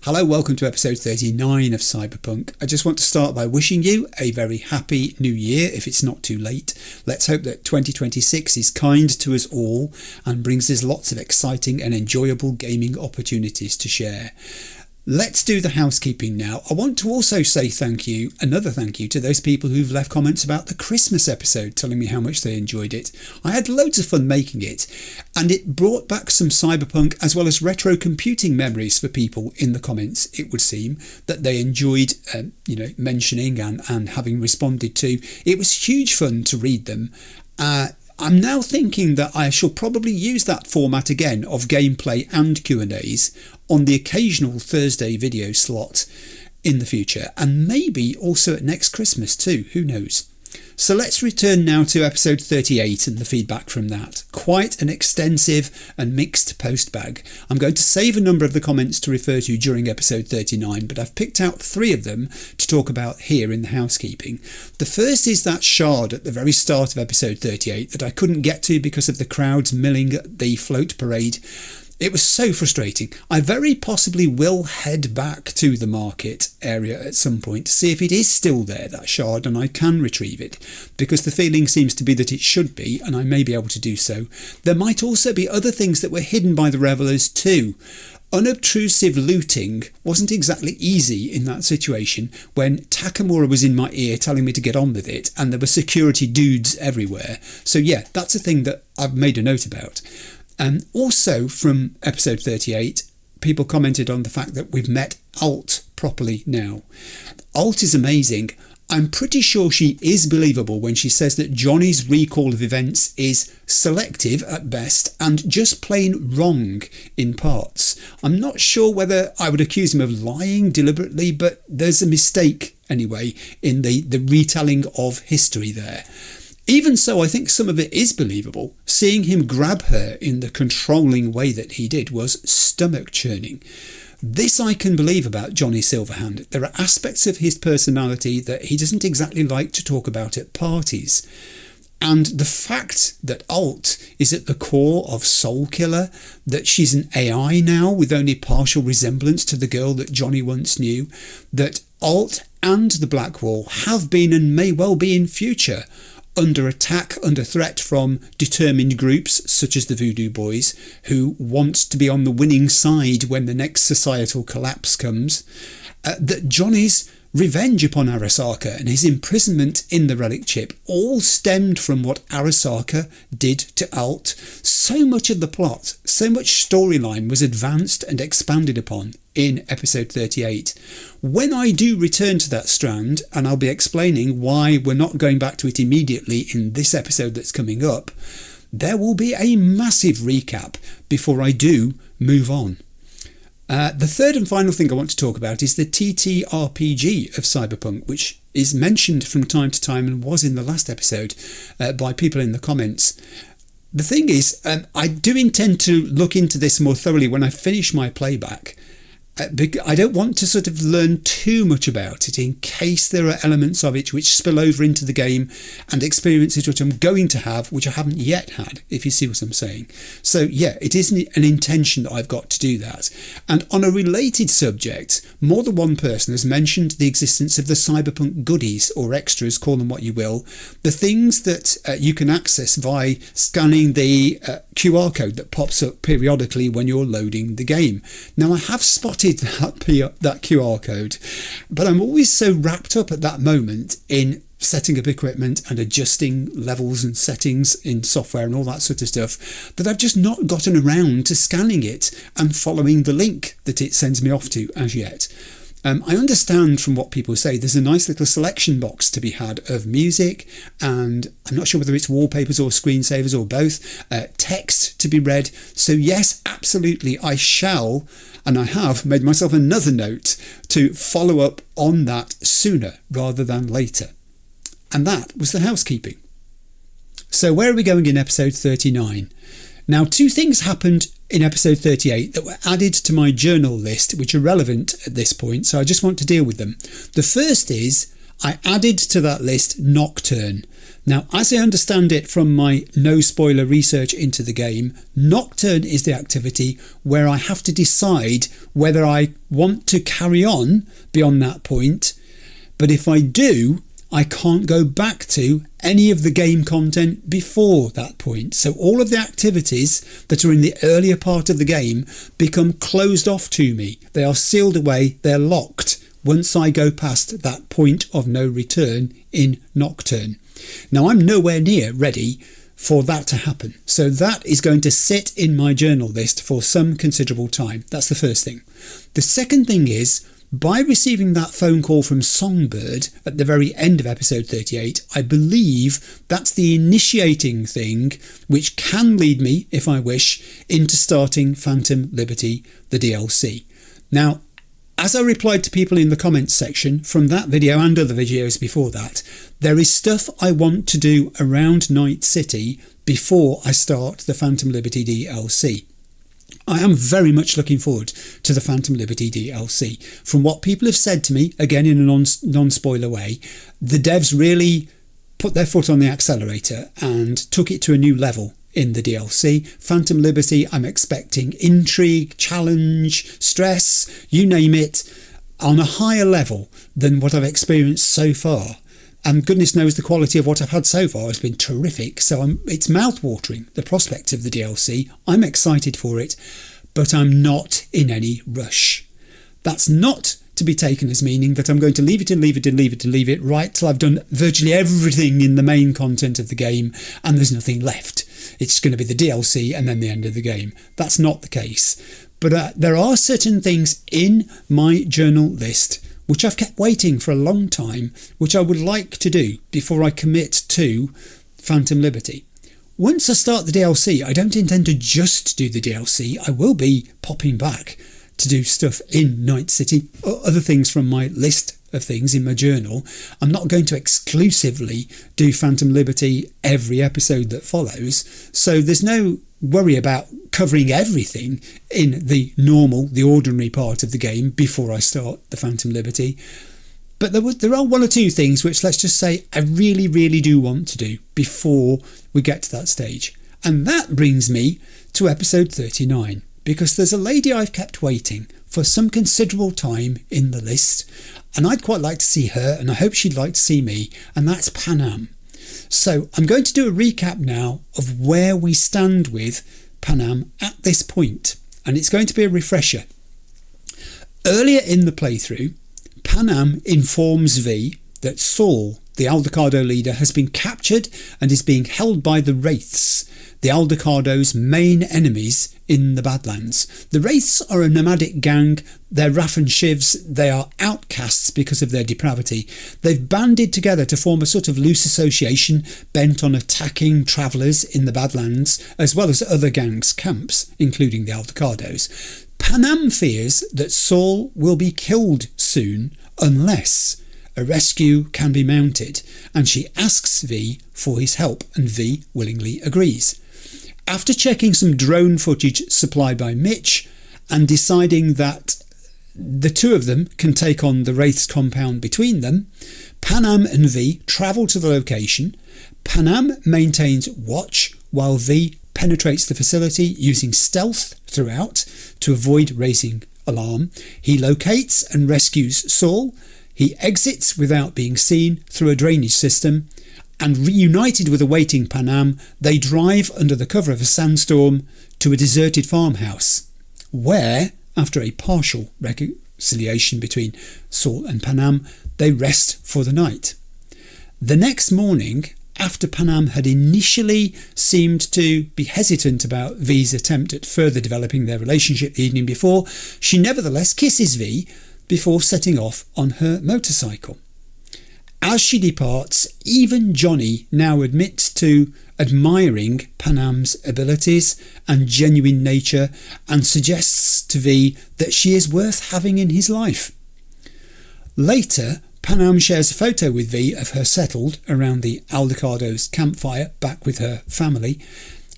Hello, welcome to episode 39 of Cyberpunk. I just want to start by wishing you a very happy new year if it's not too late. Let's hope that 2026 is kind to us all and brings us lots of exciting and enjoyable gaming opportunities to share. Let's do the housekeeping now. I want to also say another thank you to those people who've left comments about the Christmas episode telling me how much they enjoyed it. I had loads of fun making it, and it brought back some Cyberpunk as well as retro computing memories for people in the comments, it would seem, that they enjoyed mentioning and having responded to. It was huge fun to read them. I'm now thinking that I shall probably use that format again of gameplay and Q&As on the occasional Thursday video slot in the future, and maybe also at next Christmas too, who knows. So let's return now to episode 38 and the feedback from that. Quite an extensive and mixed postbag. I'm going to save a number of the comments to refer to during episode 39, but I've picked out 3 of them to talk about here in the housekeeping. The first is that shard at the very start of episode 38 that I couldn't get to because of the crowds milling at the float parade. It was so frustrating. I very possibly will head back to the market area at some point to see if it is still there, that shard, and I can retrieve it, because the feeling seems to be that it should be, and I may be able to do so. There might also be other things that were hidden by the revellers too. Unobtrusive looting wasn't exactly easy in that situation when Takamura was in my ear telling me to get on with it, and there were security dudes everywhere. So yeah, that's a thing that I've made a note about. Also from episode 38, people commented on the fact that we've met Alt properly now. Alt is amazing. I'm pretty sure she is believable when she says that Johnny's recall of events is selective at best and just plain wrong in parts. I'm not sure whether I would accuse him of lying deliberately, but there's a mistake anyway in the retelling of history there. Even so, I think some of it is believable. Seeing him grab her in the controlling way that he did was stomach-churning. This I can believe about Johnny Silverhand. There are aspects of his personality that he doesn't exactly like to talk about at parties. And the fact that Alt is at the core of Soul Killer, that she's an AI now with only partial resemblance to the girl that Johnny once knew, that Alt and the Blackwall have been and may well be in future under attack, under threat from determined groups such as the Voodoo Boys, who want to be on the winning side when the next societal collapse comes, that Johnny's revenge upon Arasaka and his imprisonment in the relic chip all stemmed from what Arasaka did to Alt. So much of the plot, so much storyline was advanced and expanded upon in episode 38. When I do return to that strand, and I'll be explaining why we're not going back to it immediately in this episode that's coming up, there will be a massive recap before I do move on. The third and final thing I want to talk about is the TTRPG of Cyberpunk, which is mentioned from time to time and was in the last episode by people in the comments. The thing is, I do intend to look into this more thoroughly when I finish my playback. I don't want to sort of learn too much about it in case there are elements of it which spill over into the game and experiences which I'm going to have which I haven't yet had, if you see what I'm saying. So yeah, it is an intention that I've got to do that. And on a related subject, more than one person has mentioned the existence of the Cyberpunk goodies, or extras, call them what you will, the things that you can access by scanning the QR code that pops up periodically when you're loading the game. Now, I have spotted that QR code, but I'm always so wrapped up at that moment in setting up equipment and adjusting levels and settings in software and all that sort of stuff that I've just not gotten around to scanning it and following the link that it sends me off to as yet. I understand from what people say there's a nice little selection box to be had of music, and I'm not sure whether it's wallpapers or screensavers or both, text to be read. So yes, absolutely, I shall, and I have made myself another note to follow up on that sooner rather than later. And that was the housekeeping. So where are we going in episode 39? Now, 2 things happened in episode 38 that were added to my journal list which are relevant at this point, so I just want to deal with them. The first is I added to that list Nocturne. Now, as I understand it from my no spoiler research into the game, Nocturne is the activity where I have to decide whether I want to carry on beyond that point, but if I do, I can't go back to any of the game content before that point. So all of the activities that are in the earlier part of the game become closed off to me. They are sealed away, they're locked once I go past that point of no return in Nocturne. Now, I'm nowhere near ready for that to happen. So that is going to sit in my journal list for some considerable time. That's the first thing. The second thing is, by receiving that phone call from Songbird at the very end of episode 38, I believe that's the initiating thing which can lead me, if I wish, into starting Phantom Liberty, the DLC. Now, as I replied to people in the comments section from that video and other videos before that, there is stuff I want to do around Night City before I start the Phantom Liberty DLC. I am very much looking forward to the Phantom Liberty DLC. From what people have said to me, again in a non-spoiler way, the devs really put their foot on the accelerator and took it to a new level in the DLC. Phantom Liberty, I'm expecting intrigue, challenge, stress, you name it, on a higher level than what I've experienced so far. And goodness knows the quality of what I've had so far has been terrific, so it's mouth-watering, the prospect of the DLC. I'm excited for it, but I'm not in any rush. That's not to be taken as meaning that I'm going to leave it right till I've done virtually everything in the main content of the game and there's nothing left. It's going to be the DLC and then the end of the game. That's not the case. But there are certain things in my journal list which I've kept waiting for a long time, which I would like to do before I commit to Phantom Liberty. Once I start the DLC, I don't intend to just do the DLC. I will be popping back to do stuff in Night City, other things from my list of things in my journal. I'm not going to exclusively do Phantom Liberty every episode that follows, so there's no worry about covering everything in the ordinary part of the game before I start the Phantom Liberty. But there are one or two things which, let's just say, I really, really do want to do before we get to that stage. And that brings me to episode 39, because there's a lady I've kept waiting for some considerable time in the list, and I'd quite like to see her, and I hope she'd like to see me, and that's Panam. So I'm going to do a recap now of where we stand with Panam at this point, and it's going to be a refresher. Earlier in the playthrough, Panam informs V that Saul, the Aldecado leader, has been captured and is being held by the Wraiths, the Aldecado's main enemies in the Badlands. The Wraiths are a nomadic gang. They're Raff and Shivs. They are outcasts because of their depravity. They've banded together to form a sort of loose association bent on attacking travellers in the Badlands, as well as other gangs' camps, including the Aldecados. Panam fears that Saul will be killed soon unless a rescue can be mounted, and she asks V for his help, and V willingly agrees. After checking some drone footage supplied by Mitch and deciding that the two of them can take on the Wraith's compound between them, Panam and V travel to the location. Panam maintains watch while V penetrates the facility using stealth throughout to avoid raising alarm. He locates and rescues Saul. He exits without being seen through a drainage system, and reunited with awaiting Panam, they drive under the cover of a sandstorm to a deserted farmhouse, where, after a partial reconciliation between Saul and Panam, they rest for the night. The next morning, after Panam had initially seemed to be hesitant about V's attempt at further developing their relationship the evening before, she nevertheless kisses V before setting off on her motorcycle. As she departs, even Johnny now admits to admiring Panam's abilities and genuine nature and suggests to V that she is worth having in his life. Later, Panam shares a photo with V of her settled around the Aldecado's campfire back with her family,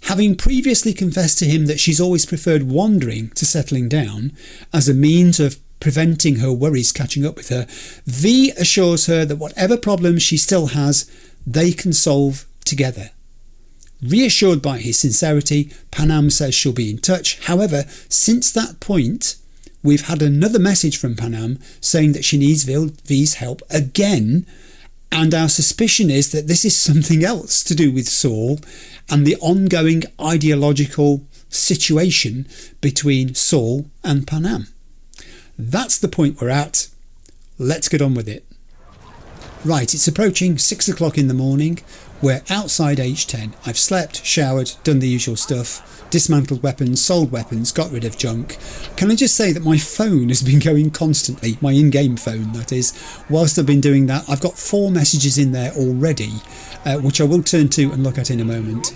having previously confessed to him that she's always preferred wandering to settling down as a means of preventing her worries catching up with her. V assures her that whatever problems she still has, they can solve together. Reassured by his sincerity, Panam says she'll be in touch. However, since that point, we've had another message from Panam saying that she needs V's help again, and our suspicion is that this is something else to do with Saul and the ongoing ideological situation between Saul and Panam. That's the point we're at. Let's get on with it. Right, it's approaching 6 o'clock in the morning. We're outside H10. I've slept, showered, done the usual stuff, dismantled weapons, sold weapons, got rid of junk. Can I just say that my phone has been going constantly, my in-game phone that is. Whilst I've been doing that, I've got 4 messages in there already, which I will turn to and look at in a moment.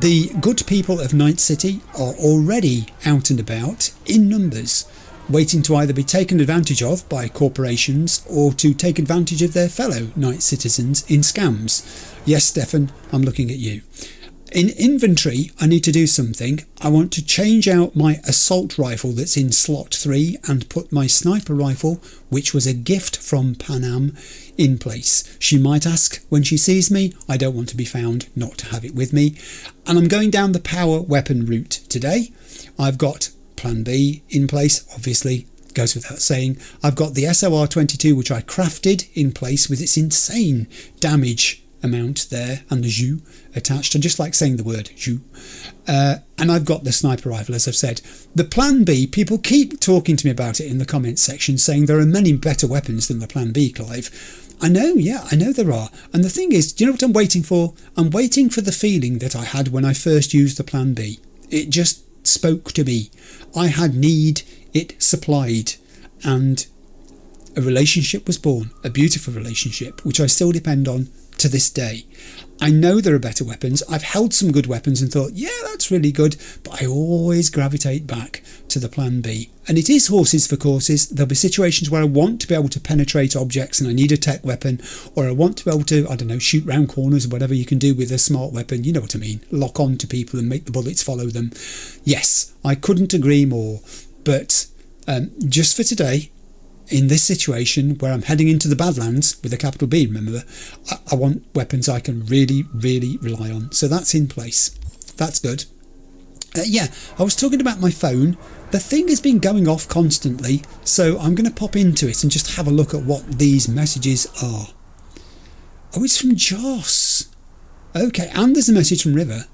The good people of Night City are already out and about in numbers, waiting to either be taken advantage of by corporations or to take advantage of their fellow Night citizens in scams. Yes, Stefan, I'm looking at you. In inventory, I need to do something. I want to change out my assault rifle that's in slot 3 and put my sniper rifle, which was a gift from Panam, in place. She might ask when she sees me. I don't want to be found not to have it with me. And I'm going down the power weapon route today. I've got Plan B in place, obviously, goes without saying. I've got the SOR-22, which I crafted, in place with its insane damage amount there and the jus attached. I just like saying the word jus. And I've got the sniper rifle, as I've said. The Plan B, people keep talking to me about it in the comments section, saying there are many better weapons than the Plan B, Clive. I know, yeah, I know there are. And the thing is, do you know what I'm waiting for? I'm waiting for the feeling that I had when I first used the Plan B. It just spoke to me. I had need, it supplied, and a relationship was born, a beautiful relationship, which I still depend on to this day. I know there are better weapons. I've held some good weapons and thought, yeah, that's really good, but I always gravitate back to the Plan B. And it is horses for courses. There'll be situations where I want to be able to penetrate objects and I need a tech weapon, or I want to be able to, I don't know, shoot round corners or whatever you can do with a smart weapon. You know what I mean? Lock on to people and make the bullets follow them. Yes, I couldn't agree more. But just for today, in this situation where I'm heading into the Badlands with a capital B, remember, I want weapons I can really, really rely on. So that's in place. That's good. Yeah, I was talking about my phone. The thing has been going off constantly, so I'm going to pop into it and just have a look at what these messages are. Oh, it's from Joss. Okay, and there's a message from River.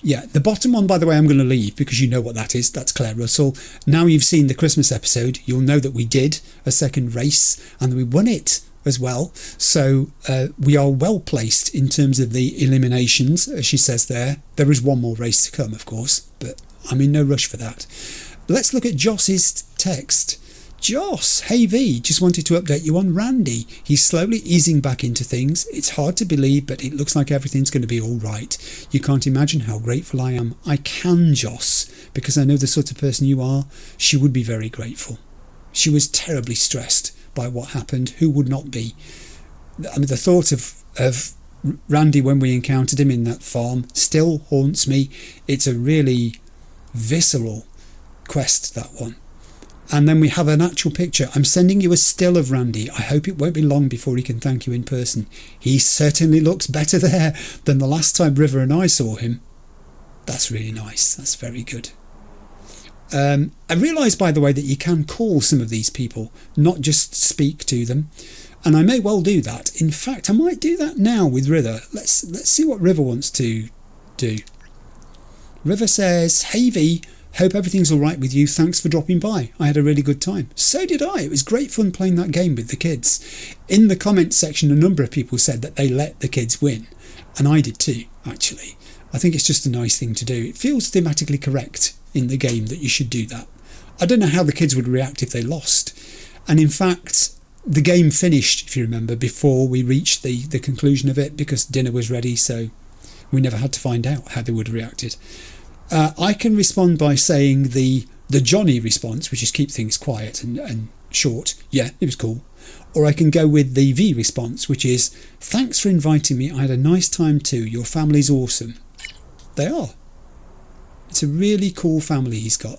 Yeah, the bottom one, by the way, I'm going to leave because you know what that is. That's Claire Russell. Now you've seen the Christmas episode, you'll know that we did a second race and we won it as well. So we are well placed in terms of the eliminations, as she says there. There is one more race to come, of course, but I'm in no rush for that. Let's look at Joss's text. Joss, hey V, just wanted to update you on Randy. He's slowly easing back into things. It's hard to believe, but it looks like everything's going to be all right. You can't imagine how grateful I am. I can, Joss, because I know the sort of person you are. She would be very grateful. She was terribly stressed by what happened. Who would not be? I mean, the thought of Randy when we encountered him in that farm still haunts me. It's a really visceral quest, that one. And then we have an actual picture. I'm sending you a still of Randy. I hope it won't be long before he can thank you in person. He certainly looks better there than the last time River and I saw him. That's really nice. That's very good. I realise, by the way, that you can call some of these people, not just speak to them. And I may well do that. In fact, I might do that now with River. Let's see what River wants to do. River says, hey V, hope everything's all right with you. Thanks for dropping by. I had a really good time. So did I. It was great fun playing that game with the kids. In the comments section, a number of people said that they let the kids win. And I did too, actually. I think it's just a nice thing to do. It feels thematically correct in the game that you should do that. I don't know how the kids would react if they lost. And in fact, the game finished, if you remember, before we reached the conclusion of it, because dinner was ready, so we never had to find out how they would have reacted. I can respond by saying the Johnny response, which is keep things quiet and short. Yeah, it was cool. Or I can go with the V response, which is thanks for inviting me. I had a nice time too. Your family's awesome. They are. It's a really cool family he's got.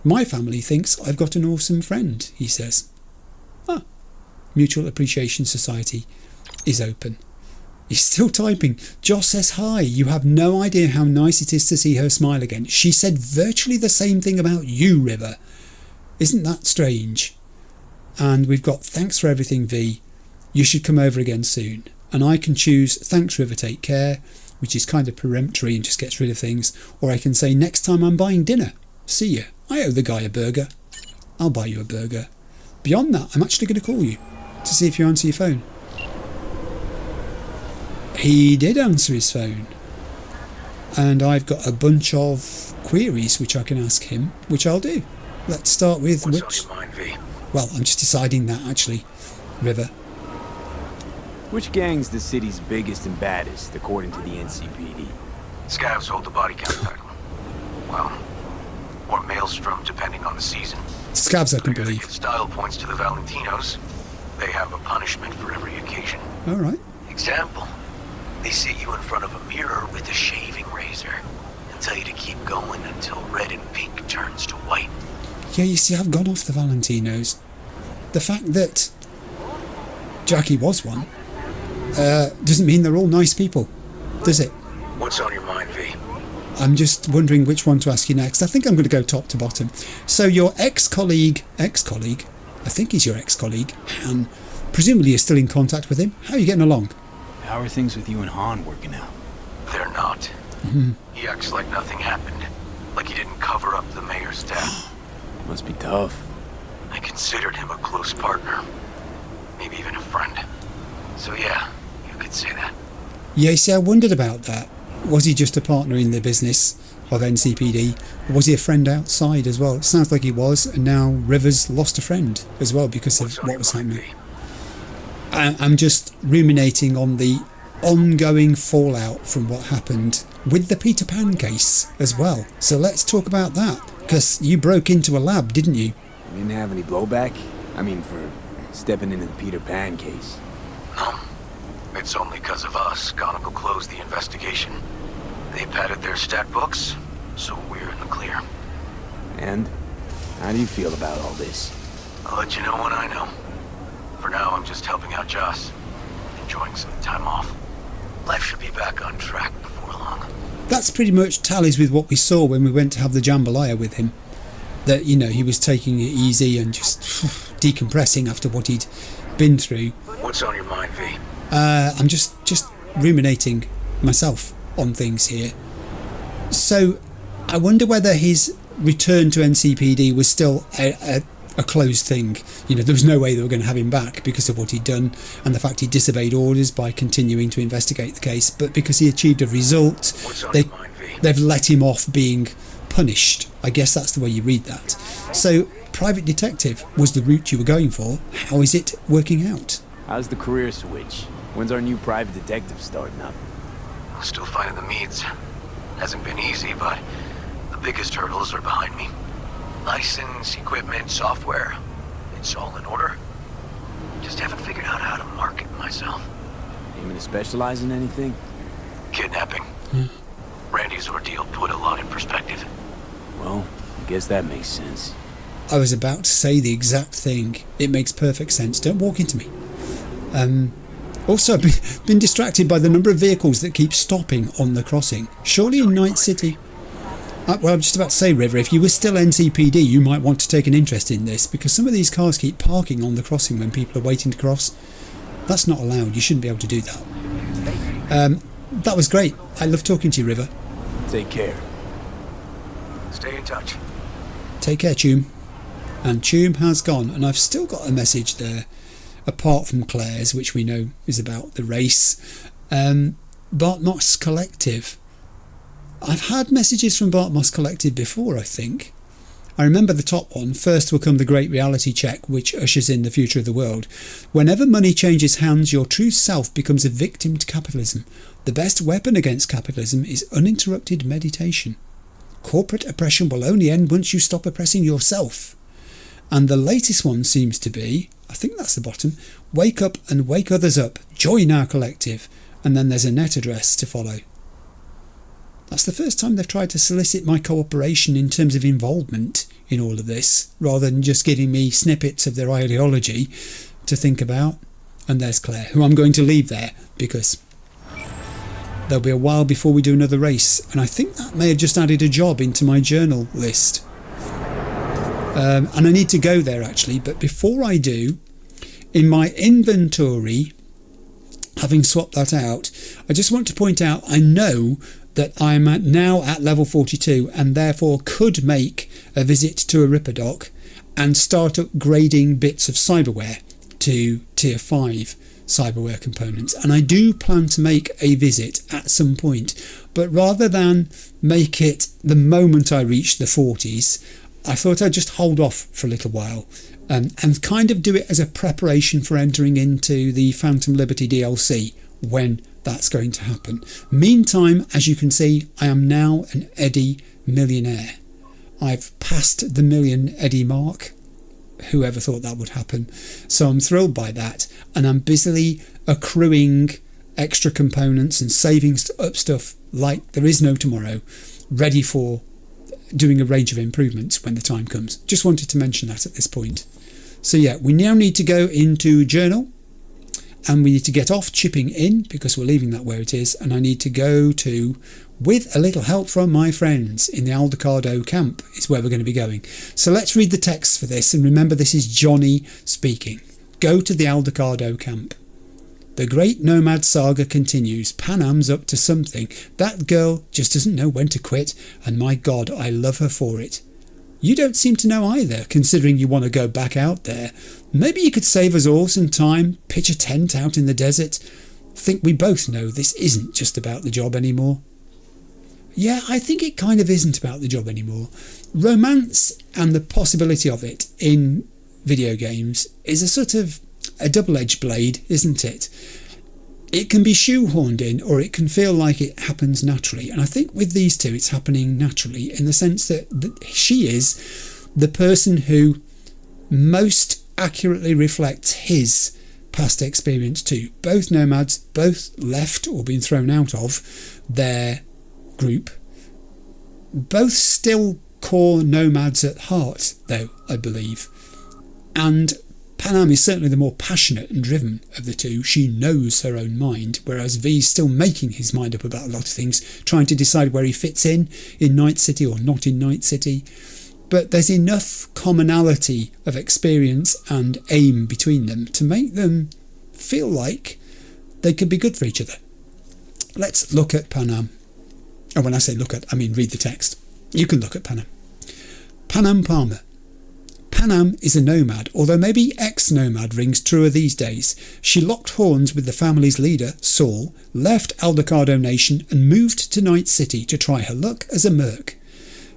My family thinks I've got an awesome friend, he says. Ah, Mutual Appreciation Society is open. He's still typing. Joss says hi. You have no idea how nice it is to see her smile again. She said virtually the same thing about you, River. Isn't that strange? And we've got thanks for everything, V. You should come over again soon. And I can choose thanks, River, take care, which is kind of peremptory and just gets rid of things. Or I can say next time I'm buying dinner. See ya. I owe the guy a burger. I'll buy you a burger. Beyond that, I'm actually going to call you to see if you answer your phone. He did answer his phone. And I've got a bunch of queries which I can ask him, which I'll do. Let's start with What's on your mind, V? Well, I'm just deciding that, actually. River. Which gang's the city's biggest and baddest, according to the NCPD? Scavs hold the body count title. Well, or Maelstrom, depending on the season. Scavs, I can They believe. give style points to the Valentinos. They have a punishment for every occasion. All right. Example, they sit you in front of a mirror with a shaving razor and tell you to keep going until red and pink turns to white. Yeah, you see, I've gone off the Valentinos. The fact that Jackie was one doesn't mean they're all nice people, does it? What's on your mind, V? I'm just wondering which one to ask you next. I think I'm going to go top to bottom. So your ex-colleague, I think he's your ex-colleague, Han, presumably you're still in contact with him. How are you getting along? How are things with you and Han working out? They're not. He acts like nothing happened. Like he didn't cover up the mayor's death. Must be tough. I considered him a close partner. Maybe even a friend. So yeah, you could say that. Yeah, you see, I wondered about that. Was he just a partner in the business of NCPD? Or was he a friend outside as well? It sounds like he was, and now Rivers lost a friend as well because of what was happening. I'm just ruminating on the ongoing fallout from what happened with the Peter Pan case as well. So let's talk about that, because you broke into a lab, didn't you? You didn't have any blowback? I mean, for stepping into the Peter Pan case. No. It's only because of us. Conical closed the investigation. They padded their stat books, so we're in the clear. And? How do you feel about all this? I'll let you know when I know. For now, I'm just helping out Joss. Enjoying some time off. Life should be back on track before long. That's pretty much tallies with what we saw when we went to have the jambalaya with him. That, you know, he was taking it easy and just decompressing after what he'd been through. What's on your mind, V? I'm just ruminating myself on things here. So I wonder whether his return to NCPD was still a closed thing. You know, there was no way they were going to have him back because of what he'd done and the fact he disobeyed orders by continuing to investigate the case. But because he achieved a result, they've let him off being punished. I guess that's the way you read that. So private detective was the route you were going for. How is it working out? How's the career switch? When's our new private detective starting up? I'm still finding the meads. Hasn't been easy, but the biggest hurdles are behind me. License, equipment, software. It's all in order. Just haven't figured out how to market myself. Aiming to specialize in anything? Kidnapping. Randy's ordeal put a lot in perspective. Well, I guess that makes sense. I was about to say the exact thing. It makes perfect sense. Don't walk into me. Also, I've been distracted by the number of vehicles that keep stopping on the crossing. Surely in Night City... well, I'm just about to say, River, if you were still NCPD, you might want to take an interest in this, because some of these cars keep parking on the crossing when people are waiting to cross. That's not allowed. You shouldn't be able to do that. That was great. I love talking to you, River. Take care. Stay in touch. Take care, Choom. And Choom has gone, and I've still got a message there, apart from Claire's, which we know is about the race. Bart Moss Collective. I've had messages from Bart Moss Collective before, I think. I remember the top one. First will come the great reality check, which ushers in the future of the world. Whenever money changes hands, your true self becomes a victim to capitalism. The best weapon against capitalism is uninterrupted meditation. Corporate oppression will only end once you stop oppressing yourself. And the latest one seems to be, I think that's the bottom, wake up and wake others up. Join our collective. And then there's a net address to follow. That's the first time they've tried to solicit my cooperation in terms of involvement in all of this, rather than just giving me snippets of their ideology to think about. And there's Claire, who I'm going to leave there because there'll be a while before we do another race, and I think that may have just added a job into my journal list. And I need to go there actually, but before I do, in my inventory, having swapped that out, I just want to point out I know that I'm now at level 42 and therefore could make a visit to a Ripperdoc and start upgrading bits of cyberware to tier 5 cyberware components, and I do plan to make a visit at some point, but rather than make it the moment I reach the 40s, I thought I'd just hold off for a little while and kind of do it as a preparation for entering into the Phantom Liberty DLC when that's going to happen. Meantime, as you can see, I am now an Eddie millionaire. I've passed the million Eddie mark. Whoever thought that would happen? So I'm thrilled by that, and I'm busily accruing extra components and saving up stuff like there is no tomorrow, ready for doing a range of improvements when the time comes. Just wanted to mention that at this point. So yeah, we now need to go into journal, and we need to get off chipping in because we're leaving that where it is, and I need to go to, with a little help from my friends in the Aldecado camp, is where we're going to be going. So let's read the text for this, and remember this is Johnny speaking. Go to the Aldecado camp. The great nomad saga continues. Panam's up to something. That girl just doesn't know when to quit, and my God, I love her for it. You don't seem to know either, considering you want to go back out there. Maybe you could save us all some time, pitch a tent out in the desert. Think we both know this isn't just about the job anymore. Yeah, I think it kind of isn't about the job anymore. Romance and the possibility of it in video games is a sort of a double-edged blade, isn't it? It can be shoehorned in, or it can feel like it happens naturally. And I think with these two, it's happening naturally in the sense that she is the person who most accurately reflects his past experience too. Both nomads, both left or been thrown out of their group, both still core nomads at heart, though, I believe. And Panam is certainly the more passionate and driven of the two. She knows her own mind, whereas V's still making his mind up about a lot of things, trying to decide where he fits in Night City or not in Night City. But there's enough commonality of experience and aim between them to make them feel like they could be good for each other. Let's look at Panam. And when I say look at, I mean read the text. You can look at Panam. Panam Palmer. Panam is a nomad, although maybe ex-nomad rings truer these days. She locked horns with the family's leader, Saul, left Aldecado Nation and moved to Night City to try her luck as a merc.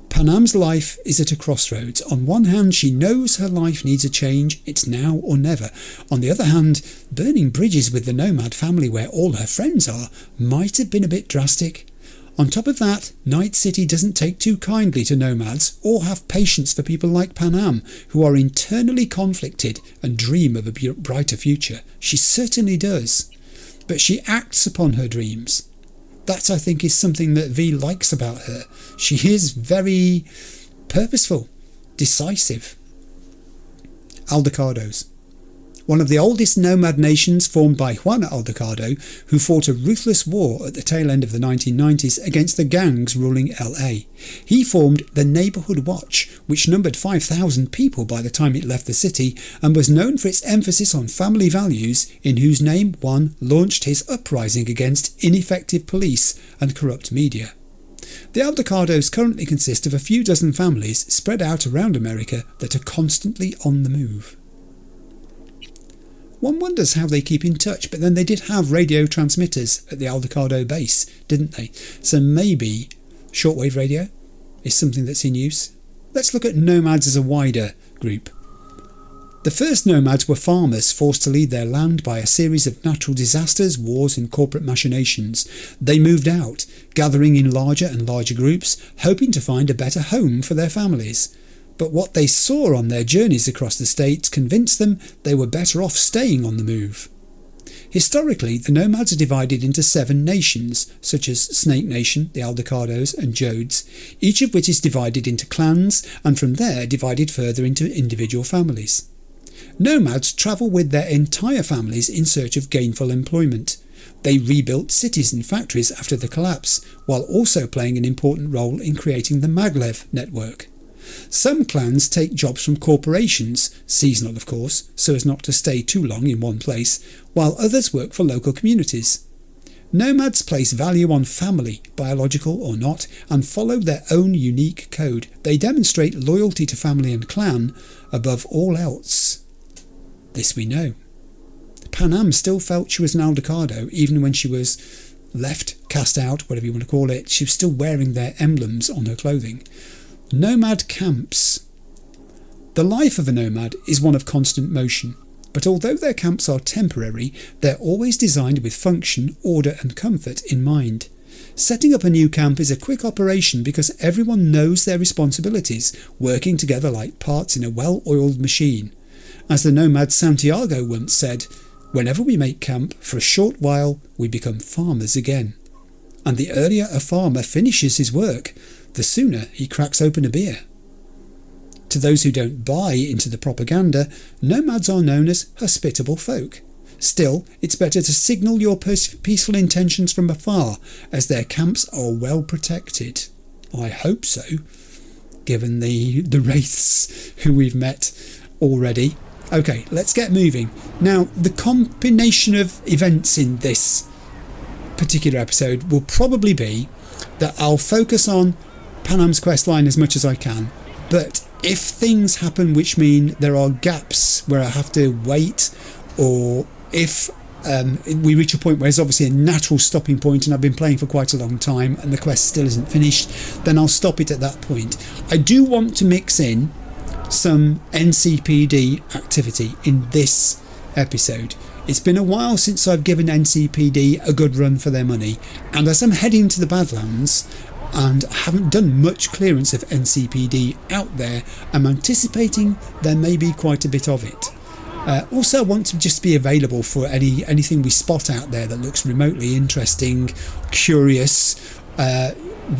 Panam's life is at a crossroads. On one hand, she knows her life needs a change, it's now or never. On the other hand, burning bridges with the nomad family where all her friends are might have been a bit drastic. On top of that, Night City doesn't take too kindly to nomads or have patience for people like Panam, who are internally conflicted and dream of a brighter future. She certainly does. But she acts upon her dreams. That, I think, is something that V likes about her. She is very purposeful, decisive. Aldecados. One of the oldest nomad nations formed by Juan Aldecado, who fought a ruthless war at the tail end of the 1990s against the gangs ruling LA. He formed the Neighborhood Watch, which numbered 5,000 people by the time it left the city and was known for its emphasis on family values, in whose name Juan launched his uprising against ineffective police and corrupt media. The Aldecados currently consist of a few dozen families spread out around America that are constantly on the move. One wonders how they keep in touch, but then they did have radio transmitters at the Aldecado base, didn't they? So maybe shortwave radio is something that's in use. Let's look at nomads as a wider group. The first nomads were farmers forced to leave their land by a series of natural disasters, wars and corporate machinations. They moved out, gathering in larger and larger groups, hoping to find a better home for their families. But what they saw on their journeys across the states convinced them they were better off staying on the move. Historically, the nomads are divided into 7 nations, such as Snake Nation, the Aldecados and Jodes, each of which is divided into clans and from there divided further into individual families. Nomads travel with their entire families in search of gainful employment. They rebuilt cities and factories after the collapse, while also playing an important role in creating the Maglev network. Some clans take jobs from corporations, seasonal of course, so as not to stay too long in one place, while others work for local communities. Nomads place value on family, biological or not, and follow their own unique code. They demonstrate loyalty to family and clan above all else. This we know. Panam still felt she was an Aldecado even when she was left, cast out, whatever you want to call it. She was still wearing their emblems on her clothing. Nomad camps. The life of a nomad is one of constant motion, but although their camps are temporary, they're always designed with function, order and comfort in mind. Setting up a new camp is a quick operation because everyone knows their responsibilities, working together like parts in a well-oiled machine. As the nomad Santiago once said, "Whenever we make camp, for a short while we become farmers again." And the earlier a farmer finishes his work, the sooner he cracks open a beer. To those who don't buy into the propaganda, nomads are known as hospitable folk. Still, it's better to signal your peaceful intentions from afar, as their camps are well protected. I hope so, given the wraiths who we've met already. Okay, let's get moving. Now, the combination of events in this particular episode will probably be that I'll focus on Panam's questline as much as I can, but if things happen which mean there are gaps where I have to wait, or if we reach a point where there's obviously a natural stopping point and I've been playing for quite a long time and the quest still isn't finished, then I'll stop it at that point. I do want to mix in some NCPD activity in this episode. It's been a while since I've given NCPD a good run for their money, and as I'm heading to the Badlands and haven't done much clearance of NCPD out there, I'm anticipating there may be quite a bit of it. Also, I want to just be available for anything we spot out there that looks remotely interesting, curious.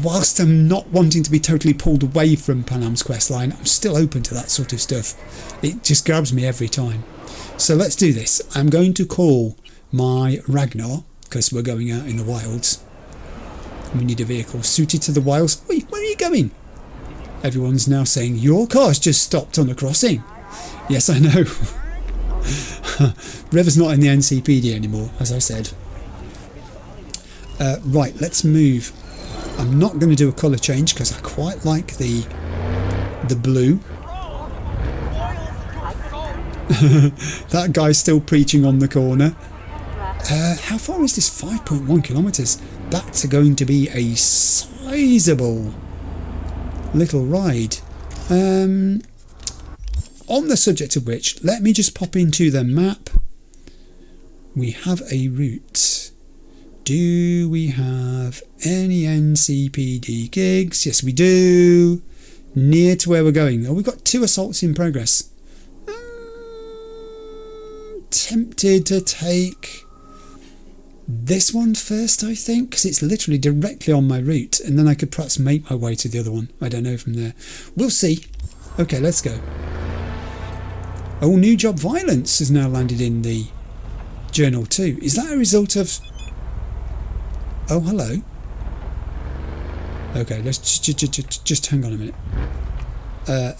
Whilst I'm not wanting to be totally pulled away from Panam's questline, I'm still open to that sort of stuff. It just grabs me every time. So let's do this. I'm going to call my Ragnar, because we're going out in the wilds. We need a vehicle suited to the wilds. Wait, where are you going? Everyone's now saying, your car's just stopped on the crossing. Yes, I know. River's not in the NCPD anymore, as I said. Right, let's move. I'm not going to do a colour change because I quite like the blue. That guy's still preaching on the corner. How far is this? 5.1 kilometres. That's going to be a sizable little ride. On the subject of which, let me just pop into the map. We have a route. Do we have any NCPD gigs? Yes, we do. Near to where we're going. Oh, we've got 2 assaults in progress. Tempted to take this one first, I think, because it's literally directly on my route, and then I could perhaps make my way to the other one. I don't know from there. We'll see. Okay, let's go. Oh, new job violence has now landed in the journal too. Is that a result of... Oh, hello. Okay, let's just hang on a minute.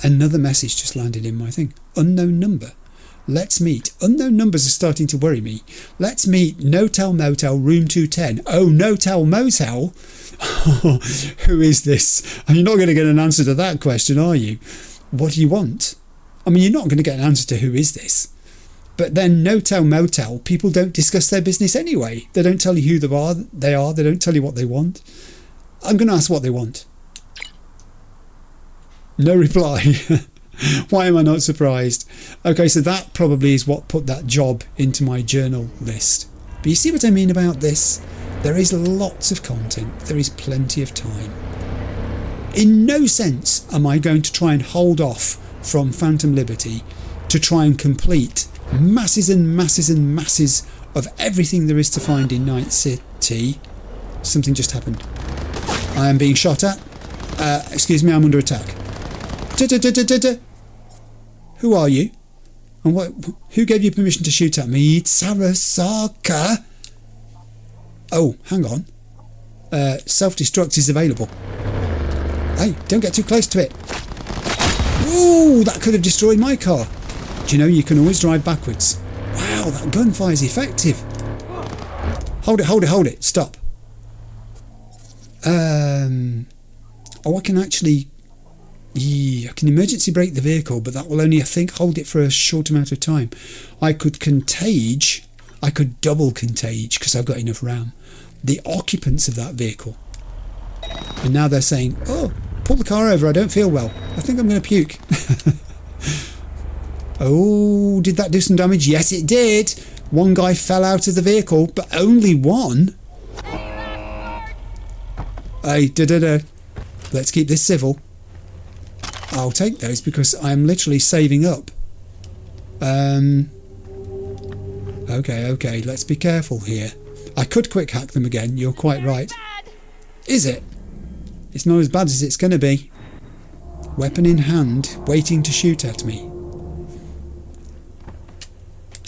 Another message just landed in my thing. Unknown number. Let's meet. Unknown numbers are starting to worry me. Let's meet Notel Motel room 210. Oh, Notel Motel? Who is this? And you're not going to get an answer to that question, are you? What do you want? I mean, you're not going to get an answer to who is this. But then Notel Motel, people don't discuss their business anyway. They don't tell you who they are. They don't tell you what they want. I'm going to ask what they want. No reply. Why am I not surprised? Okay, so that probably is what put that job into my journal list. But you see what I mean about this? There is lots of content. There is plenty of time. In no sense am I going to try and hold off from Phantom Liberty to try and complete masses and masses and masses of everything there is to find in Night City. Something just happened. I am being shot at. Excuse me, I'm under attack. Who are you? And what? Who gave you permission to shoot at me? It's Arasaka. Oh, hang on. Self-destruct is available. Hey, don't get too close to it. Ooh, that could have destroyed my car. Do you know you can always drive backwards? Wow, that gunfire is effective. Hold it. Stop. Oh, I can actually... Yeah, I can emergency brake the vehicle, but that will only, I think, hold it for a short amount of time. I could contage... I could double contage, because I've got enough RAM, the occupants of that vehicle. And now they're saying, oh, pull the car over, I don't feel well. I think I'm going to puke. Oh, did that do some damage? Yes, it did. One guy fell out of the vehicle, but only one. Hey, let's keep this civil. I'll take those because I'm literally saving up. Okay, let's be careful here. I could quick hack them again, you're quite right. Is it? It's not as bad as it's going to be. Weapon in hand, waiting to shoot at me.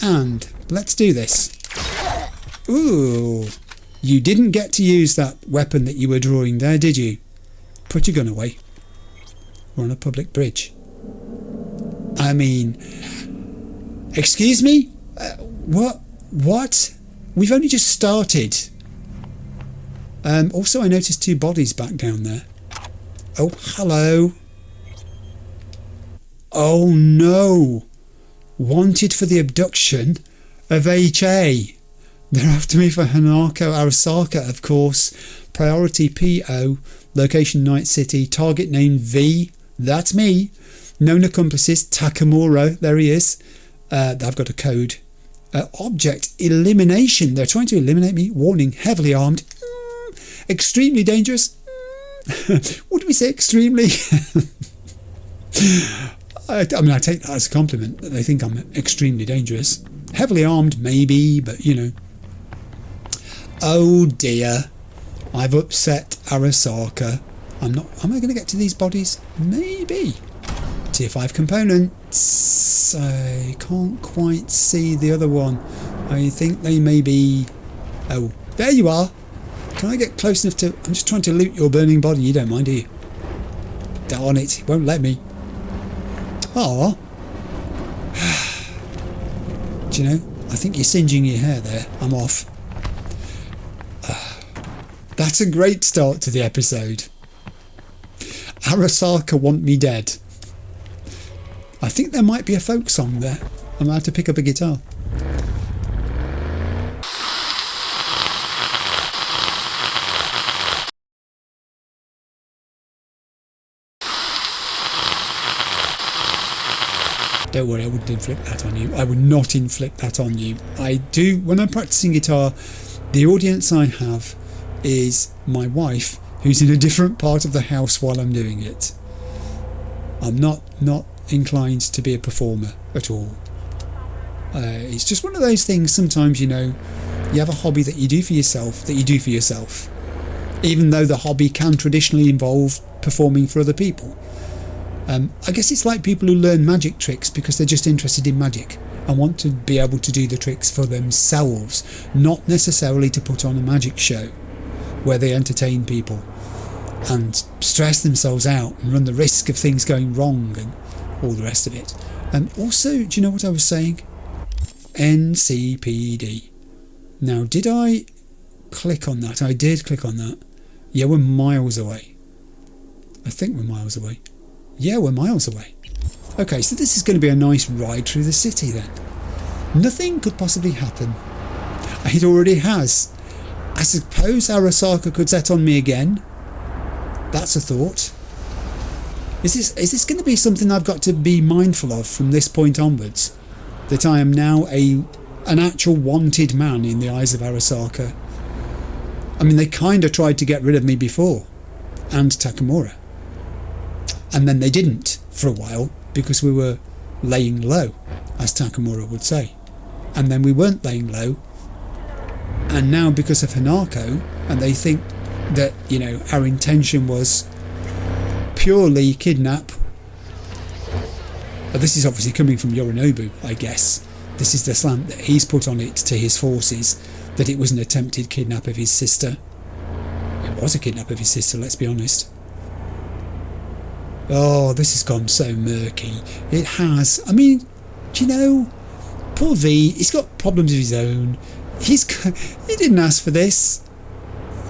And let's do this. Ooh, you didn't get to use that weapon that you were drawing there, did you? Put your gun away. We're on a public bridge. I mean, excuse me? What? We've only just started. Also, I noticed 2 bodies back down there. Oh, hello. Oh no. Wanted for the abduction of HA. They're after me for Hanako Arasaka, of course. Priority PO. Location Night City. Target name V. That's me. Known accomplices Takamura. There he is. I've got a code. Object elimination. They're trying to eliminate me. Warning, heavily armed. Extremely dangerous. What do we say? Extremely? I mean, I take that as a compliment that they think I'm extremely dangerous. Heavily armed, maybe, but you know. Oh dear. I've upset Arasaka. Am I going to get to these bodies? Maybe. Tier 5 components. I can't quite see the other one. I think they may be... Oh, there you are. Can I get close enough to... I'm just trying to loot your burning body. You don't mind, do you? Darn it. It won't let me. Aww. Do you know? I think you're singeing your hair there. I'm off. That's a great start to the episode. Arasaka want me dead. I think there might be a folk song there. I'm going to have to pick up a guitar. Don't worry, I wouldn't inflict that on you. I would not inflict that on you. I do, when I'm practicing guitar, the audience I have is my wife, who's in a different part of the house while I'm doing it. I'm not inclined to be a performer at all. It's just one of those things, sometimes, you know, you have a hobby that you do for yourself, even though the hobby can traditionally involve performing for other people. I guess it's like people who learn magic tricks because they're just interested in magic and want to be able to do the tricks for themselves, not necessarily to put on a magic show where they entertain people and stress themselves out and run the risk of things going wrong and all the rest of it. Also, do you know what I was saying? NCPD. Now, did I click on that? I did click on that. Yeah, we're miles away. I think we're miles away. Yeah, we're miles away. Okay, so this is going to be a nice ride through the city then. Nothing could possibly happen. It already has. I suppose Arasaka could set on me again. That's a thought. Is this going to be something I've got to be mindful of from this point onwards? That I am now an actual wanted man in the eyes of Arasaka? I mean, they kind of tried to get rid of me before. And Takamura. And then they didn't for a while because we were laying low, as Takamura would say. And then we weren't laying low And now because of Hanako, and they think that, you know, our intention was purely kidnap. This is obviously coming from Yorinobu, I guess. This is the slant that he's put on it to his forces, that it was an attempted kidnap of his sister. It was a kidnap of his sister, let's be honest. Oh, this has gone so murky. It has. I mean, do you know, poor V, he's got problems of his own. He didn't ask for this,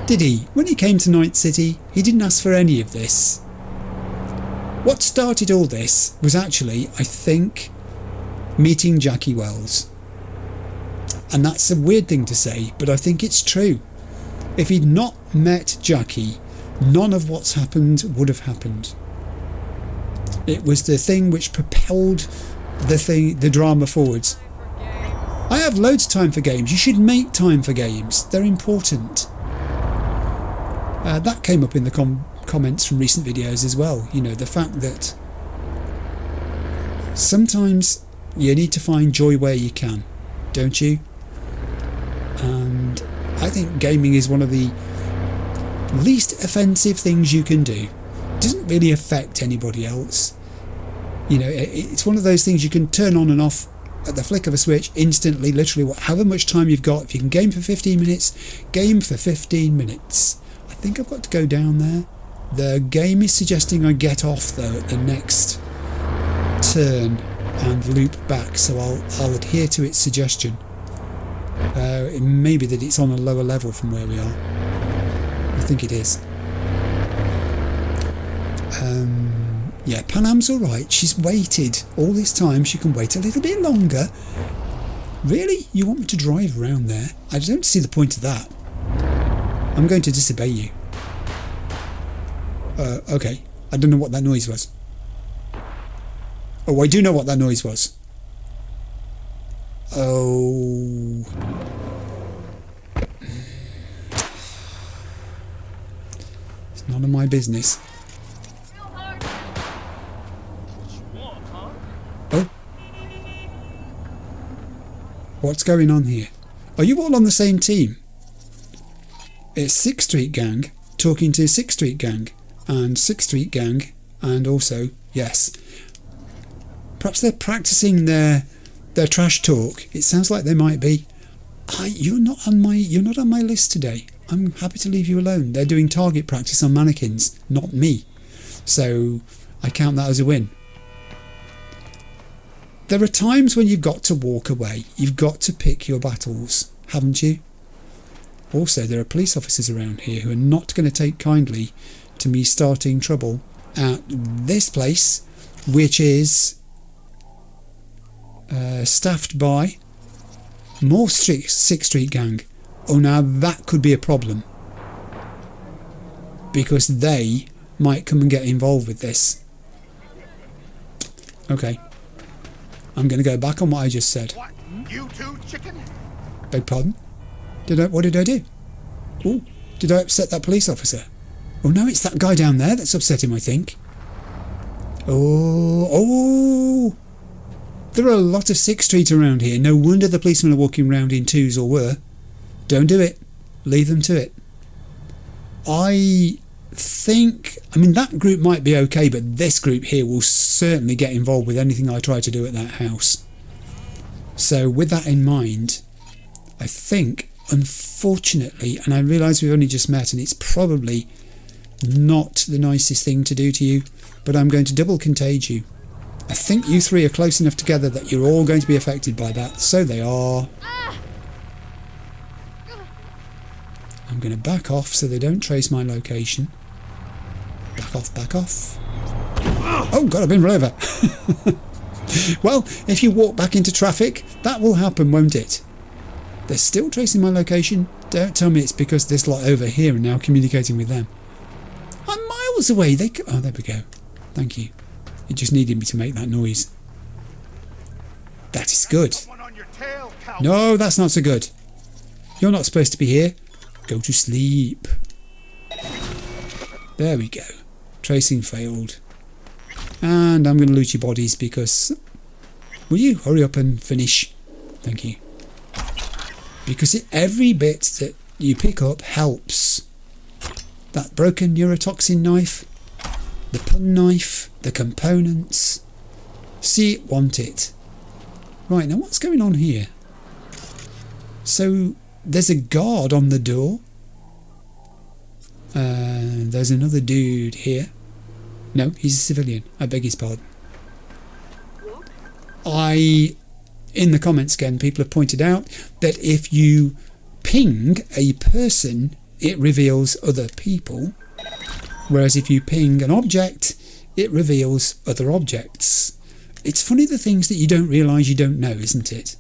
did he? When he came to Night City, he didn't ask for any of this. What started all this was actually, I think, meeting Jackie Wells. And that's a weird thing to say, but I think it's true. If he'd not met Jackie, none of what's happened would have happened. It was the thing which propelled the drama forwards. I have loads of time for games. You should make time for games. They're important. That came up in the comments from recent videos as well. You know, the fact that sometimes you need to find joy where you can, don't you? And I think gaming is one of the least offensive things you can do. It doesn't really affect anybody else. You know, it's one of those things you can turn on and off at the flick of a switch instantly, literally. However much time you've got, if you can game for 15 minutes, game for 15 minutes. I think I've got to go down there. The game is suggesting I get off though at the next turn and loop back, so I'll adhere to its suggestion. It may be that it's on a lower level from where we are. I think it is. Yeah, Panam's alright. She's waited all this time. She can wait a little bit longer. Really? You want me to drive around there? I don't see the point of that. I'm going to disobey you. Okay. I don't know what that noise was. Oh, I do know what that noise was. Oh. It's none of my business. Oh. What's going on here? Are you all on the same team? It's 6th Street Gang talking to 6th Street Gang and 6th Street Gang, and also, yes, perhaps they're practicing their trash talk. It sounds like they might be. You're not on my list today. I'm happy to leave you alone. They're doing target practice on mannequins, not me. So I count that as a win. There are times when you've got to walk away. You've got to pick your battles, haven't you? Also, there are police officers around here who are not going to take kindly to me starting trouble at this place, which is staffed by more 6th Street Gang. Oh, now that could be a problem, because they might come and get involved with this. Okay, I'm going to go back on what I just said. What? You two, chicken? Beg pardon? What did I do? Oh, did I upset that police officer? Oh no, it's that guy down there that's upset him, I think. Oh. There are a lot of 6th Street around here. No wonder the policemen are walking around in twos, or were. Don't do it. Leave them to it. I mean, that group might be okay, but this group here will certainly get involved with anything I try to do at that house. So with that in mind, I think, unfortunately, and I realise we've only just met and it's probably not the nicest thing to do to you, but I'm going to double contage you. I think you three are close enough together that you're all going to be affected by that. So they are. I'm going to back off so they don't trace my location. Back off, back off. Oh God, I've been run over. Well, if you walk back into traffic, that will happen, won't it? They're still tracing my location. Don't tell me it's because this lot over here are now communicating with them. I'm miles away. Oh, there we go. Thank you. It just needed me to make that noise. That is good. No, that's not so good. You're not supposed to be here. Go to sleep. There we go. Tracing failed. And I'm going to loot your bodies because... Will you hurry up and finish? Thank you. because every bit that you pick up helps. That broken neurotoxin knife, the pun knife, the components. See it, want it. Right, now what's going on here? So there's a guard on the door. There's another dude here. No, he's a civilian. I beg his pardon. In the comments again, people have pointed out that if you ping a person, it reveals other people. Whereas if you ping an object, it reveals other objects. It's funny the things that you don't realise you don't know, isn't it?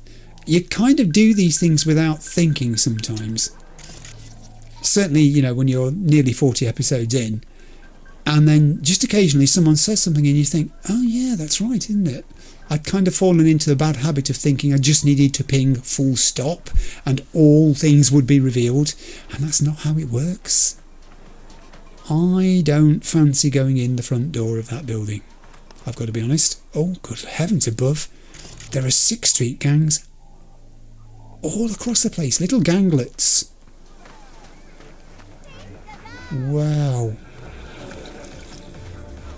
You kind of do these things without thinking sometimes. Certainly, you know, when you're nearly 40 episodes in, and then just occasionally someone says something and you think, oh yeah, that's right, isn't it? I'd kind of fallen into the bad habit of thinking I just needed to ping full stop and all things would be revealed, and that's not how it works. I don't fancy going in the front door of that building, I've got to be honest. Oh, good heavens above, there are 6 street gangs all across the place, little ganglets. Wow.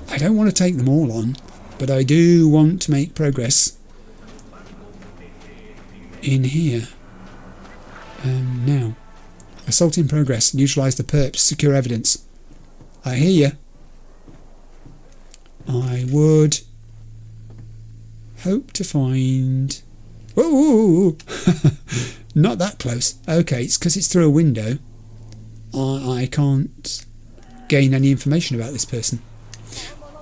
I don't want to take them all on, but I do want to make progress in here. Now, assault in progress. Neutralise the perps. Secure evidence. I hear you. I would hope to find... Whoa! Not that close. Okay, it's because it's through a window. I can't gain any information about this person.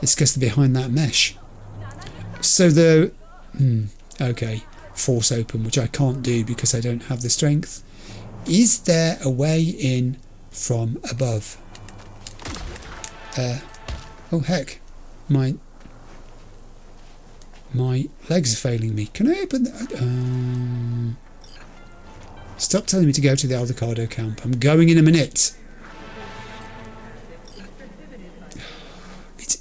It's because they're behind that mesh. So the... okay, force open, which I can't do because I don't have the strength. Is there a way in from above? Oh heck, my legs are failing me. Can I open that? Stop telling me to go to the Aldecado camp. I'm going in a minute.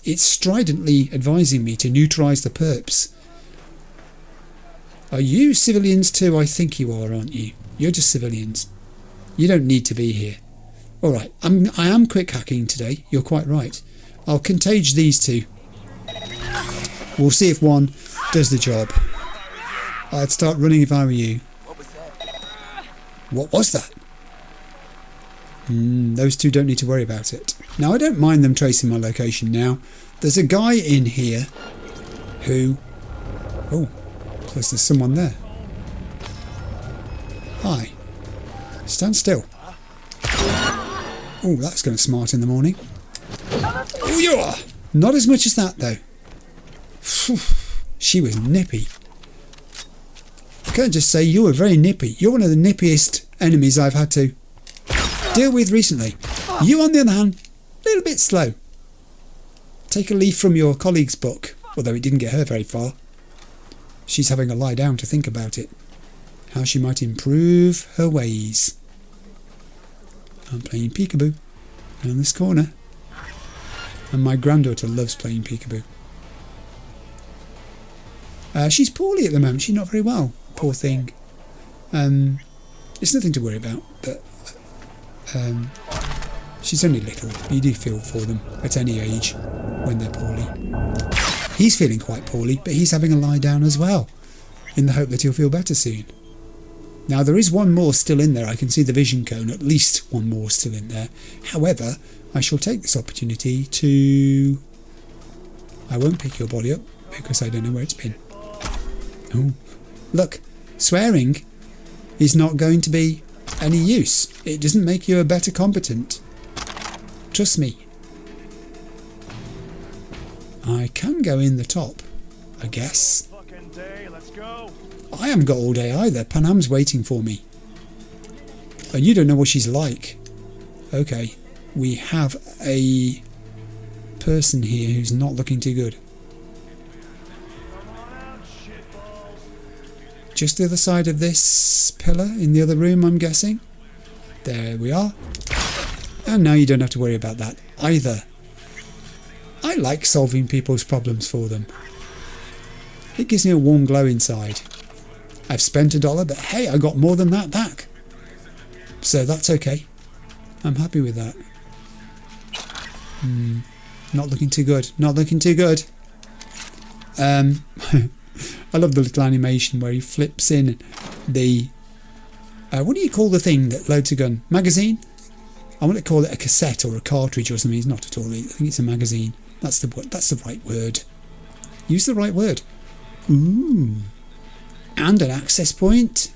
It's stridently advising me to neutralise the perps. Are you civilians too? I think you are, aren't you? You're just civilians. You don't need to be here. Alright, I am quick hacking today. You're quite right. I'll contage these two. We'll see if one does the job. I'd start running if I were you. What was that? Those two don't need to worry about it. Now, I don't mind them tracing my location now. There's a guy in here who... Oh, plus there's someone there. Hi. Stand still. Oh, that's going to smart in the morning. Oh, you are! Not as much as that, though. She was nippy. I can't just say you were very nippy. You're one of the nippiest enemies I've had to deal with recently. You, on the other hand, a little bit slow. Take a leaf from your colleague's book, although it didn't get her very far. She's having a lie down to think about it. How she might improve her ways. I'm playing peekaboo around this corner. And my granddaughter loves playing peekaboo. She's poorly at the moment. She's not very well. Poor thing. It's nothing to worry about, but she's only little. You do feel for them at any age when they're poorly. He's feeling quite poorly, but he's having a lie down as well, in the hope that he'll feel better soon. Now, there is one more still in there. I can see the vision cone, at least one more still in there. However, I shall take this opportunity to... I won't pick your body up because I don't know where it's been. Oh, look, swearing is not going to be any use. It doesn't make you a better combatant. Trust me. I can go in the top, I guess. I haven't got all day either. Panam's waiting for me. And you don't know what she's like. Okay, we have a person here who's not looking too good. Just the other side of this pillar in the other room, I'm guessing. There we are. And now you don't have to worry about that either. I like solving people's problems for them. It gives me a warm glow inside. I've spent $1, but hey, I got more than that back. So that's okay. I'm happy with that. Not looking too good. Not looking too good. I love the little animation where he flips in the... what do you call the thing that loads a gun? Magazine? I want to call it a cassette or a cartridge or something. It's not at all. I think it's a magazine. That's the right word. Use the right word. Ooh. And an access point.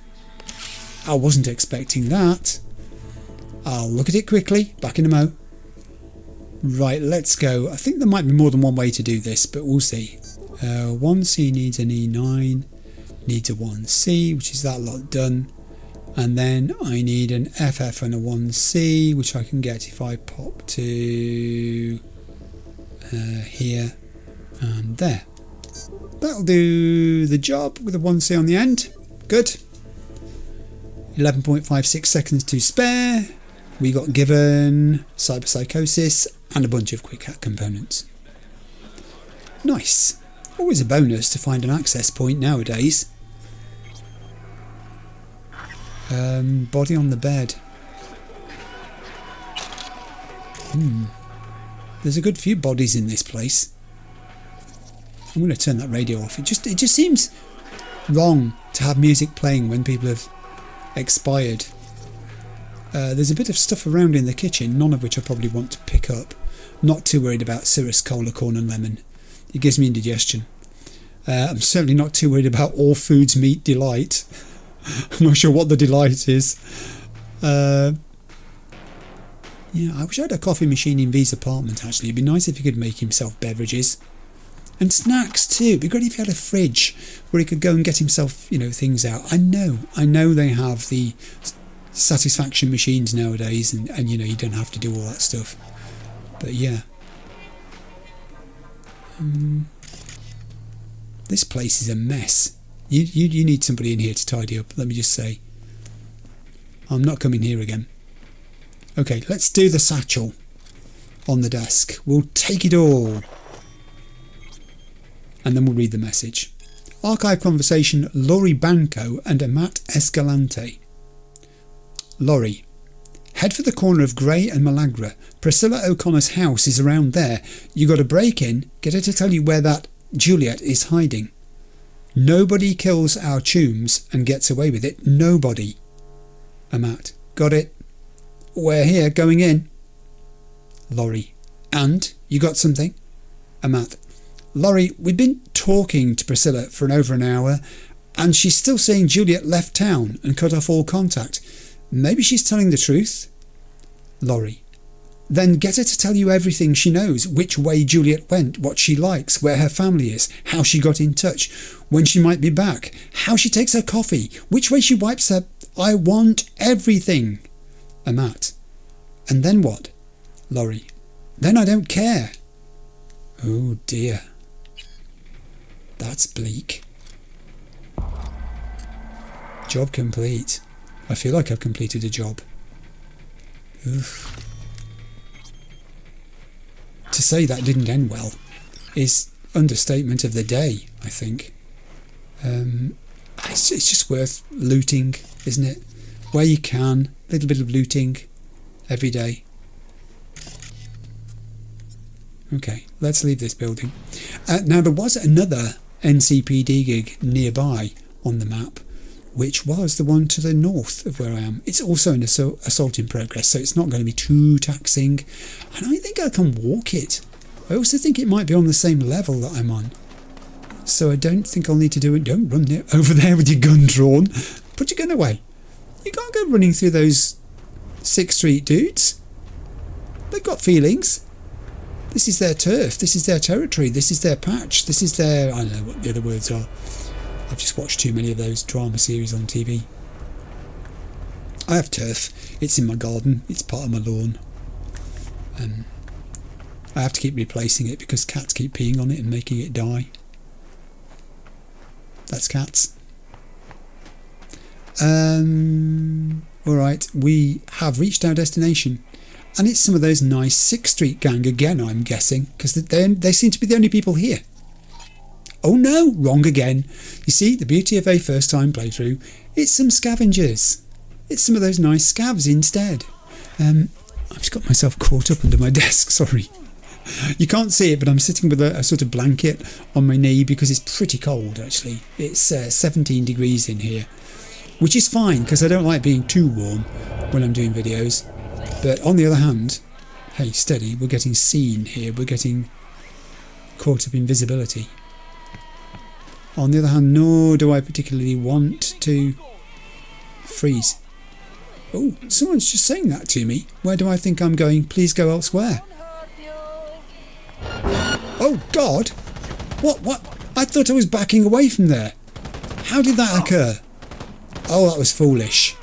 I wasn't expecting that. I'll look at it quickly. Back in a mo. Right, let's go. I think there might be more than one way to do this, but we'll see. 1C needs an E9. Needs a 1C, which is that lot done. And then I need an FF and a 1C, which I can get if I pop to here and there. That'll do the job with a 1C on the end. Good. 11.56 seconds to spare. We got given cyberpsychosis and a bunch of quick hack components. Nice. Always a bonus to find an access point nowadays. Body on the bed. There's a good few bodies in this place. I'm going to turn that radio off. It just seems wrong to have music playing when people have expired. There's a bit of stuff around in the kitchen, none of which I probably want to pick up. Not too worried about cirrus, cola, corn and lemon. It gives me indigestion. I'm certainly not too worried about all foods meat delight. I'm not sure what the delight is. Yeah, I wish I had a coffee machine in V's apartment actually. It'd be nice if he could make himself beverages. And snacks too. It'd be great if he had a fridge where he could go and get himself, things out. I know they have the satisfaction machines nowadays and you don't have to do all that stuff. But yeah. This place is a mess. You need somebody in here to tidy up, let me just say. I'm not coming here again. Okay, let's do the satchel on the desk. We'll take it all. And then we'll read the message. Archive conversation, Laurie Banco and Amat Escalante. Laurie. Head for the corner of Grey and Malagra. Priscilla O'Connor's house is around there. You got a break in. Get her to tell you where that Juliet is hiding. Nobody kills our chooms and gets away with it. Nobody. Amat. Got it. We're here, going in. Laurie. And? You got something? Amat. Laurie, we've been talking to Priscilla for over an hour and she's still saying Juliet left town and cut off all contact. Maybe she's telling the truth? Laurie. Then get her to tell you everything she knows, which way Juliet went, what she likes, where her family is, how she got in touch, when she might be back, how she takes her coffee, which way she wipes her... I want everything. Amat. And then what? Laurie. Then I don't care. Oh dear. That's bleak. Job complete. I feel like I've completed a job. Oof. To say that didn't end well is understatement of the day, I think. It's just worth looting, isn't it? Where you can, a little bit of looting every day. Okay, let's leave this building. Now there was another NCPD gig nearby on the map, which was the one to the north of where I am. It's also an assault in progress, so it's not going to be too taxing. And I think I can walk it. I also think it might be on the same level that I'm on. So I don't think I'll need to do it. Don't run over there with your gun drawn. Put your gun away. You can't go running through those 6th Street dudes. They've got feelings. This is their turf. This is their territory. This is their patch. This is their... I don't know what the other words are. I've just watched too many of those drama series on TV. I have turf. It's in my garden. It's part of my lawn. I have to keep replacing it because cats keep peeing on it and making it die. That's cats. Alright, we have reached our destination. And it's some of those nice 6th Street gang again, I'm guessing, because they seem to be the only people here. Oh no, wrong again. You see, the beauty of a first time playthrough, it's some scavengers. it's some of those nice scavs instead. I've just got myself caught up under my desk, sorry. You can't see it, but I'm sitting with a sort of blanket on my knee because it's pretty cold actually. It's 17 degrees in here, which is fine because I don't like being too warm when I'm doing videos. But on the other hand, hey, steady, we're getting seen here, we're getting caught up in visibility. On the other hand, nor do I particularly want to freeze. Oh, someone's just saying that to me. Where do I think I'm going? Please go elsewhere. Oh, God! What? I thought I was backing away from there. How did that occur? Oh, that was foolish.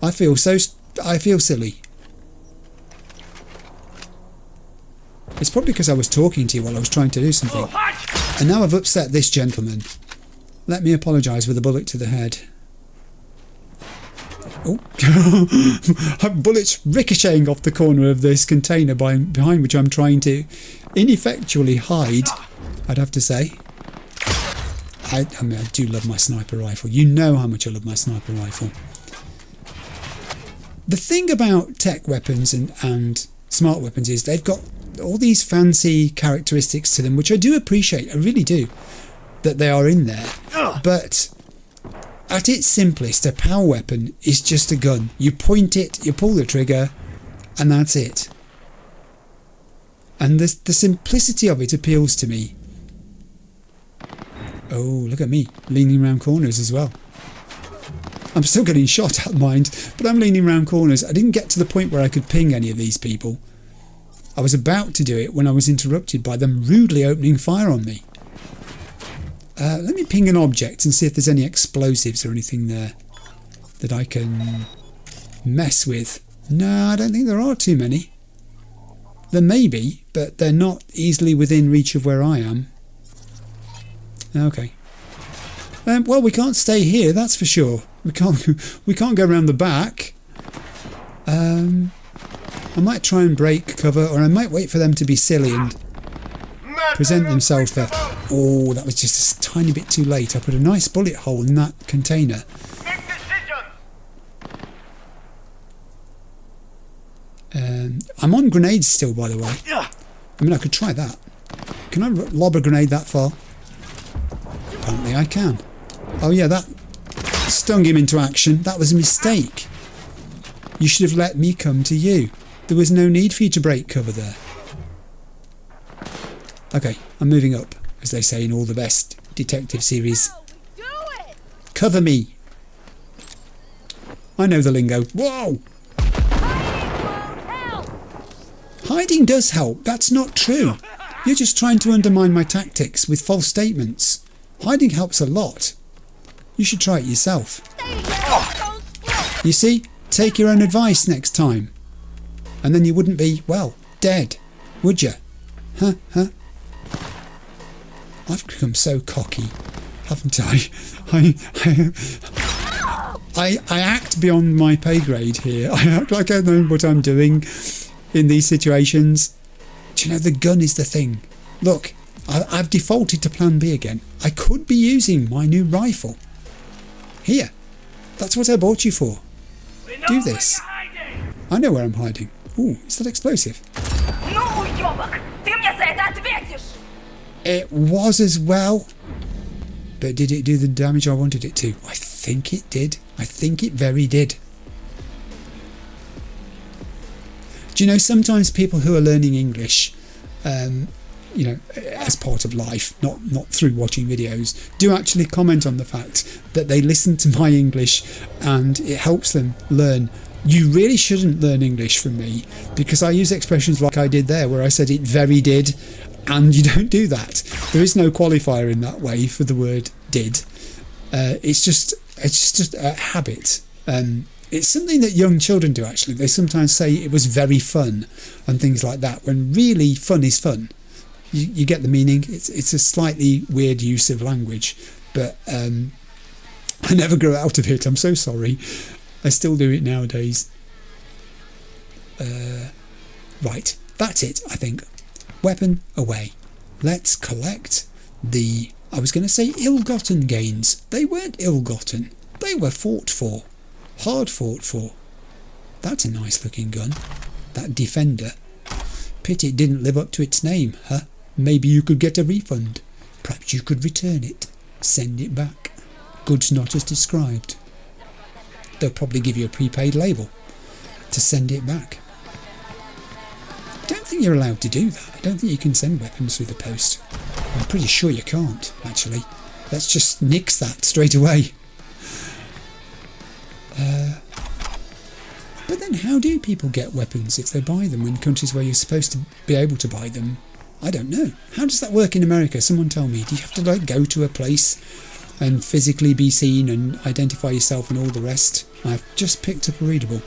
I feel silly. It's probably because I was talking to you while I was trying to do something. And now I've upset this gentleman. Let me apologise with a bullet to the head. Oh, bullets ricocheting off the corner of this container behind which I'm trying to ineffectually hide, I'd have to say. I mean, I do love my sniper rifle. You know how much I love my sniper rifle. The thing about tech weapons and smart weapons is they've got all these fancy characteristics to them, which I do appreciate. I really do, that they are in there. But at its simplest, a power weapon is just a gun. You point it, you pull the trigger, and that's it. And the simplicity of it appeals to me. Oh, look at me, leaning around corners as well. I'm still getting shot at, mind, but I'm leaning around corners. I didn't get to the point where I could ping any of these people. I was about to do it when I was interrupted by them rudely opening fire on me. Let me ping an object and see if there's any explosives or anything there that I can mess with. No, I don't think there are too many. There may be, but they're not easily within reach of where I am. Okay. Well, we can't stay here, that's for sure. We can't go around the back. I might try and break cover, or I might wait for them to be silly and present themselves there. Oh, that was just a tiny bit too late. I put a nice bullet hole in that container. I'm on grenades still, by the way. I mean, I could try that. Can I lob a grenade that far? Apparently I can. Oh yeah, that stung him into action. That was a mistake. You should have let me come to you. There was no need for you to break cover there. Okay, I'm moving up, as they say in all the best detective series. Cover me. I know the lingo. Whoa! Hiding does help. That's not true. You're just trying to undermine my tactics with false statements. Hiding helps a lot. You should try it yourself. You see? Take your own advice next time. And then you wouldn't be, well, dead, would you? Huh? I've become so cocky, haven't I? I act beyond my pay grade here. I act like I know what I'm doing in these situations. Do you know, the gun is the thing. Look, I've defaulted to plan B again. I could be using my new rifle. Here, that's what I bought you for. Do this. I know where I'm hiding. Ooh, is that explosive? It was as well. But did it do the damage I wanted it to? I think it did. I think it very did. Do you know, sometimes people who are learning English, you know, as part of life, not through watching videos, do actually comment on the fact that they listen to my English and it helps them learn. You really shouldn't learn English from me, because I use expressions like I did there, where I said it very did, and you don't do that. There is no qualifier in that way for the word did. It's just a habit. It's something that young children do, actually. They sometimes say it was very fun and things like that, when really fun is fun. You get the meaning. It's a slightly weird use of language, but I never grew out of it. I'm so sorry. I still do it nowadays. Right, that's it, I think. Weapon away. Let's collect the, I was going to say ill-gotten gains. They weren't ill-gotten. They were fought for. Hard fought for. That's a nice looking gun. That Defender. Pity it didn't live up to its name, huh? Maybe you could get a refund. Perhaps you could return it. Send it back. Goods not as described. They'll probably give you a prepaid label to send it back. I don't think you're allowed to do that. I don't think you can send weapons through the post. I'm pretty sure you can't, actually. Let's just nix that straight away. But then how do people get weapons if they buy them in countries where you're supposed to be able to buy them? I don't know. How does that work in America? Someone tell me. Do you have to like go to a place and physically be seen and identify yourself and all the rest? I've just picked up a readable.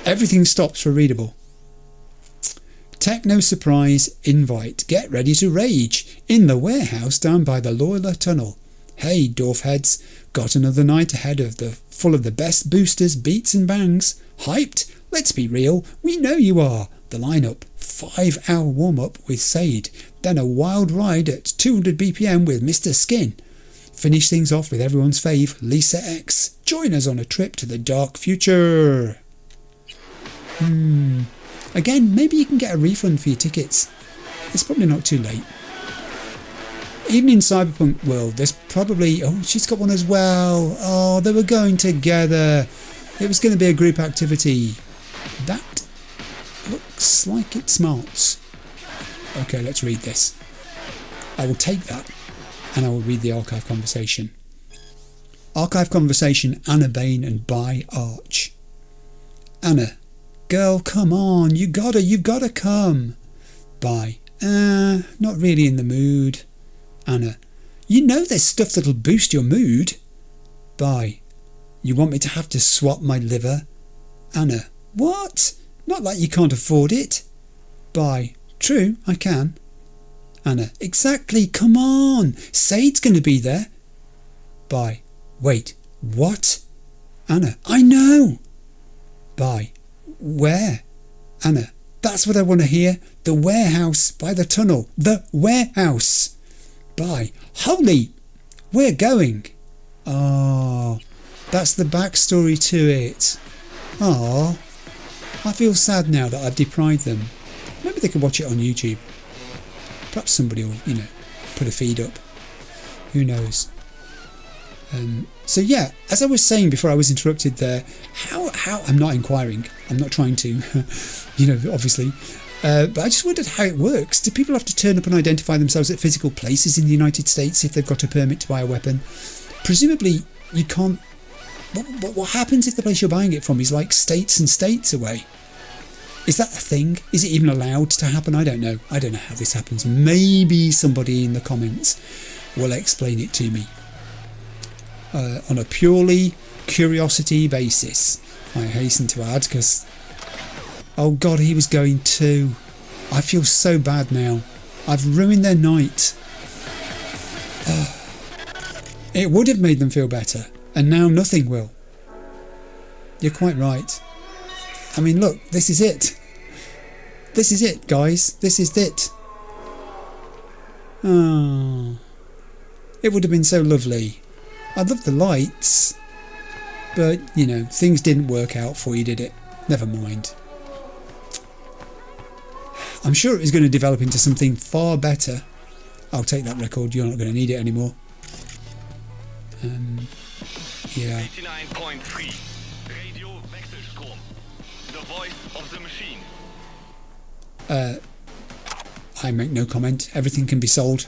Everything stops for readable. Techno surprise invite. Get ready to rage. In the warehouse down by the Loyler Tunnel. Hey, dwarf heads. Got another night ahead of full of the best boosters, beats and bangs. Hyped? Let's be real. We know you are. The lineup. 5-hour warm-up with Sade. Then a wild ride at 200 BPM with Mr. Skin. Finish things off with everyone's fave, Lisa X. Join us on a trip to the dark future. Again, maybe you can get a refund for your tickets. It's probably not too late. Even in Cyberpunk world, there's probably... Oh, she's got one as well. Oh, they were going together. It was going to be a group activity. That looks like it smarts. Okay, let's read this. I will take that and I will read the archive conversation. Archive conversation, Anna Bain and By Arch. Anna, girl, come on, you've gotta come. By, not really in the mood. Anna, you know there's stuff that'll boost your mood. By, you want me to have to swap my liver? Anna, what? Not like you can't afford it. By, true, I can. Anna, exactly, come on, Sade's going to be there. By, wait, what? Anna, I know. By, where? Anna, that's what I want to hear. The warehouse by the tunnel. The warehouse. By, holy, we're going. Oh, that's the backstory to it. Oh, I feel sad now that I've deprived them. Maybe they could watch it on YouTube. Perhaps somebody will, put a feed up. Who knows? So yeah, as I was saying before I was interrupted there, how I'm not inquiring. I'm not trying to, obviously. But I just wondered how it works. Do people have to turn up and identify themselves at physical places in the United States if they've got a permit to buy a weapon? Presumably, you can't... What happens if the place you're buying it from is like states and states away? Is that a thing? Is it even allowed to happen? I don't know. I don't know how this happens. Maybe somebody in the comments will explain it to me. On a purely curiosity basis, I hasten to add, because... Oh God, he was going too. I feel so bad now. I've ruined their night. It would have made them feel better, and now nothing will. You're quite right. I mean, look, this is it. This is it, guys. This is it. Oh, it would have been so lovely. I love the lights. But, things didn't work out for you, did it? Never mind. I'm sure it was going to develop into something far better. I'll take that record. You're not going to need it anymore. Yeah. 89.3 Radio Wechselstrom. The voice of the machine. I make no comment. Everything can be sold.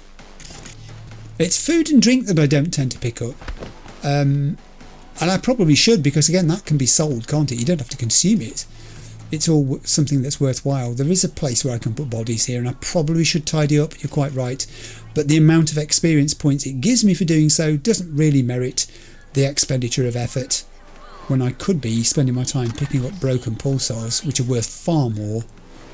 It's food and drink that I don't tend to pick up. And I probably should, because again, that can be sold, can't it? You don't have to consume it. It's all something that's worthwhile. There is a place where I can put bodies here, and I probably should tidy up. You're quite right. But the amount of experience points it gives me for doing so doesn't really merit the expenditure of effort, when I could be spending my time picking up broken pulsars, which are worth far more,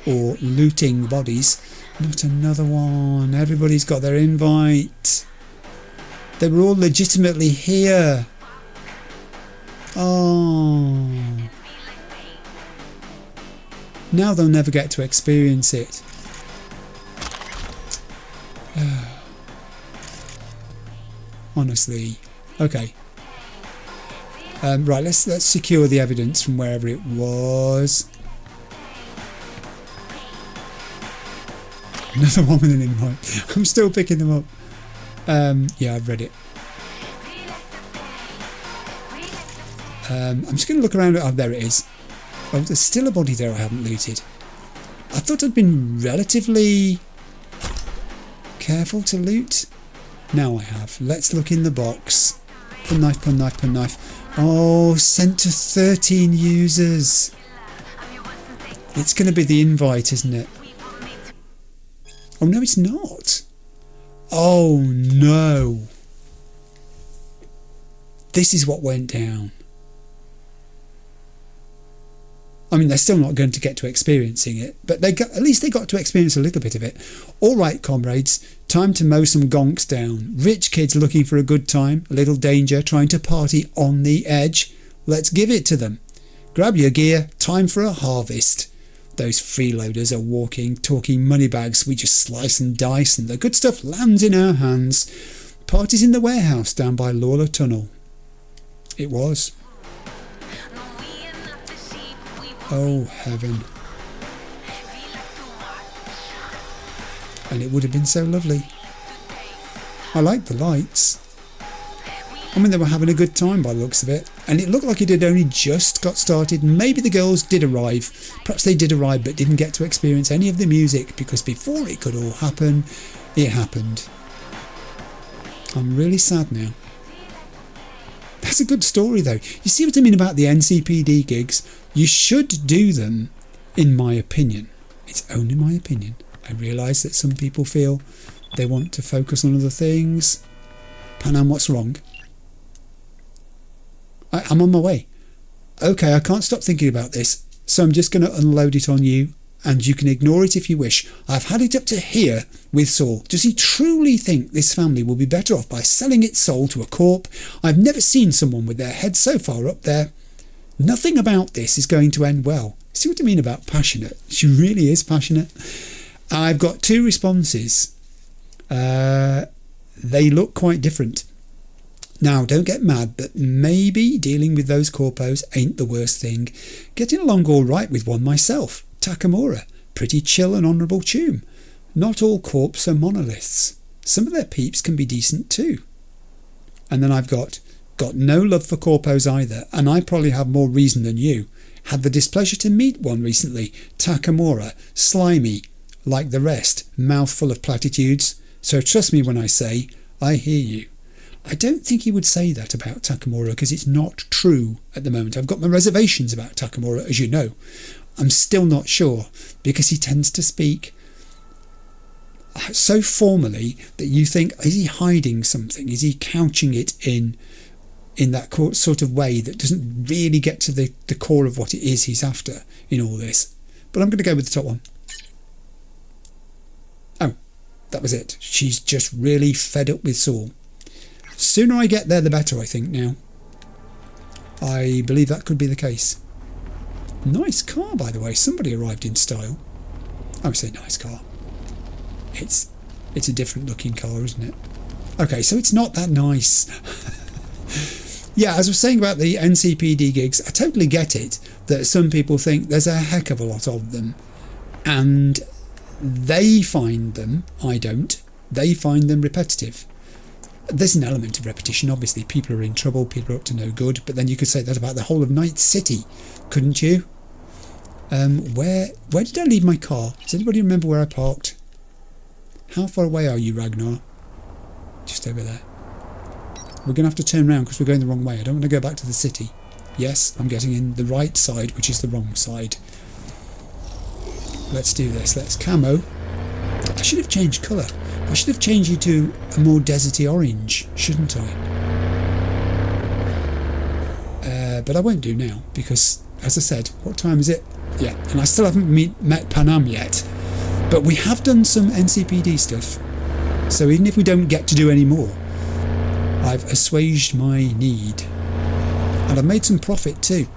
or looting bodies. Not another one. Everybody's got their invite. They were all legitimately here. Oh. Now they'll never get to experience it. Honestly. Okay. Right, let's secure the evidence from wherever it was. Another one with an invite. I'm still picking them up. Yeah, I've read it. I'm just going to look around. Oh, there it is. Oh, there's still a body there I haven't looted. I thought I'd been relatively careful to loot. Now I have. Let's look in the box. Pun knife, pun knife, pun knife. Oh, sent to 13 users. It's going to be the invite, isn't it? Oh, no, it's not. Oh, no. This is what went down. I mean, they're still not going to get to experiencing it, but at least they got to experience a little bit of it. All right, comrades, time to mow some gonks down. Rich kids looking for a good time, a little danger, trying to party on the edge. Let's give it to them. Grab your gear, time for a harvest. Those freeloaders are walking, talking money bags. We just slice and dice, and the good stuff lands in our hands. Parties in the warehouse down by Lawler Tunnel. It was. Oh, heaven. And it would have been so lovely. I liked the lights. I mean, they were having a good time by the looks of it. And it looked like it had only just got started. Maybe the girls did arrive. Perhaps they did arrive but didn't get to experience any of the music, because before it could all happen, it happened. I'm really sad now. That's a good story though. You see what I mean about the NCPD gigs? You should do them, in my opinion. It's only my opinion. I realise that some people feel they want to focus on other things. Panam, what's wrong? I'm on my way. Okay, I can't stop thinking about this, so I'm just going to unload it on you, and you can ignore it if you wish. I've had it up to here with Saul. Does he truly think this family will be better off by selling its soul to a corp? I've never seen someone with their head so far up there. Nothing about this is going to end well. See what I mean about passionate? She really is passionate. I've got 2 responses. They look quite different. Now, don't get mad, but maybe dealing with those corpos ain't the worst thing. Getting along all right with one myself. Takamura. Pretty chill and honourable choom. Not all corps are monoliths. Some of their peeps can be decent too. And then I've got no love for corpos either, and I probably have more reason than you. Had the displeasure to meet one recently. Takamura. Slimy. Like the rest. Mouth full of platitudes. So trust me when I say, I hear you. I don't think he would say that about Takamura because it's not true at the moment. I've got my reservations about Takamura, as you know. I'm still not sure because he tends to speak so formally that you think, is he hiding something? Is he couching it in that sort of way that doesn't really get to the core of what it is he's after in all this? But I'm going to go with the top one. Oh, that was it. She's just really fed up with Saul. Sooner I get there, the better, I think, now. I believe that could be the case. Nice car, by the way. Somebody arrived in style. I would say nice car. It's a different looking car, isn't it? Okay, so it's not that nice. Yeah, as I was saying about the NCPD gigs, I totally get it that some people think there's a heck of a lot of them. And they find them, I don't, they find them repetitive. There's an element of repetition, obviously. People are in trouble, people are up to no good, but then you could say that about the whole of Night City, couldn't you? Where did I leave my car? Does anybody remember where I parked? How far away are you, Ragnar? Just over there. We're going to have to turn around because we're going the wrong way. I don't want to go back to the city. Yes, I'm getting in the right side, which is the wrong side. Let's do this. Let's camo. I should have changed colour. I should have changed you to a more deserty orange, shouldn't I? But I won't do now because, as I said, what time is it? Yeah, and I still haven't met Panam yet. But we have done some NCPD stuff. So even if we don't get to do any more, I've assuaged my need. And I've made some profit too.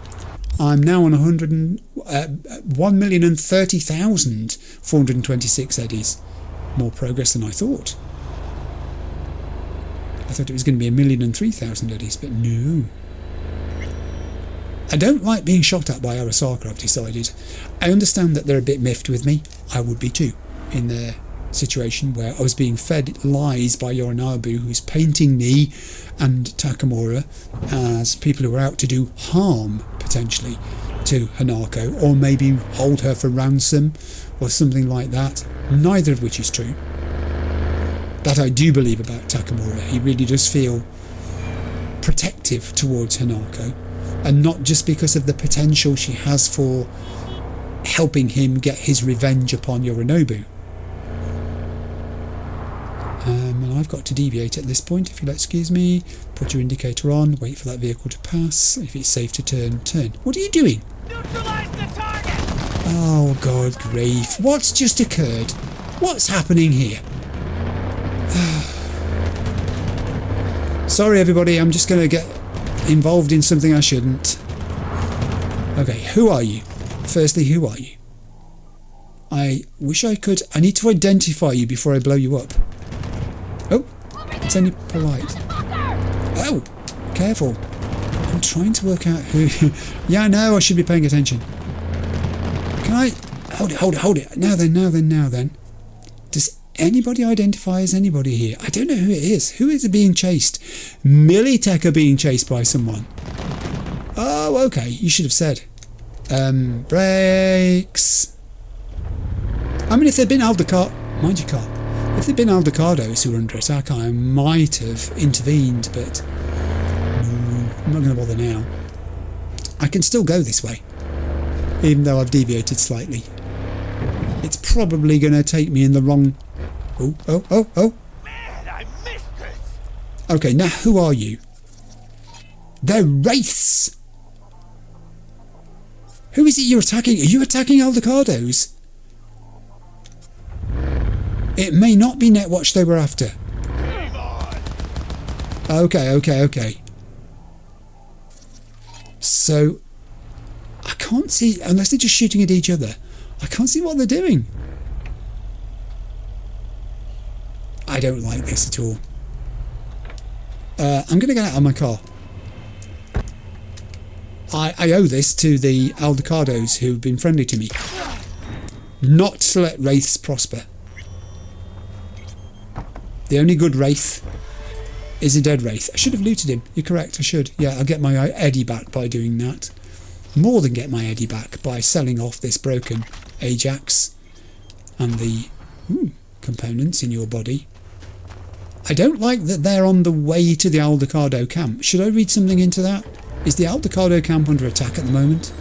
I'm now on 1,030,426 eddies. More progress than I thought. I thought it was going to be 1,003,000 eddies, but no. I don't like being shot at by Arasaka, I've decided. I understand that they're a bit miffed with me. I would be too, in their situation where I was being fed lies by Yorinobu, who's painting me and Takamura as people who are out to do harm, potentially, to Hanako, or maybe hold her for ransom, or something like that, neither of which is true. That I do believe about Takamura. He really does feel protective towards Hanako, and not just because of the potential she has for helping him get his revenge upon Yorinobu. And I've got to deviate at this point, if you'll excuse me. Put your indicator on, wait for that vehicle to pass. If it's safe to turn, turn. What are you doing? Neutralize the target! Oh, God grief. What's just occurred? What's happening here? Sorry, everybody, I'm just going to get involved in something I shouldn't. Okay, who are you? Firstly, who are you? I wish I could... I need to identify you before I blow you up. Oh, it's only polite. Oh, careful. I'm trying to work out who... Yeah, I know, I should be paying attention. Can I... Hold it. Now then. Does anybody identify as anybody here? I don't know who it is. Who is being chased? Militech are being chased by someone. Oh, okay, you should have said. Brakes. I mean, if there'd been Aldecado... Mind your car. If there'd been Aldecados who were under attack, I might have intervened, but... I'm not going to bother now. I can still go this way, even though I've deviated slightly. It's probably going to take me in the wrong... Oh. Man, I missed this! Okay, now who are you? They're Wraiths! Who is it you're attacking? Are you attacking Aldecados? It may not be Netwatch they were after. Okay. So, I can't see, unless they're just shooting at each other, I can't see what they're doing. I don't like this at all. I'm going to get out of my car. I owe this to the Aldecados who've been friendly to me. Not to let Wraiths prosper. The only good Wraith is a dead Wraith. I should have looted him. You're correct, I should. Yeah, I'll get my Eddie back by doing that. More than get my Eddie back by selling off this broken Ajax and the components in your body. I don't like that they're on the way to the Aldecado camp. Should I read something into that? Is the Aldecado camp under attack at the moment?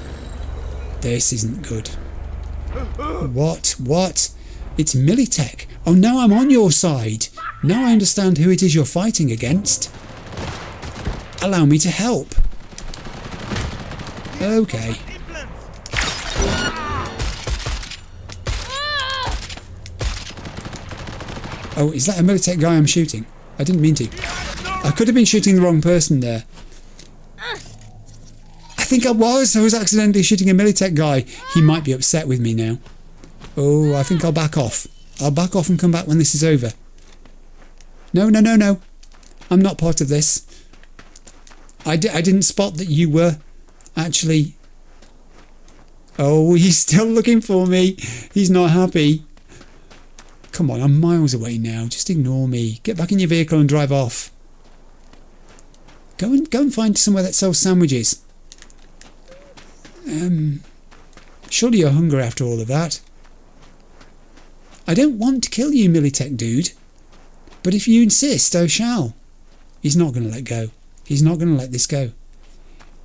This isn't good. What? It's Militech. Oh, now I'm on your side. Now I understand who it is you're fighting against. Allow me to help. Okay. Oh, is that a Militech guy I'm shooting? I didn't mean to. I could have been shooting the wrong person there. I think I was accidentally shooting a Militech guy. He might be upset with me now. Oh, I think I'll back off. I'll back off and come back when this is over. No. I'm not part of this. I didn't spot that you were actually... Oh, he's still looking for me. He's not happy. Come on, I'm miles away now. Just ignore me. Get back in your vehicle and drive off. Go and find somewhere that sells sandwiches. Surely you're hungry after all of that. I don't want to kill you, Militech dude. But if you insist, I shall. He's not going to let go. He's not going to let this go.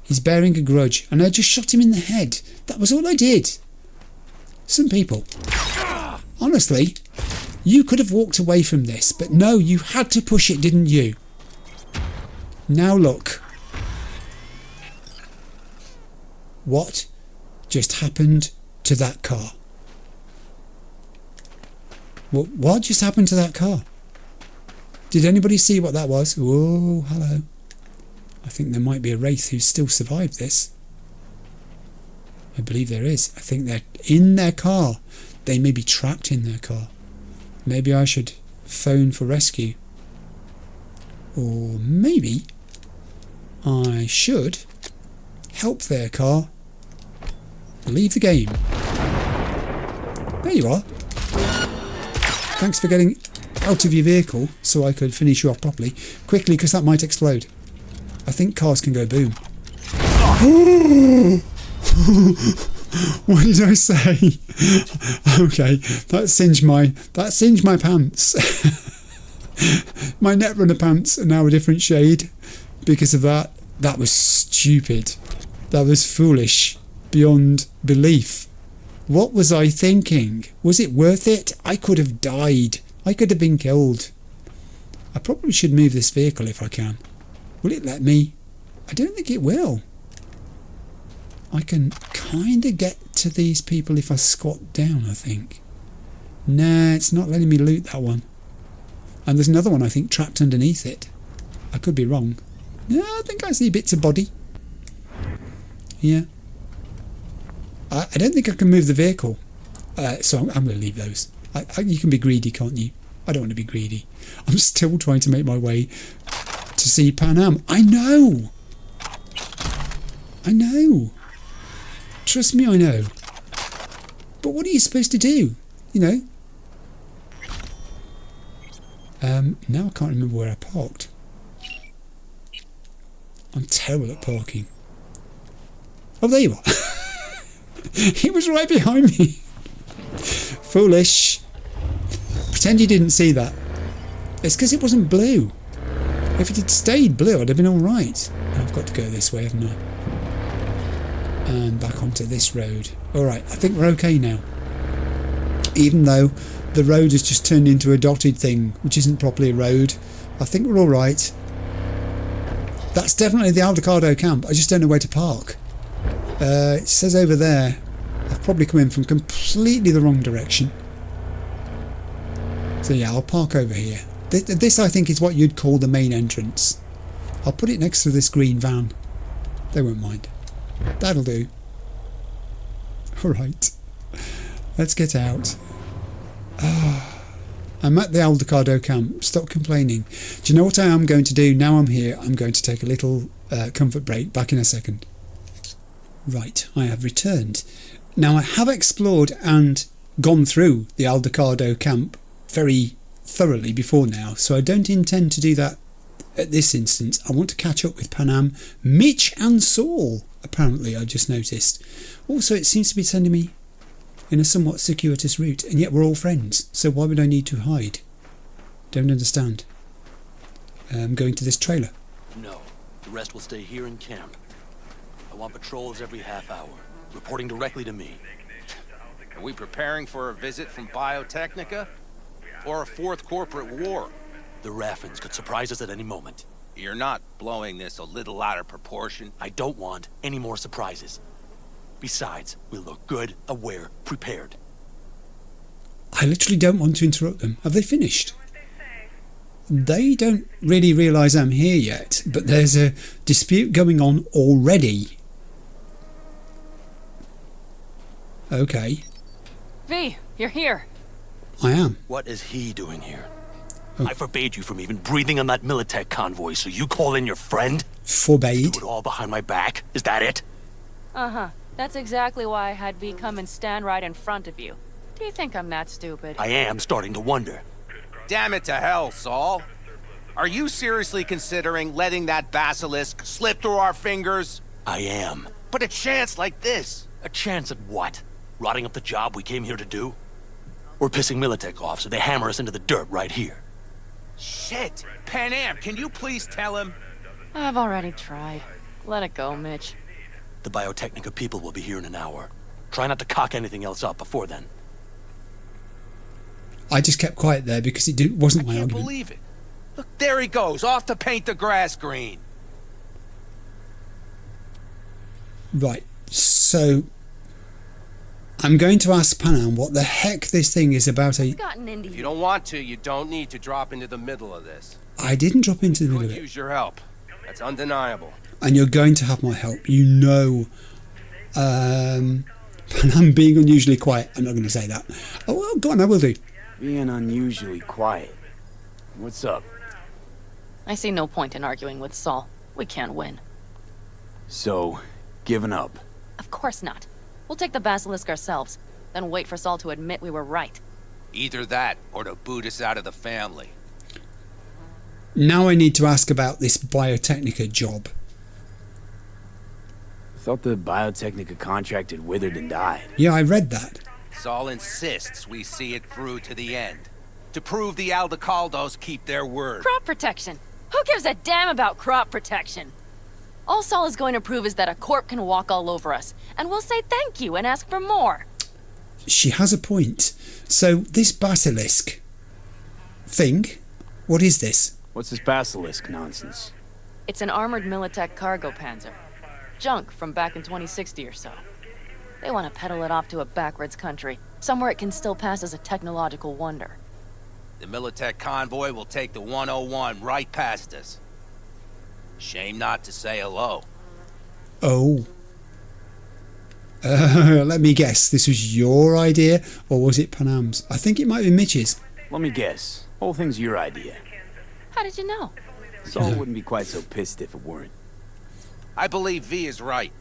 He's bearing a grudge, and I just shot him in the head. That was all I did. Some people. Honestly, you could have walked away from this, but no, you had to push it, didn't you? Now look. What just happened to that car? What just happened to that car? Did anybody see what that was? Oh, hello. I think there might be a Wraith who's still survived this. I believe there is. I think they're in their car. They may be trapped in their car. Maybe I should phone for rescue. Or maybe I should Help there, car. Leave the game. There you are. Thanks for getting out of your vehicle so I could finish you off properly. Quickly, because that might explode. I think cars can go boom. What did I say? Okay, that singed my pants. My Netrunner pants are now a different shade because of that. That was stupid. That was foolish beyond belief. What was I thinking? Was it worth it? I could have died. I could have been killed. I probably should move this vehicle if I can. Will it let me? I don't think it will. I can kind of get to these people if I squat down, I think. Nah, it's not letting me loot that one. And there's another one, I think, trapped underneath it. I could be wrong. No, I think I see bits of body. Yeah. I don't think I can move the vehicle. So I'm going to leave those. You can be greedy, can't you? I don't want to be greedy. I'm still trying to make my way to see Panam. I know! I know! Trust me, I know. But what are you supposed to do? You know? Now I can't remember where I parked. I'm terrible at parking. Oh, there you are. He was right behind me. Foolish. Pretend you didn't see that. It's because it wasn't blue. If it had stayed blue, I'd have been alright. I've got to go this way, haven't I? And back onto this road. Alright, I think we're okay now. Even though the road has just turned into a dotted thing, which isn't properly a road, I think we're alright. That's definitely the Aldecado camp. I just don't know where to park. It says over there. I've probably come in from completely the wrong direction. So yeah, I'll park over here. This I think is what you'd call the main entrance. I'll put it next to this green van. They won't mind. That'll do. Alright. Let's get out. I'm at the Aldecado camp. Stop complaining. Do you know what I am going to do? Now I'm here, I'm going to take a little comfort break. Back in a second. Right, I have returned. Now I have explored and gone through the Aldecado camp very thoroughly before now, so I don't intend to do that at this instance. I want to catch up with Panam, Mitch and Saul, apparently, I've just noticed. Also, it seems to be sending me in a somewhat circuitous route, and yet we're all friends, so why would I need to hide? Don't understand. I'm going to this trailer. No, the rest will stay here in camp. I want patrols every half hour, reporting directly to me. Are we preparing for a visit from Biotechnica? Or a fourth corporate war? The Raffins could surprise us at any moment. You're not blowing this a little out of proportion? I don't want any more surprises. Besides, we'll look good, aware, prepared. I literally don't want to interrupt them. Have they finished? They don't really realise I'm here yet, but there's a dispute going on already. Okay. V, you're here. I am. What is he doing here? Oh. I forbade you from even breathing on that Militech convoy, so you call in your friend? Forbade? Do it all behind my back? Is that it? Uh-huh. That's exactly why I had V come and stand right in front of you. Do you think I'm that stupid? I am starting to wonder. Damn it to hell, Saul. Are you seriously considering letting that basilisk slip through our fingers? I am. But a chance like this. A chance at what? Rotting up the job we came here to do? We're pissing Militech off, so they hammer us into the dirt right here. Shit! Panam, can you please tell him? I've already tried. Let it go, Mitch. The Biotechnica people will be here in an hour. Try not to cock anything else up before then. I just kept quiet there because it wasn't my I can't argument. believe it. Look, there he goes, off to paint the grass green. Right, so I'm going to ask Panam what the heck this thing is about. It's gotten into If you don't want to, you don't need to drop into the middle of this. I didn't drop into the middle Could of it. use your help. That's undeniable. And you're going to have my help. You know. Panam being unusually quiet. I'm not going to say that. Oh, well, go on, I will do. Being unusually quiet. What's up? I see no point in arguing with Saul. We can't win. So, given up. Of course not. We'll take the basilisk ourselves, then wait for Saul to admit we were right. Either that, or to boot us out of the family. Now I need to ask about this Biotechnica job. I thought the Biotechnica contract had withered and died. Yeah, I read that. Saul insists we see it through to the end. To prove the Aldecados keep their word. Crop protection! Who gives a damn about crop protection? All Saul is going to prove is that a corp can walk all over us, and we'll say thank you and ask for more. She has a point. So, this basilisk thing, what is this? What's this basilisk nonsense? It's an armored Militech cargo panzer. Junk from back in 2060 or so. They want to peddle it off to a backwards country, somewhere it can still pass as a technological wonder. The Militech convoy will take the 101 right past us. Shame not to say hello. Oh. Let me guess, this was your idea, or was it Panam's? I think it might be Mitch's. Let me guess. Whole thing's your idea. How did you know? Saul wouldn't be quite so pissed if it weren't. I believe V is right.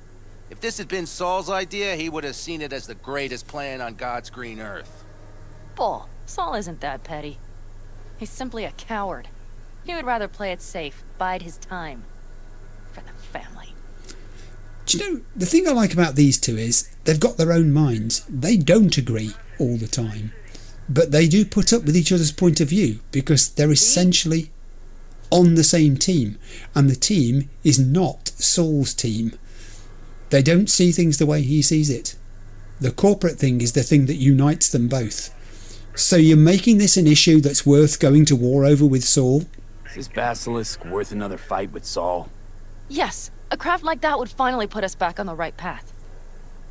If this had been Saul's idea, he would have seen it as the greatest plan on God's green earth. Bull. Saul isn't that petty. He's simply a coward. He would rather play it safe, bide his time. For the family. Do you know, the thing I like about these two is they've got their own minds. They don't agree all the time. But they do put up with each other's point of view because they're essentially on the same team. And the team is not Saul's team. They don't see things the way he sees it. The corporate thing is the thing that unites them both. So you're making this an issue that's worth going to war over with Saul? Is this basilisk worth another fight with Saul? Yes, a craft like that would finally put us back on the right path.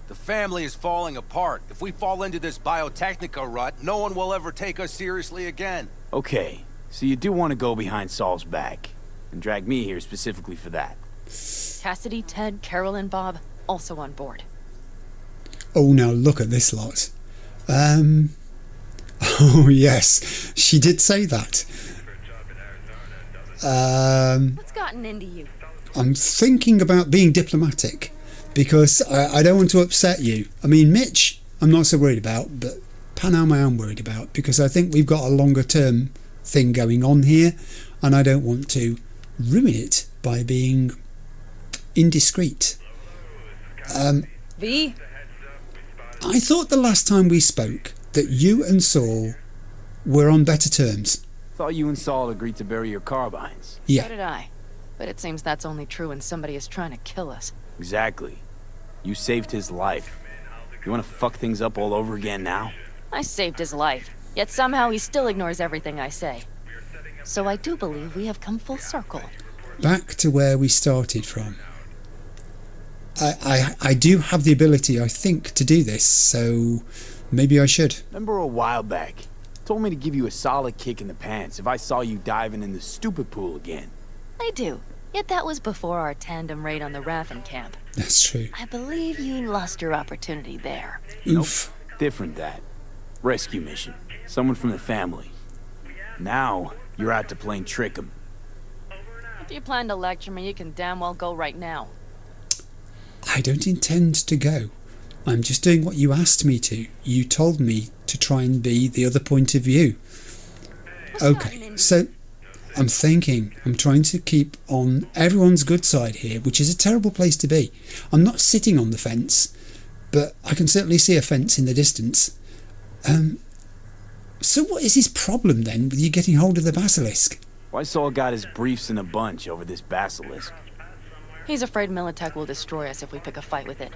The family is falling apart. If we fall into this Biotechnica rut, no one will ever take us seriously again. Okay, so you do want to go behind Saul's back, and drag me here specifically for that. Cassidy, Ted, Carol, and Bob, also on board. Oh, now look at this lot. Oh, yes, she did say that. What's gotten into you? I'm thinking about being diplomatic because I don't want to upset you. I mean, Mitch, I'm not so worried about, but Panam I am worried about because I think we've got a longer term thing going on here and I don't want to ruin it by being indiscreet. V? I thought the last time we spoke that you and Saul were on better terms. Thought you and Saul agreed to bury your carbines. Yeah. So did I. But it seems that's only true when somebody is trying to kill us. Exactly. You saved his life. You want to fuck things up all over again now? I saved his life, yet somehow he still ignores everything I say. So I do believe we have come full circle. Back to where we started from. I do have the ability, I think, to do this, so maybe I should. Remember a while back, told me to give you a solid kick in the pants if I saw you diving in the stupid pool again. I do. Yet that was before our tandem raid on the Raven camp. That's true. I believe you lost your opportunity there. Oof. Nope. Different that. Rescue mission. Someone from the family. Now, you're out to plain trick him. If you plan to lecture me, you can damn well go right now. I don't intend to go. I'm just doing what you asked me to. You told me to try and be the other point of view. Okay, so I'm trying to keep on everyone's good side here, which is a terrible place to be. I'm not sitting on the fence, but I can certainly see a fence in the distance. So what is his problem then with you getting hold of the basilisk? Why Saul got his briefs in a bunch over this basilisk? He's afraid Militech will destroy us if we pick a fight with it.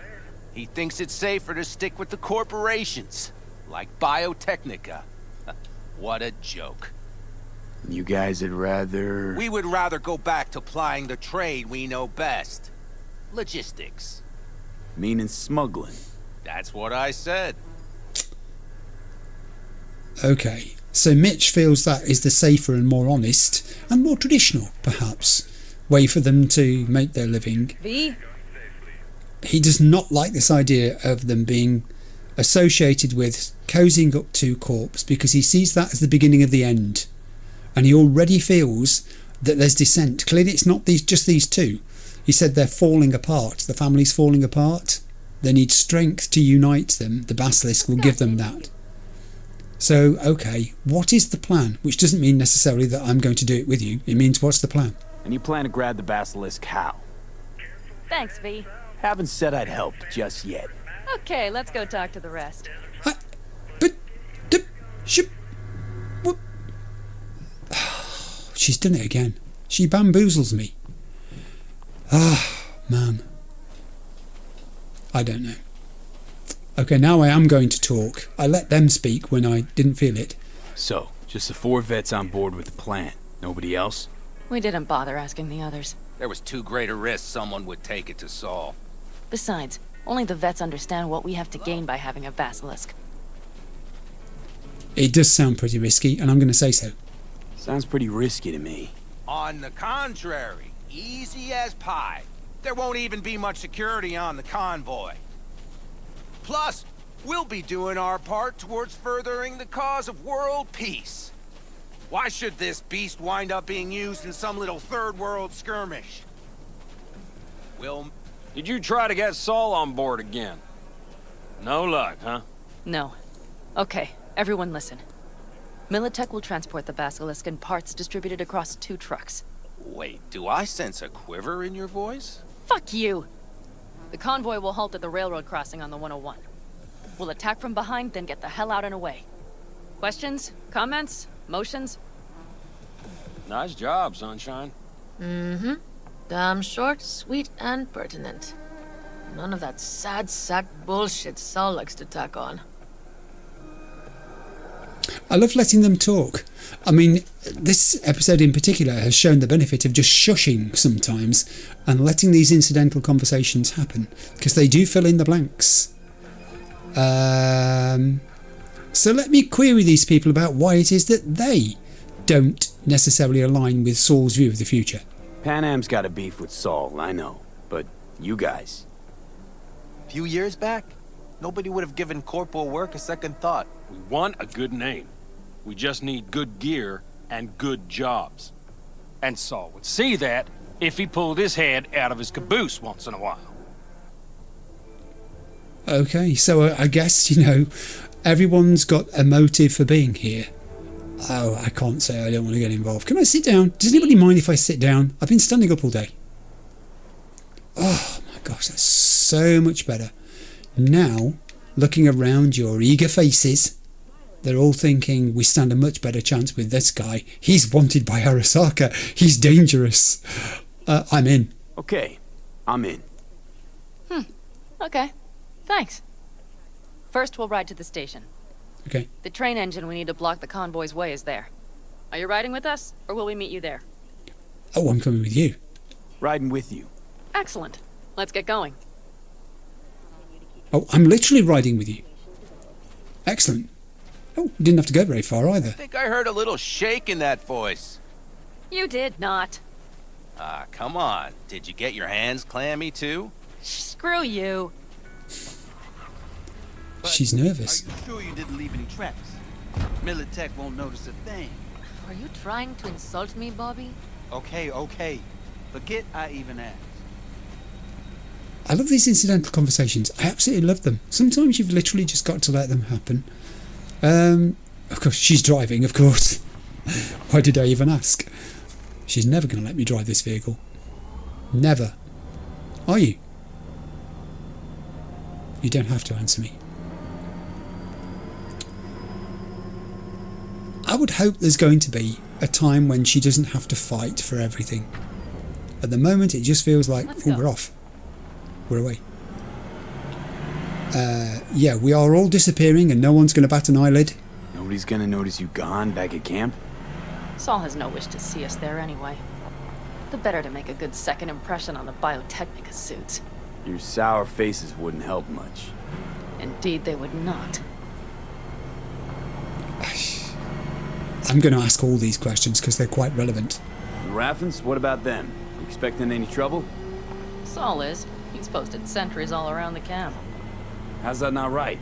He thinks it's safer to stick with the corporations, like Biotechnica. What a joke. You guys would rather... We would rather go back to plying the trade we know best. Logistics. Meaning smuggling. That's what I said. Okay, so Mitch feels that is the safer and more honest, and more traditional, perhaps, way for them to make their living. V? He does not like this idea of them being associated with cozying up to corpse because he sees that as the beginning of the end. And he already feels that there's dissent. Clearly it's not just these two. He said they're falling apart. The family's falling apart. They need strength to unite them. The basilisk will give them that. So, okay, what is the plan? Which doesn't mean necessarily that I'm going to do it with you. It means what's the plan? And you plan to grab the basilisk how? Thanks, V. Haven't said I'd help just yet. Okay, let's go talk to the rest. She's done it again. She bamboozles me. Man. I don't know. Okay, now I am going to talk. I let them speak when I didn't feel it. So, just the 4 vets on board with the plan. Nobody else? We didn't bother asking the others. There was too great a risk someone would take it to Saul. Besides, only the vets understand what we have to gain by having a basilisk. It does sound pretty risky, and I'm going to say so. Sounds pretty risky to me. On the contrary, easy as pie. There won't even be much security on the convoy. Plus, we'll be doing our part towards furthering the cause of world peace. Why should this beast wind up being used in some little third world skirmish? Did you try to get Saul on board again? No luck, huh? No. Okay, everyone listen. Militech will transport the basilisk in parts distributed across 2 trucks. Wait, do I sense a quiver in your voice? Fuck you! The convoy will halt at the railroad crossing on the 101. We'll attack from behind, then get the hell out and away. Questions? Comments? Motions? Nice job, Sunshine. Mm-hmm. Damn short, sweet, and pertinent. None of that sad sack bullshit Saul likes to tack on. I love letting them talk. I mean, this episode in particular has shown the benefit of just shushing sometimes and letting these incidental conversations happen, because they do fill in the blanks. So let me query these people about why it is that they don't necessarily align with Saul's view of the future. Panam's got a beef with Saul, I know. But you guys... A few years back, nobody would have given corporal work a second thought. We want a good name. We just need good gear and good jobs. And Saul would see that if he pulled his head out of his caboose once in a while. Okay, so I guess, everyone's got a motive for being here. Oh, I can't say I don't want to get involved. Can I sit down? Does anybody mind if I sit down? I've been standing up all day. Oh my gosh, that's so much better. Now, looking around your eager faces, they're all thinking we stand a much better chance with this guy. He's wanted by Arasaka. He's dangerous. I'm in. Okay, I'm in. Okay. Thanks. First, we'll ride to the station. Okay. The train engine we need to block the convoy's way is there. Are you riding with us, or will we meet you there? Oh, I'm coming with you. Riding with you. Excellent. Let's get going. Oh, I'm literally riding with you. Excellent. Oh, you didn't have to go very far either. I think I heard a little shake in that voice. You did not. Ah, come on. Did you get your hands clammy too? Screw you. She's nervous. Are you sure you didn't leave any tracks? Militech won't notice a thing. Are you trying to insult me, Bobby? Okay. Forget I even asked. I love these incidental conversations. I absolutely love them. Sometimes you've literally just got to let them happen. Of course, she's driving, of course. Why did I even ask? She's never going to let me drive this vehicle. Never. Are you? You don't have to answer me. I would hope there's going to be a time when she doesn't have to fight for everything. At the moment, it just feels like, oh, we're off. We're away. Yeah, we are all disappearing and no one's going to bat an eyelid. Nobody's gonna notice you gone back at camp? Saul has no wish to see us there anyway. The better to make a good second impression on the Biotechnica suits. Your sour faces wouldn't help much. Indeed, they would not. I'm going to ask all these questions because they're quite relevant. The Raffens, what about them? You expecting any trouble? Saul is. He's posted sentries all around the camp. How's that not right?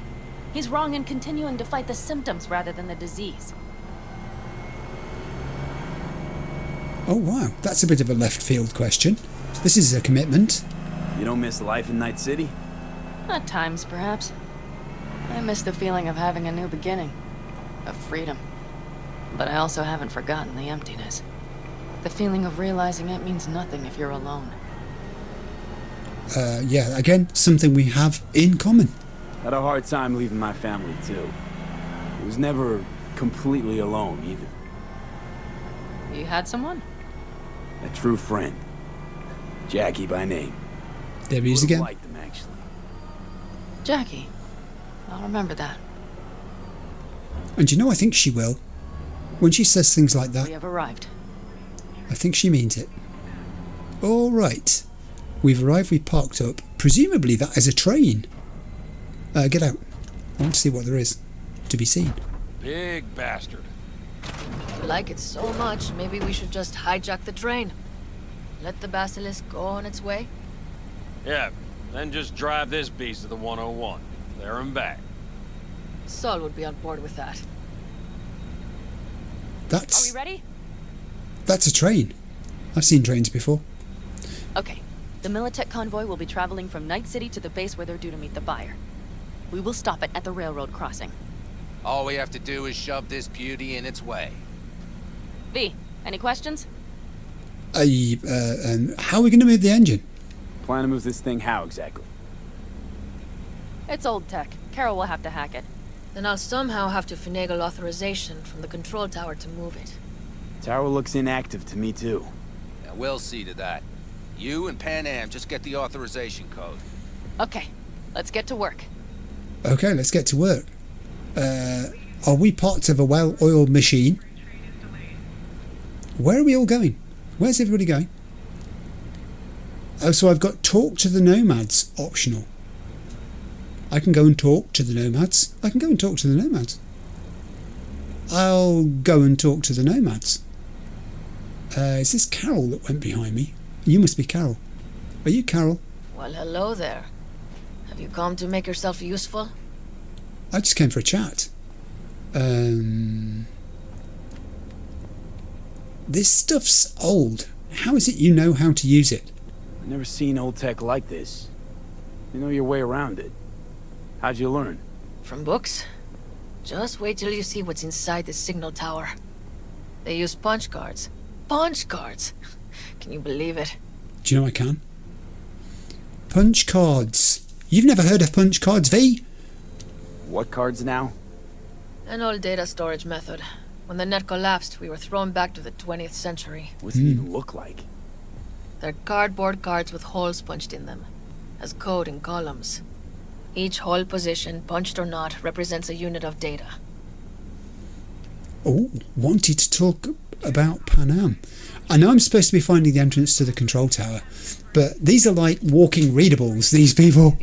He's wrong in continuing to fight the symptoms rather than the disease. Oh wow, that's a bit of a left field question. This is a commitment. You don't miss life in Night City? At times, perhaps. I miss the feeling of having a new beginning. Of freedom. But I also haven't forgotten the emptiness. The feeling of realizing it means nothing if you're alone. Yeah, again, something we have in common. Had a hard time leaving my family, too. I was never completely alone, either. You had someone? A true friend. Jackie by name. There he is again. Liked him, actually. Jackie. I'll remember that. And you know, I think she will. When she says things like that, We have arrived. I think she means it. All right. We've arrived, we parked up. Presumably that is a train. Get out. I want to see what there is to be seen. Big bastard. You like it so much, maybe we should just hijack the train. Let the basilisk go on its way. Yeah, then just drive this beast to the 101. There and back. Saul would be on board with that. That's... Are we ready? That's a train. I've seen trains before. Okay. The Militech convoy will be traveling from Night City to the base where they're due to meet the buyer. We will stop it at the railroad crossing. All we have to do is shove this beauty in its way. V, any questions? How are we going to move the engine? Plan to move this thing how exactly? It's old tech. Carol will have to hack it. Then I'll somehow have to finagle authorization from the control tower to move it. Tower looks inactive to me, too. Yeah, we'll see to that. You and Panam just get the authorization code. Okay, let's get to work. Okay, let's get to work. Are we parts of a well-oiled machine? Where are we all going? Where's everybody going? Oh, so I've got talk to the nomads optional. I can go and talk to the nomads. I can go and talk to the nomads. I'll go and talk to the nomads. Is this Carol that went behind me? You must be Carol. Are you Carol? Well, hello there. Have you come to make yourself useful? I just came for a chat. This stuff's old. How is it you know how to use it? I've never seen old tech like this. You know your way around it. How'd you learn? From books? Just wait till you see what's inside the signal tower. They use punch cards. Punch cards! Can you believe it? Do you know I can? Punch cards. You've never heard of punch cards, V? What cards now? An old data storage method. When the net collapsed, we were thrown back to the 20th century. What's it even look like? They're cardboard cards with holes punched in them, as code in columns. Each hole position, punched or not, represents a unit of data. Oh, wanted to talk about Panam. I know I'm supposed to be finding the entrance to the control tower, but these are like walking readables, these people.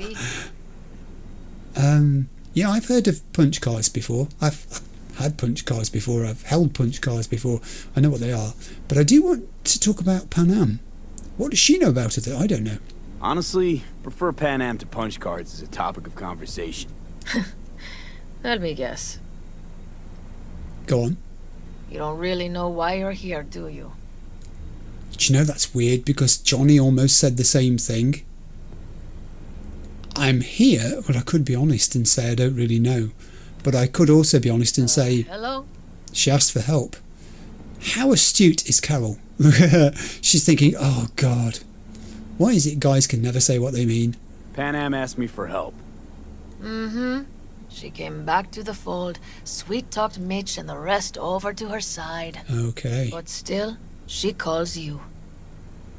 Yeah, I've heard of punch cards before. I've had punch cards before. I've held punch cards before. I know what they are. But I do want to talk about Panam. What does she know about it that I don't know? Honestly, prefer Panam to punch cards as a topic of conversation. Let me guess. Go on. You don't really know why you're here, do you? Do you know that's weird because Johnny almost said the same thing? I'm here, but I could be honest and say I don't really know. But I could also be honest and say... Hello? She asked for help. How astute is Carol? She's thinking, oh God, why is it guys can never say what they mean? Panam asked me for help. Mm-hmm. She came back to the fold, sweet-talked Mitch and the rest over to her side. Okay. But still, she calls you.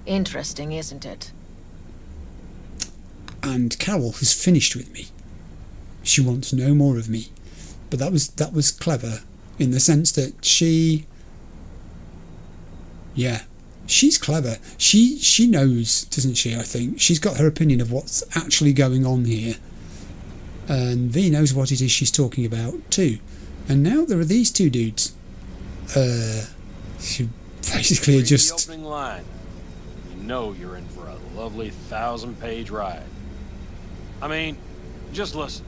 Interesting, isn't it? And Carol has finished with me. She wants no more of me. But that was clever in the sense that she... Yeah, she's clever. She knows, doesn't she, I think? She's got her opinion of what's actually going on here. And V knows what it is she's talking about too. And now there are these two dudes. Who basically are just... The opening line. You know you're in for a lovely 1,000-page ride. I mean, just listen.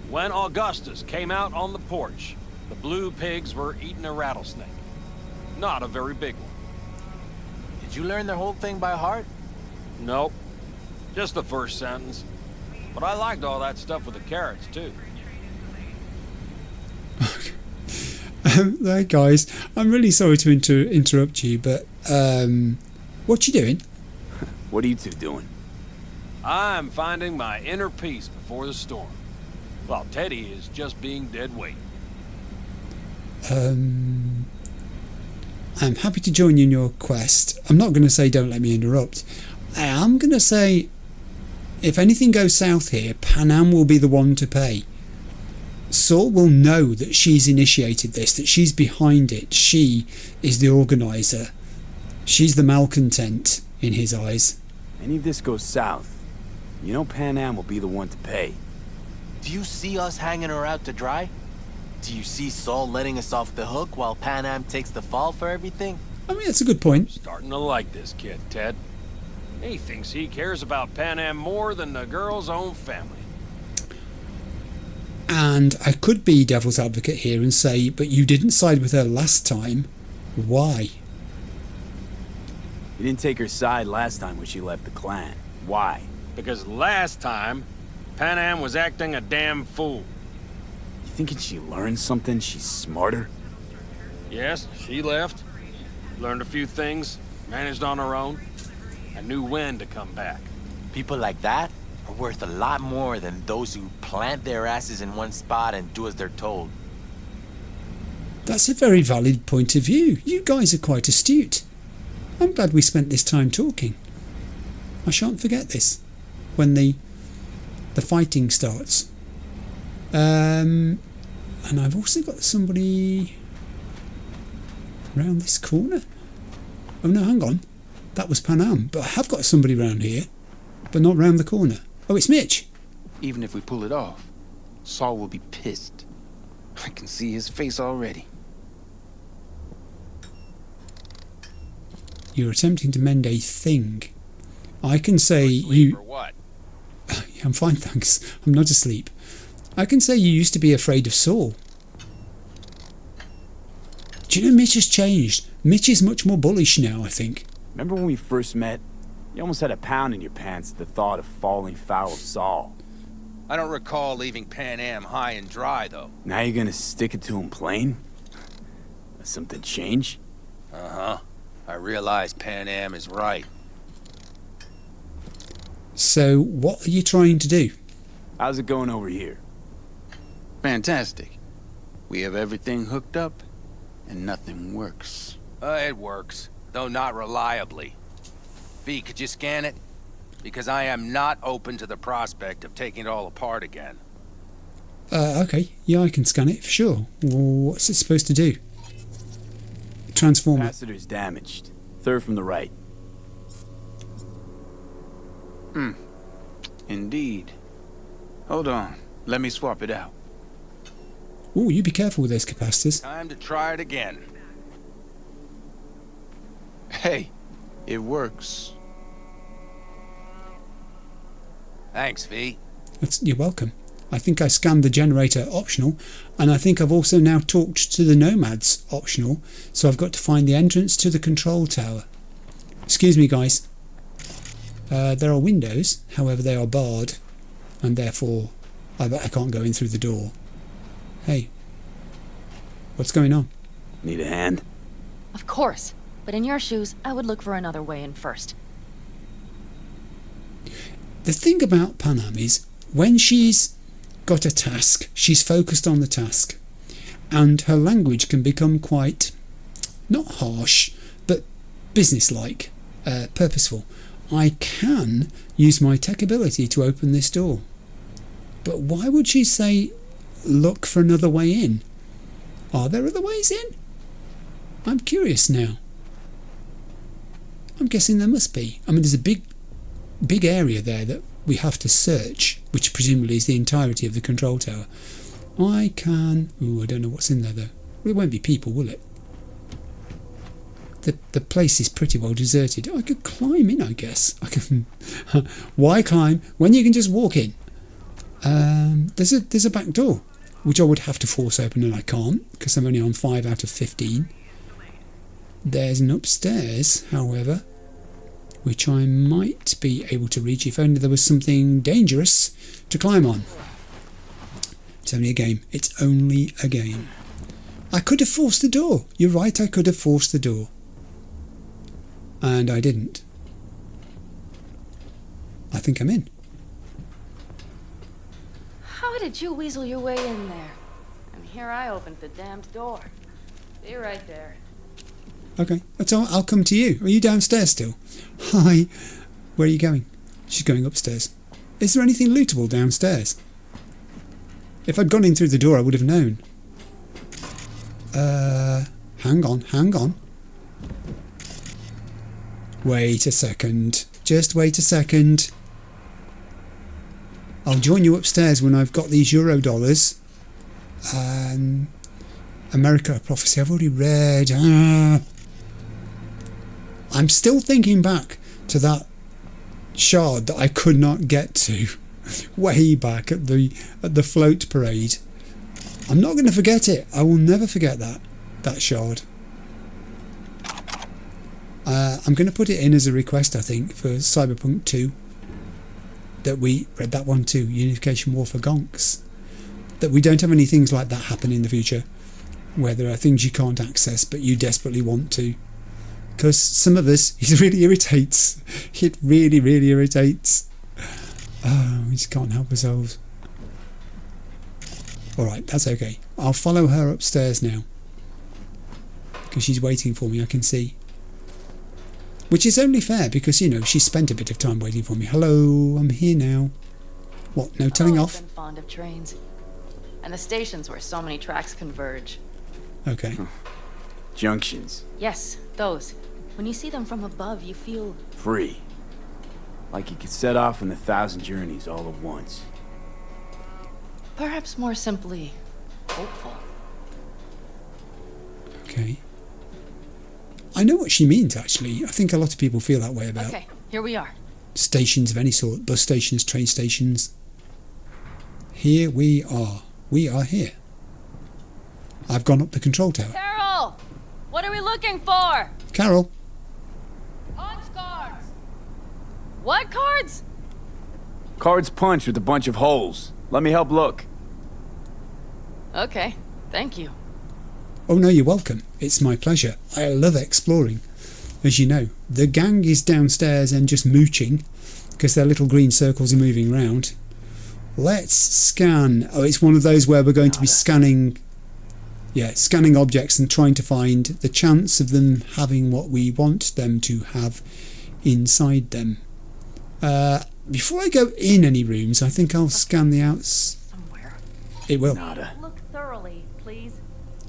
When Augustus came out on the porch, the blue pigs were eating a rattlesnake. Not a very big one. Did you learn the whole thing by heart? Nope. Just the first sentence. But I liked all that stuff with the carrots, too. Guys, I'm really sorry to interrupt you, but what you doing? What are you two doing? I'm finding my inner peace before the storm. While Teddy is just being dead weight. I'm happy to join you in your quest. I'm not going to say don't let me interrupt. I am going to say if anything goes south here, Panam will be the one to pay. Saul will know that she's initiated this, that she's behind it. She is the organiser. She's the malcontent in his eyes. Any of this goes south, you know Panam will be the one to pay. Do you see us hanging her out to dry? Do you see Saul letting us off the hook while Panam takes the fall for everything? I mean, that's a good point. Starting to like this kid, Ted. He thinks he cares about Panam more than the girl's own family. And I could be devil's advocate here and say, but you didn't side with her last time. Why? You didn't take her side last time when she left the clan. Why? Because last time, Panam was acting a damn fool. You thinking she learned something? She's smarter? Yes, she left. Learned a few things, managed on her own. I knew when to come back. People like that are worth a lot more than those who plant their asses in one spot and do as they're told. That's a very valid point of view. You guys are quite astute. I'm glad we spent this time talking. I shan't forget this when the fighting starts. And I've also got somebody around this corner. Oh no, hang on. That was Panam, but I have got somebody around here, but not round the corner. Oh, it's Mitch. Even if we pull it off, Saul will be pissed. I can see his face already. You're attempting to mend a thing. I can say you... For what? I'm fine, thanks. I'm not asleep. I can say you used to be afraid of Saul. Do you know Mitch has changed? Mitch is much more bullish now, I think. Remember when we first met? You almost had a pound in your pants at the thought of falling foul of Saul. I don't recall leaving Panam high and dry, though. Now you're gonna stick it to him plain? Has something changed? Uh-huh. I realize Panam is right. So, what are you trying to do? How's it going over here? Fantastic. We have everything hooked up, and nothing works. It works, though not reliably. V, could you scan it? Because I am not open to the prospect of taking it all apart again. Okay. Yeah, I can scan it, for sure. What's it supposed to do? Transformer. Capacitor's damaged. Third from the right. Indeed. Hold on. Let me swap it out. Oh, you be careful with those capacitors. Time to try it again. Hey, it works. Thanks, V. You're welcome. I think I scanned the generator optional, and I think I've also now talked to the nomads optional, so I've got to find the entrance to the control tower. Excuse me, guys. There are windows, however they are barred, and therefore I can't go in through the door. Hey, what's going on? Need a hand? Of course. But in your shoes, I would look for another way in first. The thing about Panam is, when she's got a task, she's focused on the task, and her language can become quite, not harsh, but businesslike, purposeful. I can use my tech ability to open this door. But why would she say, look for another way in? Are there other ways in? I'm curious now. I'm guessing there must be. I mean, there's a big area there that we have to search, which presumably is the entirety of the control tower. I can... Ooh, I don't know what's in there, though. Well, it won't be people, will it? The place is pretty well deserted. I could climb in, I guess. I can... Why climb when you can just walk in? There's a back door, which I would have to force open, and I can't, because I'm only on 5 out of 15. There's an upstairs, however. which I might be able to reach if only there was something dangerous to climb on. It's only a game. It's only a game. I could have forced the door. You're right, I could have forced the door. And I didn't. I think I'm in. How did you weasel your way in there? And here I opened the damned door. Be right there. Okay, that's all. I'll come to you. Are you downstairs still? Hi. Where are you going? She's going upstairs. Is there anything lootable downstairs? If I'd gone in through the door, I would have known. Hang on. Wait a second. Just wait a second. I'll join you upstairs when I've got these Euro dollars. America, a Prophecy. I've already read. I'm still thinking back to that shard that I could not get to way back at the float parade. I'm not going to forget it. I will never forget that shard. I'm going to put it in as a request, I think, for Cyberpunk 2. That we read that one too, Unification War for Gonks. That we don't have any things like that happen in the future, where there are things you can't access but you desperately want to. Because some of us, it really irritates. It really, really irritates. Oh, we just can't help ourselves. Alright, that's okay. I'll follow her upstairs now. Because she's waiting for me, I can see. Which is only fair because, you know, she spent a bit of time waiting for me. Hello, I'm here now. What, no telling off? I've been fond of trains. And the stations where so many tracks converge. Okay. Junctions. Yes, those. When you see them from above, you feel... Free. Like you could set off on 1,000 journeys all at once. Perhaps more simply, hopeful. Okay. I know what she means, actually. I think a lot of people feel that way about... Okay, here we are. Stations of any sort. Bus stations, train stations. Here we are. We are here. I've gone up the control tower. Carol! What are we looking for? Carol! Punch cards! What cards? Cards punched with a bunch of holes. Let me help look. Okay, thank you. Oh no, you're welcome. It's my pleasure. I love exploring. As you know, the gang is downstairs and just mooching because their little green circles are moving around. Let's scan. Oh, it's one of those where we're going to be scanning... Yeah, scanning objects and trying to find the chance of them having what we want them to have inside them. Before I go in any rooms, I think I'll scan the outs... Somewhere. It will. Nada. Look thoroughly, please.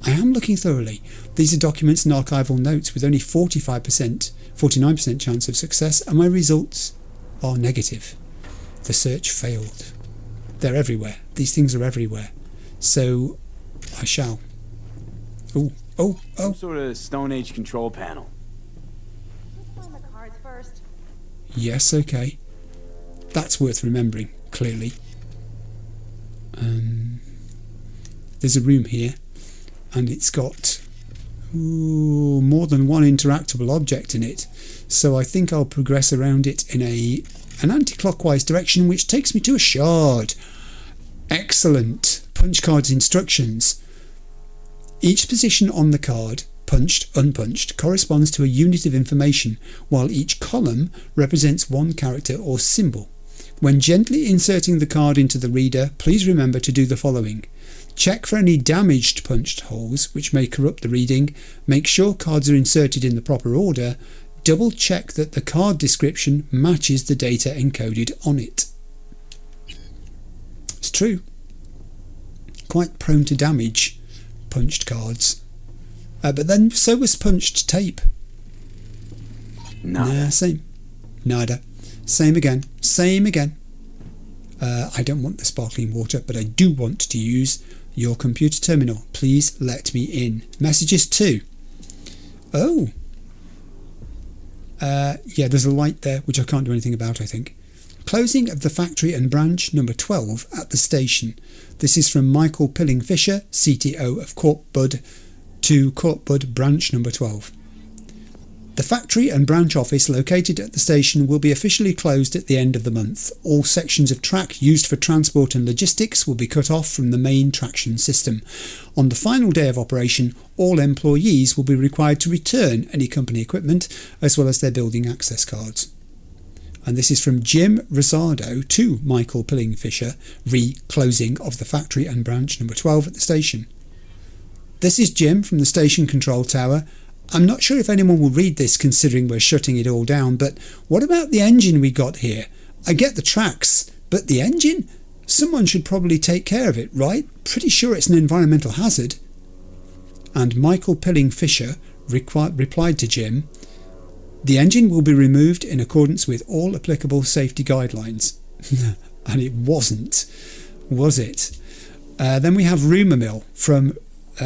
I am looking thoroughly. These are documents and archival notes with only 49% chance of success, and my results are negative. The search failed. They're everywhere. These things are everywhere. So, I shall. Oh. Some sort of Stone Age control panel. Let's find the cards first. Yes, okay. That's worth remembering, clearly. There's a room here, and it's got more than one interactable object in it. So I think I'll progress around it in an anti-clockwise direction, which takes me to a shard. Excellent. Punch cards instructions. Each position on the card, punched, unpunched, corresponds to a unit of information, while each column represents one character or symbol. When gently inserting the card into the reader, please remember to do the following. Check for any damaged punched holes, which may corrupt the reading. Make sure cards are inserted in the proper order. Double check that the card description matches the data encoded on it. It's true. Quite prone to damage, punched cards. But then so was punched tape. Nada. Nah, same. Nada. Same again. Same again. I don't want the sparkling water, but I do want to use your computer terminal. Please let me in. Messages too. Oh. Yeah, there's a light there, which I can't do anything about, I think. Closing of the factory and branch number 12 at the station. This is from Michael Pilling Fisher, CTO of Corpbud, to Corpbud branch number 12. The factory and branch office located at the station will be officially closed at the end of the month. All sections of track used for transport and logistics will be cut off from the main traction system. On the final day of operation, all employees will be required to return any company equipment as well as their building access cards. And this is from Jim Rosado to Michael Pillingfisher, re-closing of the factory and branch number 12 at the station. This is Jim from the station control tower. I'm not sure if anyone will read this considering we're shutting it all down, but what about the engine we got here? I get the tracks, but the engine? Someone should probably take care of it, right? Pretty sure it's an environmental hazard. And Michael Pillingfisher replied to Jim, the engine will be removed in accordance with all applicable safety guidelines. And it wasn't, was it? Then we have Rumour Mill from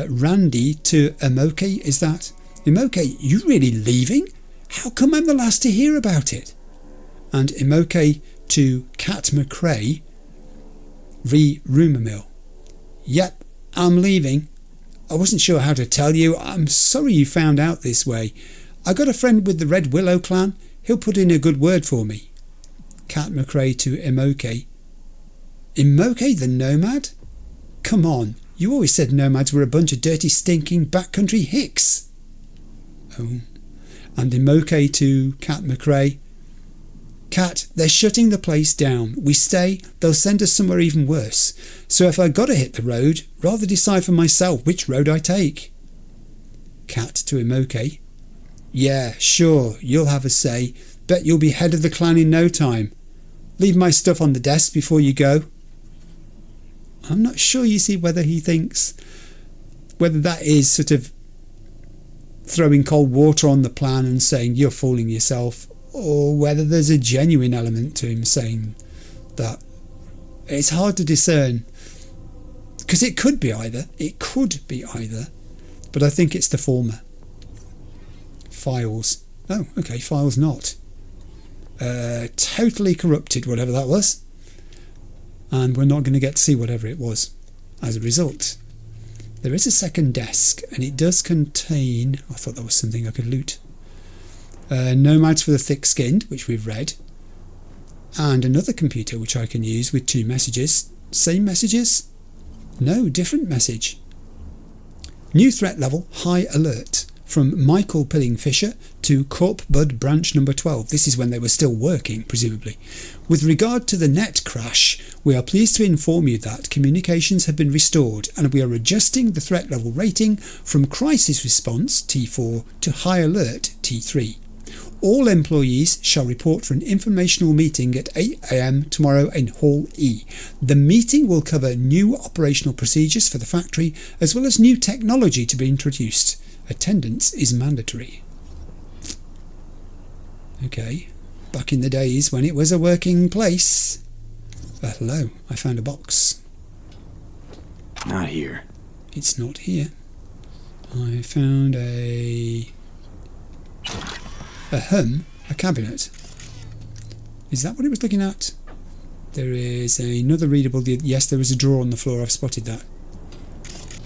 Randy to Emoke, is that? Emoke, you really leaving? How come I'm the last to hear about it? And Emoke to Cat McRae, Rumour Mill. Yep, I'm leaving. I wasn't sure how to tell you. I'm sorry you found out this way. I got a friend with the Red Willow clan. He'll put in a good word for me. Cat McRae to Emoke. Emoke the Nomad? Come on, you always said nomads were a bunch of dirty, stinking, backcountry hicks. Oh. And Emoke to Cat McRae. Cat, they're shutting the place down. We stay, they'll send us somewhere even worse. So if I gotta hit the road, rather decide for myself which road I take. Cat to Emoke. Yeah, sure, you'll have a say. Bet you'll be head of the clan in no time. Leave my stuff on the desk before you go. I'm not sure, you see, whether he thinks whether that is sort of throwing cold water on the plan and saying you're fooling yourself, or whether there's a genuine element to him saying that. It's hard to discern, because it could be either. But I think it's the former. Files. Oh, okay, files not. Totally corrupted, whatever that was. And we're not going to get to see whatever it was as a result. There is a second desk, and it does contain... I thought that was something I could loot. Nomads for the thick-skinned, which we've read. And another computer, which I can use with 2 messages. Same messages? No, different message. New threat level, high alert. From Michael Pillingfisher to Corp Bud branch number 12. This is when they were still working, presumably. With regard to the net crash, we are pleased to inform you that communications have been restored and we are adjusting the threat level rating from crisis response T4 to high alert T3. All employees shall report for an informational meeting at 8 AM tomorrow in Hall E. The meeting will cover new operational procedures for the factory as well as new technology to be introduced. Attendance is mandatory. Okay, back in the days when it was a working place. Hello, I found a box. Not here. It's not here. I found a cabinet. Is that what it was looking at? There is another readable. Yes, there was a drawer on the floor. I've spotted that.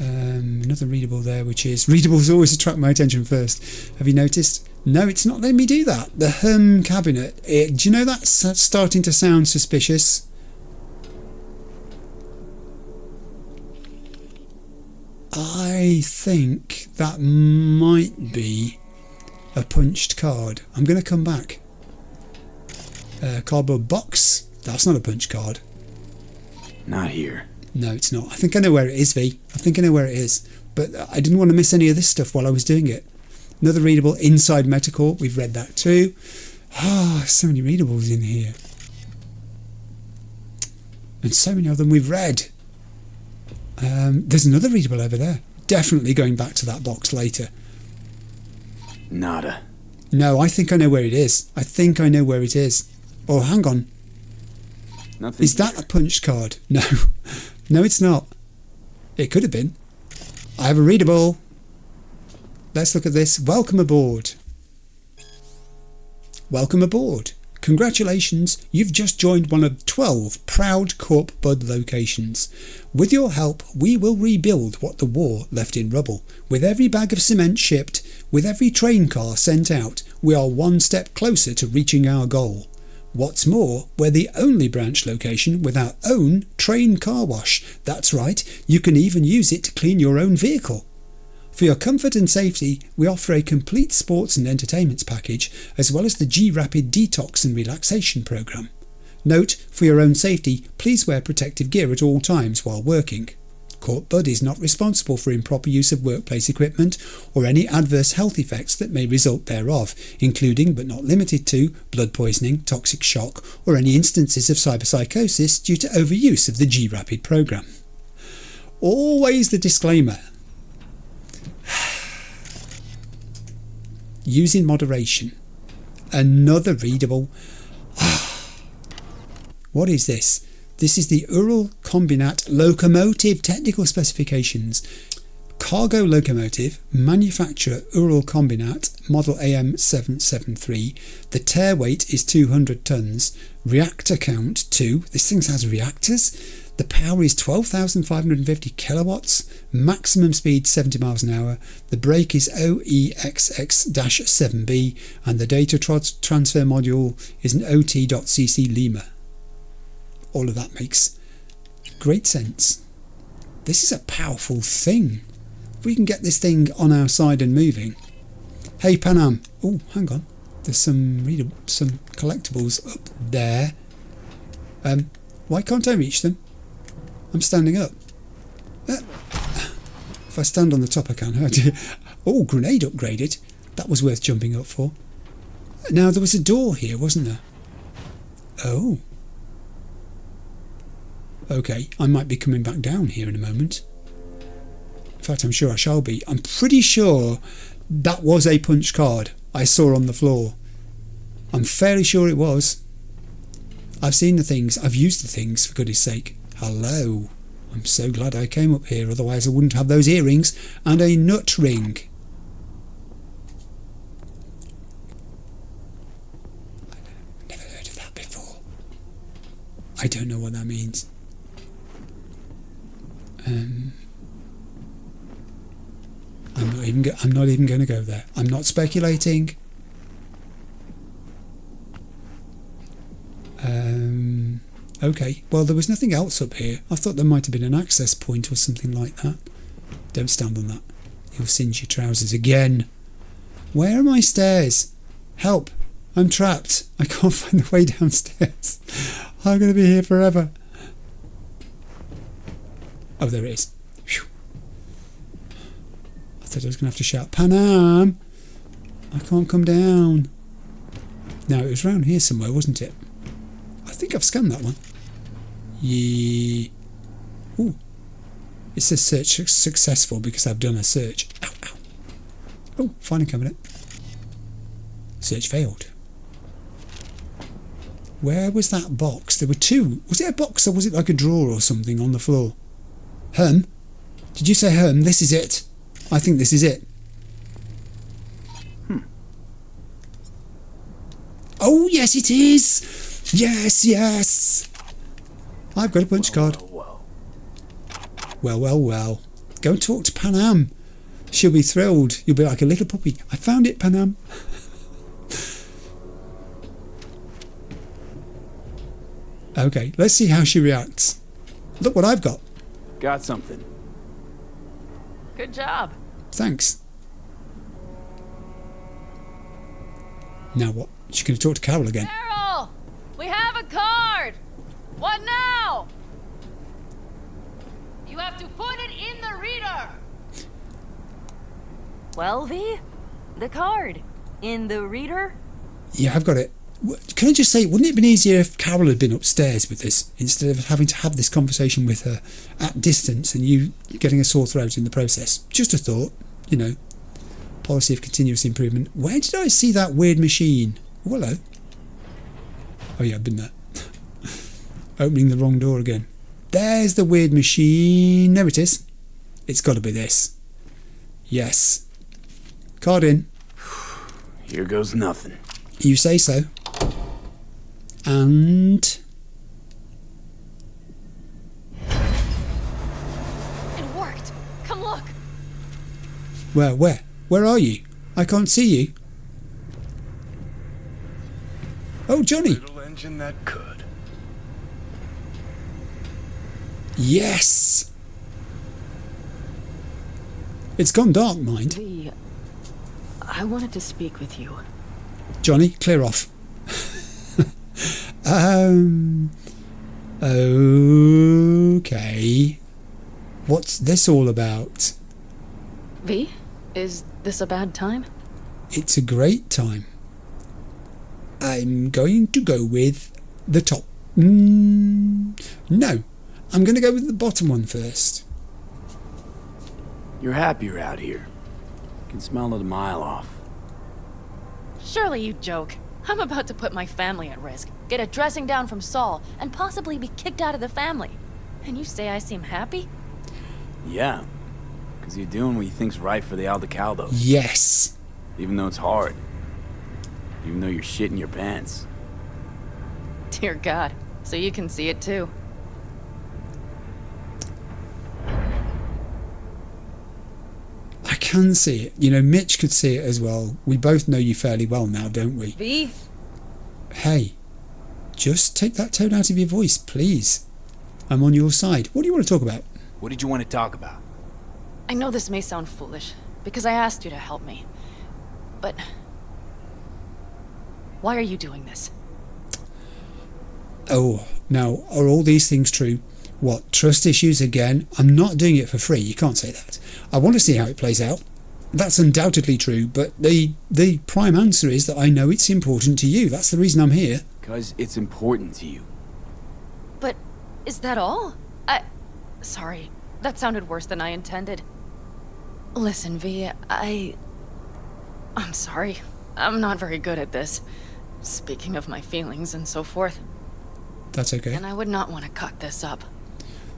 Another readable there, which is... Readables always attract my attention first. Have you noticed? No, it's not letting me do that. The cabinet. Do you know that's starting to sound suspicious? I think that might be a punched card. I'm going to come back. Cardboard box. That's not a punch card. Not here. No, it's not. I think I know where it is, V. I think I know where it is. But I didn't want to miss any of this stuff while I was doing it. Another readable, Inside Metacore. We've read that too. Ah, so many readables in here. And so many of them we've read. There's another readable over there. Definitely going back to that box later. Nada. No, I think I know where it is. I think I know where it is. Oh, hang on. Nothing. Is that a punched card? No. No, it's not. It could have been. I have a readable. Let's look at this. Welcome aboard. Welcome aboard. Congratulations, you've just joined one of 12 proud Corp Bud locations. With your help, we will rebuild what the war left in rubble. With every bag of cement shipped, with every train car sent out, we are one step closer to reaching our goal. What's more, we're the only branch location with our own train car wash. That's right, you can even use it to clean your own vehicle. For your comfort and safety, we offer a complete sports and entertainments package, as well as the G-Rapid Detox and Relaxation Programme. Note, for your own safety, please wear protective gear at all times while working. Corp Bud is not responsible for improper use of workplace equipment or any adverse health effects that may result thereof, including but not limited to blood poisoning, toxic shock, or any instances of cyberpsychosis due to overuse of the G-Rapid programme. Always the disclaimer. Use in moderation. Another readable. What is this? This is the Ural Combinat Locomotive Technical Specifications. Cargo locomotive, manufacturer Ural Combinat, model AM773. The tare weight is 200 tonnes. Reactor count 2. This thing has reactors. The power is 12,550 kilowatts. Maximum speed 70 miles an hour. The brake is OEXX-7B. And the data transfer module is an OT.CC Lima. All of that makes great sense. This is a powerful thing. If we can get this thing on our side and moving. Hey Panam. Oh, hang on. There's some collectibles up there. Why can't I reach them? I'm standing up. If I stand on the top I can. Oh, grenade upgraded. That was worth jumping up for. Now there was a door here, wasn't there? Oh. Okay, I might be coming back down here in a moment. In fact, I'm sure I shall be. I'm pretty sure that was a punch card I saw on the floor. I'm fairly sure it was. I've seen the things. I've used the things, for goodness sake. Hello. I'm so glad I came up here, otherwise I wouldn't have those earrings and a nut ring. I've never heard of that before. I don't know what that means. I'm not even going to go there. I'm not speculating. Okay, well there was nothing else up here. I thought there might have been an access point or something like that. Don't stand on that. You'll singe your trousers again. Where are my stairs? Help! I'm trapped. I can't find the way downstairs. I'm going to be here forever. Oh, there it is. Whew. I thought I was going to have to shout, Panam! I can't come down. No, it was around here somewhere, wasn't it? I think I've scanned that one. Yeah. Ooh. It says search successful because I've done a search. Ow, ow. Oh, find a cabinet. Search failed. Where was that box? There were two. Was it a box or was it like a drawer or something on the floor? Did you say This is it. I think this is it. Oh, yes, it is. Yes, yes. I've got a punch card. Well. Go and talk to Panam. She'll be thrilled. You'll be like a little puppy. I found it, Panam. Okay, let's see how she reacts. Look what I've got. Got something. Good job. Thanks. Now what? She's going to talk to Carol again. Carol! We have a card! What now? You have to put it in the reader! Well, V? The card. In the reader? Yeah, I've got it. Can I just say, wouldn't it have been easier if Carol had been upstairs with this, instead of having to have this conversation with her at distance and you getting a sore throat in the process? Just a thought, you know. Policy of continuous improvement. Where did I see that weird machine? Oh, hello. Oh yeah, I've been there. Opening the wrong door again. There's the weird machine. There it is. It's got to be this. Yes. Card in. Here goes nothing. You say so. And... It worked. Come look. Where? Where are you? I can't see you. Oh, Johnny. Little engine that could. Yes. It's gone dark, mind. V, I wanted to speak with you. Johnny, clear off. Okay. What's this all about? V, is this a bad time? It's a great time. I'm going to go with the top. No, I'm going to go with the bottom one first. You're happier out here. You can smell it a mile off. Surely you joke. I'm about to put my family at risk, get a dressing down from Saul, and possibly be kicked out of the family. And you say I seem happy? Yeah, because you're doing what you think's right for the Aldecado. Yes. Even though it's hard. Even though you're shitting your pants. Dear God, so you can see it too. I can see it. You know, Mitch could see it as well. We both know you fairly well now, don't we? V? Hey, just take that tone out of your voice, please. I'm on your side. What do you want to talk about? What did you want to talk about? I know this may sound foolish, because I asked you to help me. But... why are you doing this? Oh, now, are all these things true? What, trust issues again? I'm not doing it for free, you can't say that. I want to see how it plays out. That's undoubtedly true, but the prime answer is that I know it's important to you. That's the reason I'm here. Because it's important to you. But is that all? Sorry, that sounded worse than I intended. Listen, V, I'm sorry. I'm not very good at this. Speaking of my feelings and so forth. That's okay. And I would not want to cut this up.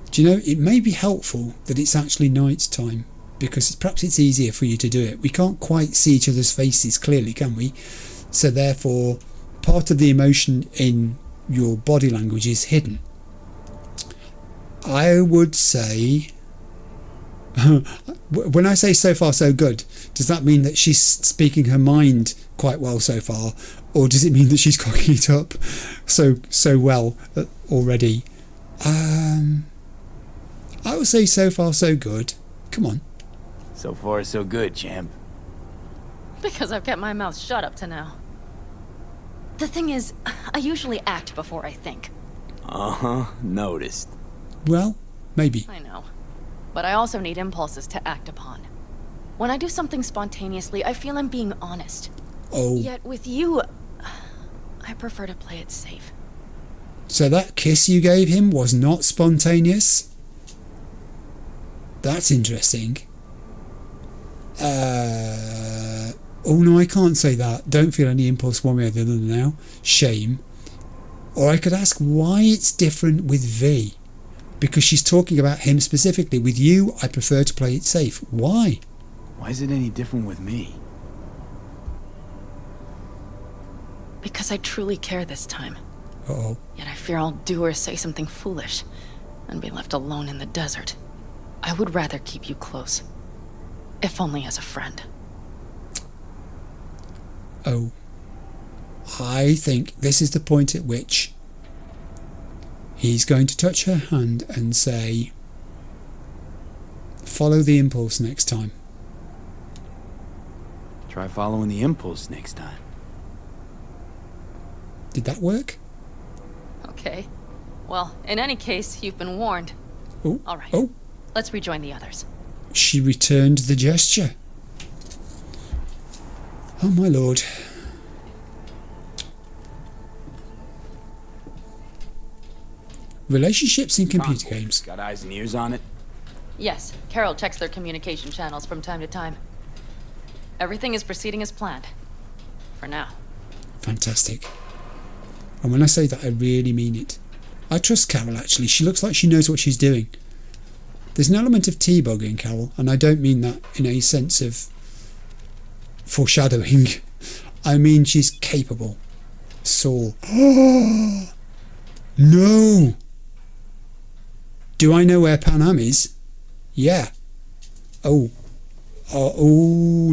Do you know, it may be helpful that it's actually night time, because perhaps it's easier for you to do it. We can't quite see each other's faces clearly, can we? So therefore, part of the emotion in your body language is hidden. I would say... when I say so far so good, does that mean that she's speaking her mind quite well so far, or does it mean that she's cocking it up so well already? I would say so far so good. Come on. So far so good, champ. Because I've kept my mouth shut up to now. The thing is, I usually act before I think. Uh-huh, noticed. Well, maybe. I know. But I also need impulses to act upon. When I do something spontaneously, I feel I'm being honest. Oh. Yet with you, I prefer to play it safe. So that kiss you gave him was not spontaneous? That's interesting. Oh no, I can't say that. Don't feel any impulse one way or the other now. Shame. Or I could ask why it's different with V. Because she's talking about him specifically. With you, I prefer to play it safe. Why? Why is it any different with me? Because I truly care this time. Uh-oh. Yet I fear I'll do or say something foolish and be left alone in the desert. I would rather keep you close. If only as a friend. Oh. I think this is the point at which he's going to touch her hand and say, follow the impulse next time. Try following the impulse next time. Did that work? Okay. Well, in any case, you've been warned. Oh. All right. Oh. Let's rejoin the others. She returned the gesture. Oh my lord. Relationships in computer games. Got eyes and ears on it? Yes, Carol checks their communication channels from time to time. Everything is proceeding as planned. For now. Fantastic. And when I say that, I really mean it. I trust Carol, actually. She looks like she knows what she's doing. There's an element of teabagging, Carol, and I don't mean that in a sense of foreshadowing. I mean she's capable. Saul. No! Do I know where Panam is? Yeah. Oh,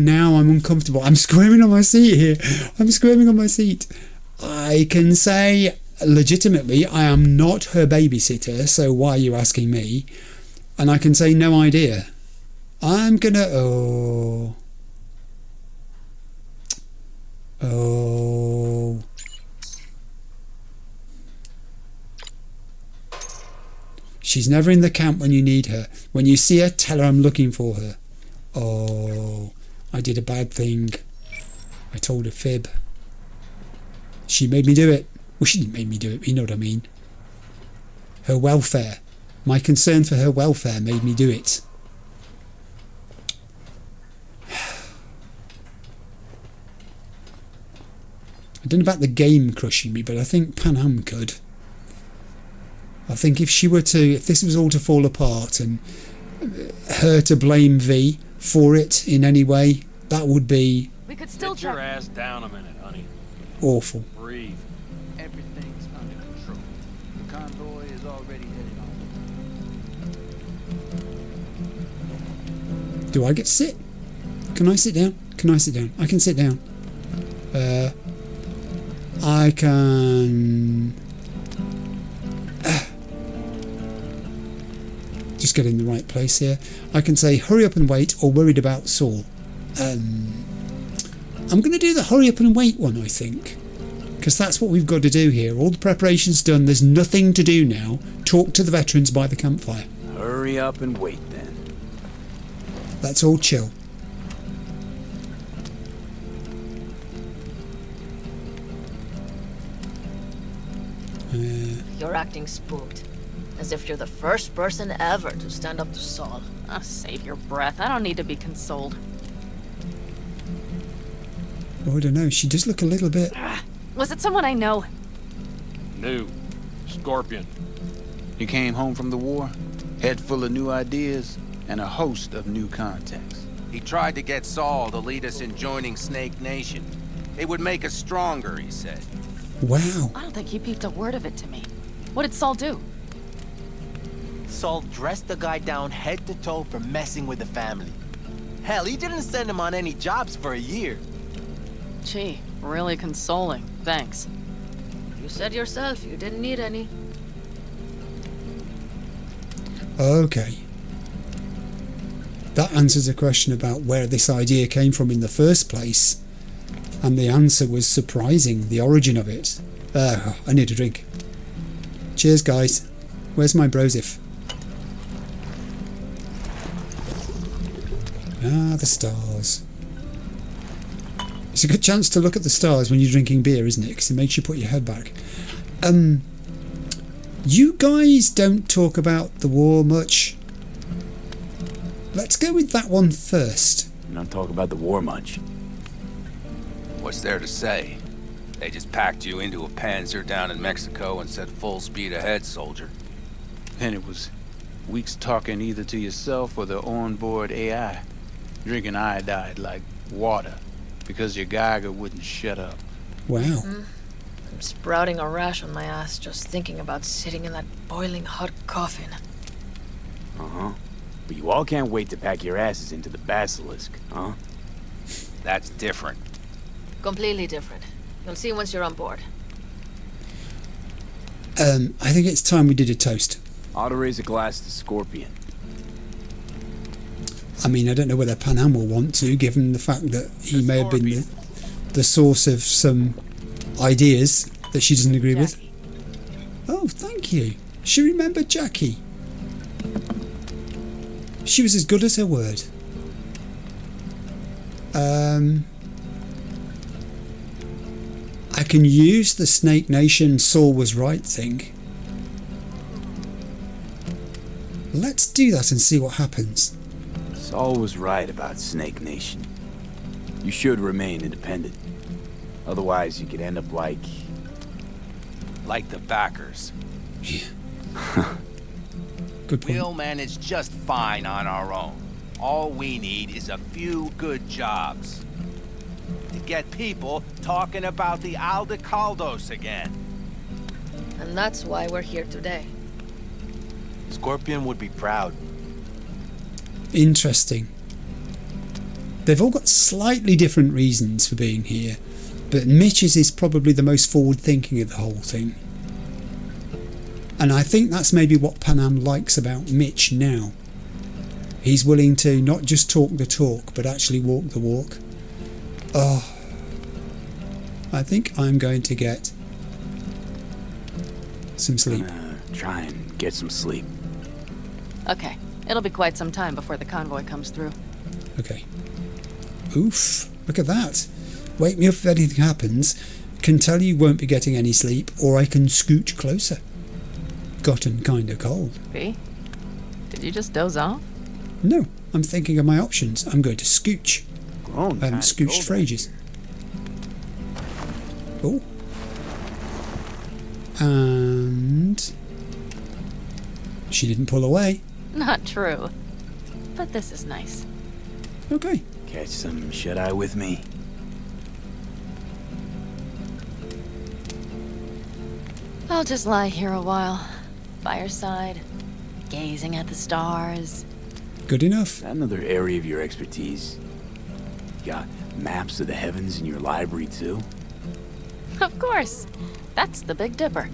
now I'm uncomfortable. I'm squirming on my seat here. I'm squirming on my seat. I can say legitimately I am not her babysitter, so why are you asking me? And I can say no idea. I'm gonna... Oh. She's never in the camp when you need her. When you see her, tell her I'm looking for her. Oh, I did a bad thing. I told a fib. She made me do it. Well, she didn't make me do it, but you know what I mean. Her welfare. My concern for her welfare made me do it. I don't know about the game crushing me, but I think Panam could. I think if this was all to fall apart and her to blame V for it in any way, that would be... We could still Get your ass down a minute, honey. Awful. Breathe. Everything's under control. The convoy is already headed on. Do I get to sit? Can I sit down? Can I sit down? I can sit down. I can... Just get in the right place here. I can say hurry up and wait or worried about Saul. I'm going to do the hurry up and wait one, I think. Because that's what we've got to do here. All the preparation's done. There's nothing to do now. Talk to the veterans by the campfire. Hurry up and wait then. Let's all chill. You're acting spooked. As if you're the first person ever to stand up to Saul. Oh, save your breath. I don't need to be consoled. Oh, I don't know. She does look a little bit... Was it someone I know? New. Scorpion. You came home from the war, head full of new ideas, and a host of new contacts. He tried to get Saul to lead us in joining Snake Nation. It would make us stronger, he said. Wow. I don't think he peeped a word of it to me. What did Saul do? Saul dressed the guy down head to toe for messing with the family. Hell, he didn't send him on any jobs for a year. Gee, really consoling. Thanks. You said yourself you didn't need any. Okay. That answers a question about where this idea came from in the first place. And the answer was surprising, the origin of it. I need a drink. Cheers, guys. Where's my brosif? Ah, the stars. It's a good chance to look at the stars when you're drinking beer, isn't it? Because it makes you put your head back. You guys don't talk about the war much. Let's go with that one first. You don't talk about the war much. What's there to say? They just packed you into a Panzer down in Mexico and said full speed ahead, soldier. And it was weeks talking either to yourself or the onboard AI, drinking iodide like water because your Geiger wouldn't shut up. Wow. I'm sprouting a rash on my ass just thinking about sitting in that boiling hot coffin. Uh-huh. But you all can't wait to pack your asses into the basilisk, huh? That's different. Completely different. You'll see once you're on board. I think it's time we did a toast. Ought to raise a glass to Scorpion. I mean, I don't know whether Panam will want to, given the fact that he may have been the source of some ideas that she doesn't agree with. Oh, thank you. She remembered Jackie. She was as good as her word. I can use the Snake Nation Saul was right thing. Let's do that and see what happens. Saul was right about Snake Nation. You should remain independent. Otherwise, you could end up like the backers. Yeah. Good point. We'll manage just fine on our own. All we need is a few good jobs. To get people talking about the Aldecaldos again. And that's why we're here today. Scorpion would be proud. Interesting. They've all got slightly different reasons for being here, but Mitch's is probably the most forward-thinking of the whole thing. And I think that's maybe what Panam likes about Mitch now. He's willing to not just talk the talk, but actually walk the walk. Oh, I think I'm going to get some sleep. Try and get some sleep. Okay, it'll be quite some time before the convoy comes through. Okay. Oof, look at that. Wake me up if anything happens. Can tell you won't be getting any sleep, or I can scooch closer. Gotten kinda cold. V? Did you just doze off? No, I'm thinking of my options. I'm going to scooch. I haven't scooched for ages. Oh. And she didn't pull away. Not true. But this is nice. Okay. Catch some shut-eye with me. I'll just lie here a while. By your side. Gazing at the stars. Good enough. Another area of your expertise. You got maps of the heavens in your library too? Of course. That's the Big Dipper.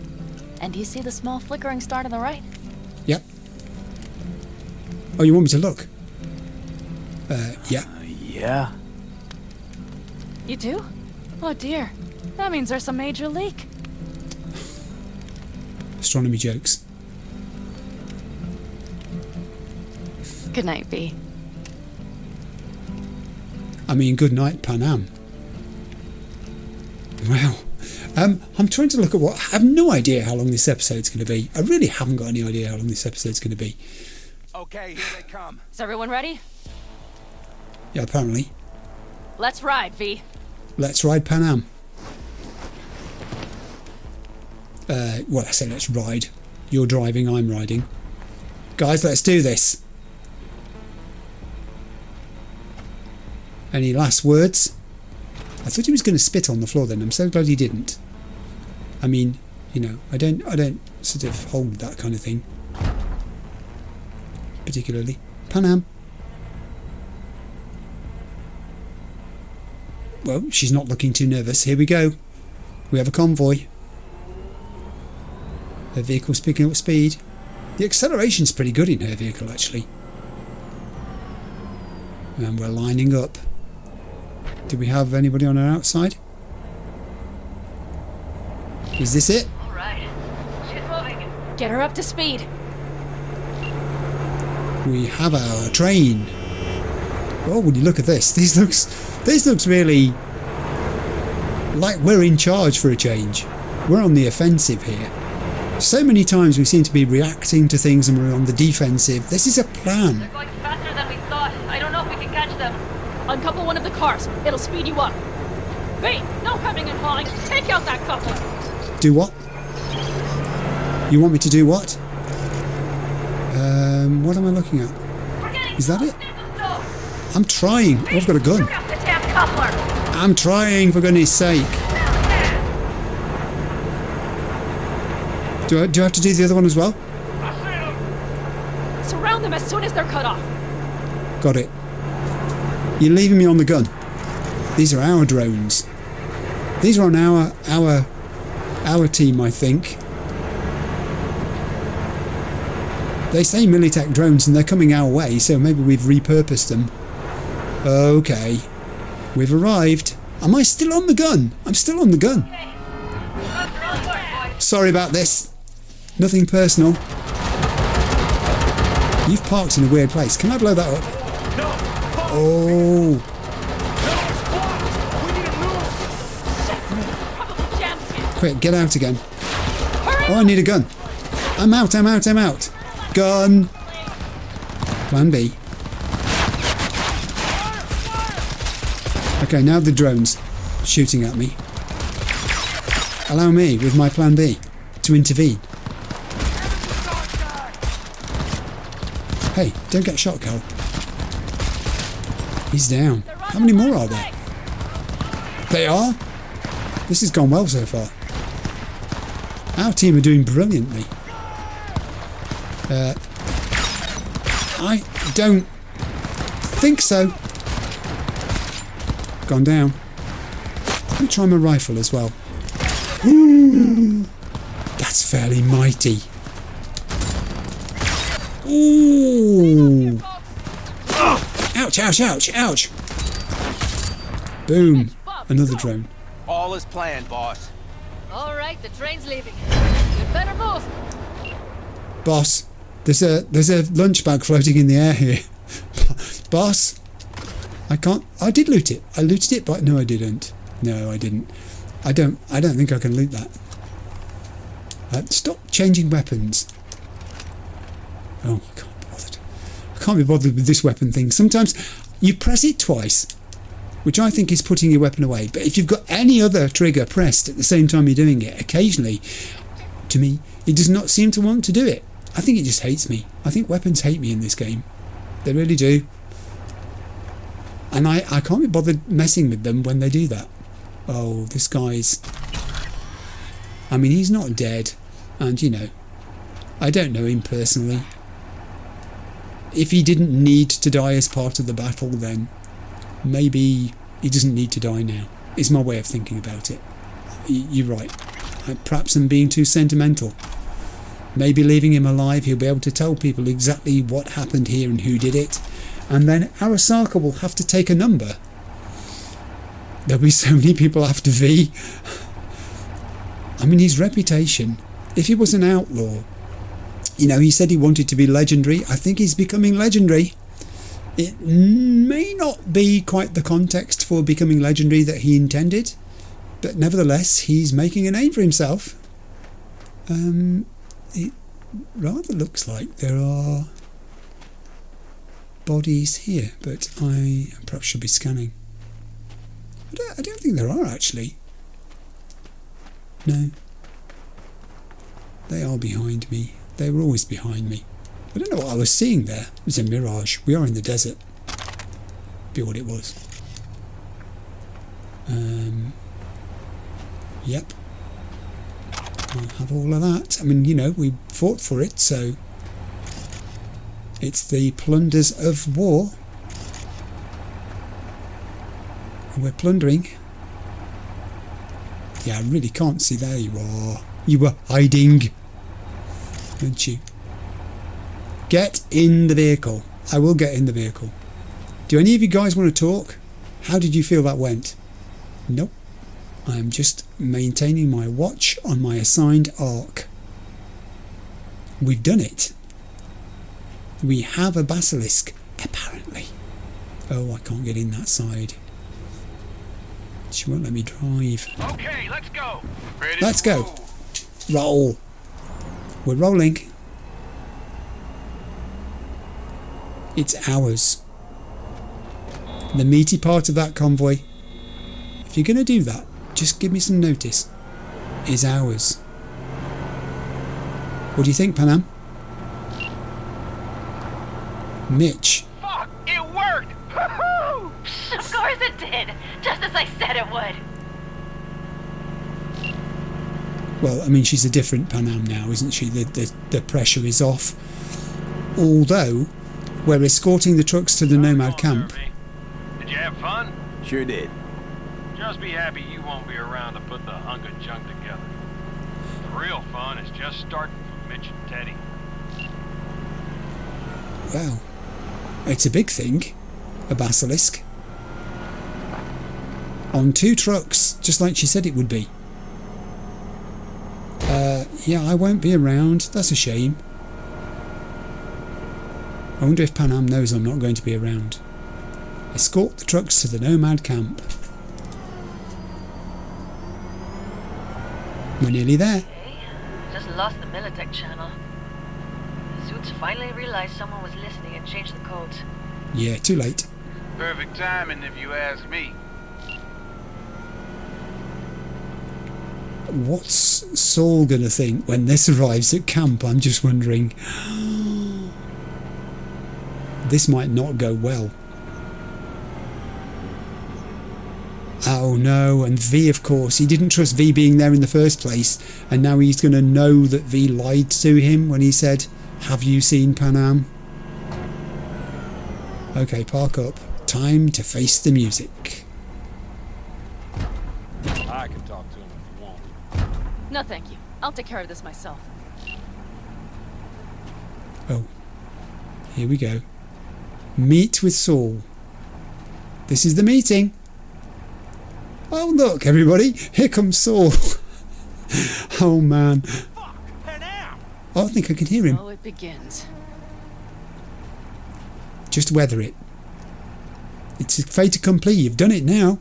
And do you see the small flickering star to the right? Yep. Oh, you want me to look? Yeah. Yeah. You do? Oh dear. That means there's a major leak. Astronomy jokes. Good night, V. I mean, good night, Panam. Wow. I'm trying to look at what... I have no idea how long this episode's going to be. I really haven't got any idea how long this episode's going to be. Okay, here they come. Is everyone ready? Yeah, apparently. Let's ride, V. Let's ride Panam. Well, I say let's ride. You're driving, I'm riding. Guys, let's do this. Any last words? I thought he was going to spit on the floor then. I'm so glad he didn't. I mean, you know, I don't sort of hold that kind of thing. Particularly. Panam. Well, she's not looking too nervous. Here we go. We have a convoy. Her vehicle's picking up speed. The acceleration's pretty good in her vehicle, actually. And we're lining up. Do we have anybody on our outside? Is this it? All right. She's moving. Get her up to speed. We have our train. Oh, would you look at this? This looks really like we're in charge for a change. We're on the offensive here. So many times we seem to be reacting to things and we're on the defensive. This is a plan. They're going faster than we thought. I don't know if we can catch them. Uncouple one of the cars. It'll speed you up. Wait, no crabbing and hauling. Take out that coupler. Do what? You want me to do what? What am I looking at? Is that it? I'm trying. Oh, I've got a gun. I'm trying, for goodness sake. Do I have to do the other one as well? Surround them as soon as they're cut off. Got it. You're leaving me on the gun. These are our drones. These are on our team, I think. They say Militech drones and they're coming our way, so maybe we've repurposed them. Okay. We've arrived. Am I still on the gun? I'm still on the gun. Sorry about this. Nothing personal. You've parked in a weird place. Can I blow that up? Oh. Quick, get out again. Oh, I need a gun. I'm out. Gun. Plan B. Okay, now the drones shooting at me. Allow me, with my plan B, to intervene. Hey, don't get shot, Cal. He's down. How many more are there? They are. This has gone well so far. Our team are doing brilliantly. I don't think so. Gone down. Let me try my rifle as well. Ooh, that's fairly mighty. Ooh. Ouch, ouch, ouch, ouch. Boom. Another drone. All is planned, boss. All right, the train's leaving. You better move. Boss, there's a lunch bag floating in the air here. Boss, I can't. I did loot it. I looted it, but no, I didn't. No, I didn't. I don't think I can loot that. Stop changing weapons. Oh, I can't be bothered. I can't be bothered with this weapon thing. Sometimes you press it twice, which I think is putting your weapon away. But if you've got any other trigger pressed at the same time you're doing it, occasionally, to me, it does not seem to want to do it. I think it just hates me. I think weapons hate me in this game. They really do. And I can't be bothered messing with them when they do that. Oh, this guy's... I mean, he's not dead. And, you know, I don't know him personally. If he didn't need to die as part of the battle, then maybe he doesn't need to die now, is my way of thinking about it. You're right. Perhaps I'm being too sentimental. Maybe leaving him alive, he'll be able to tell people exactly what happened here and who did it. And then Arasaka will have to take a number. There'll be so many people after V. I mean, his reputation, if he was an outlaw, you know, he said he wanted to be legendary. I think he's becoming legendary. It may not be quite the context for becoming legendary that he intended, but nevertheless, he's making a name for himself. It rather looks like there are bodies here, but I perhaps should be scanning. I don't think there are, actually. No. They are behind me. They were always behind me. I don't know what I was seeing there. It was a mirage. We are in the desert. Be what it was. Yep. I'll have all of that. I mean, you know, we fought for it, so... It's the plunders of war. We're plundering. Yeah, I really can't see. There you are. You were hiding, weren't you? Get in the vehicle. I will get in the vehicle. Do any of you guys want to talk? How did you feel that went? Nope. I am just maintaining my watch on my assigned arc. We've done it. We have a basilisk, apparently. Oh, I can't get in that side. She won't let me drive. Okay, let's go. Let's go. Roll. We're rolling. It's ours. The meaty part of that convoy, if you're going to do that, just give me some notice, is ours. What do you think, Panam? Mitch. Fuck, it worked! Of course it did, just as I said it would. Well, I mean, she's a different Panam now, isn't she? The pressure is off. Although, we're escorting the trucks to the Nomad camp. Did you have fun? Sure did. Just be happy you won't be around to put the hunk of junk together. The real fun is just starting for Mitch and Teddy. Well, it's a big thing. A basilisk. On 2 trucks, just like she said it would be. Yeah, I won't be around. That's a shame. I wonder if Panam knows I'm not going to be around. Escort the trucks to the Nomad camp. We're nearly there. Okay. Just lost the Militech channel. The suits finally realized someone was listening and changed the codes. Yeah, too late. Perfect timing if you ask me. What's Saul gonna think when this arrives at camp? I'm just wondering. This might not go well. Oh no, and V, of course. He didn't trust V being there in the first place, and now he's going to know that V lied to him when he said, "Have you seen Panam?" Okay, park up. Time to face the music. I can talk to him if you want. No, thank you. I'll take care of this myself. Oh, here we go. Meet with Saul. This is the meeting. Oh look, everybody, here comes Saul. Oh man. Oh, I think I can hear him. Oh, it begins. Just weather it. It's a fait accompli. You've done it now.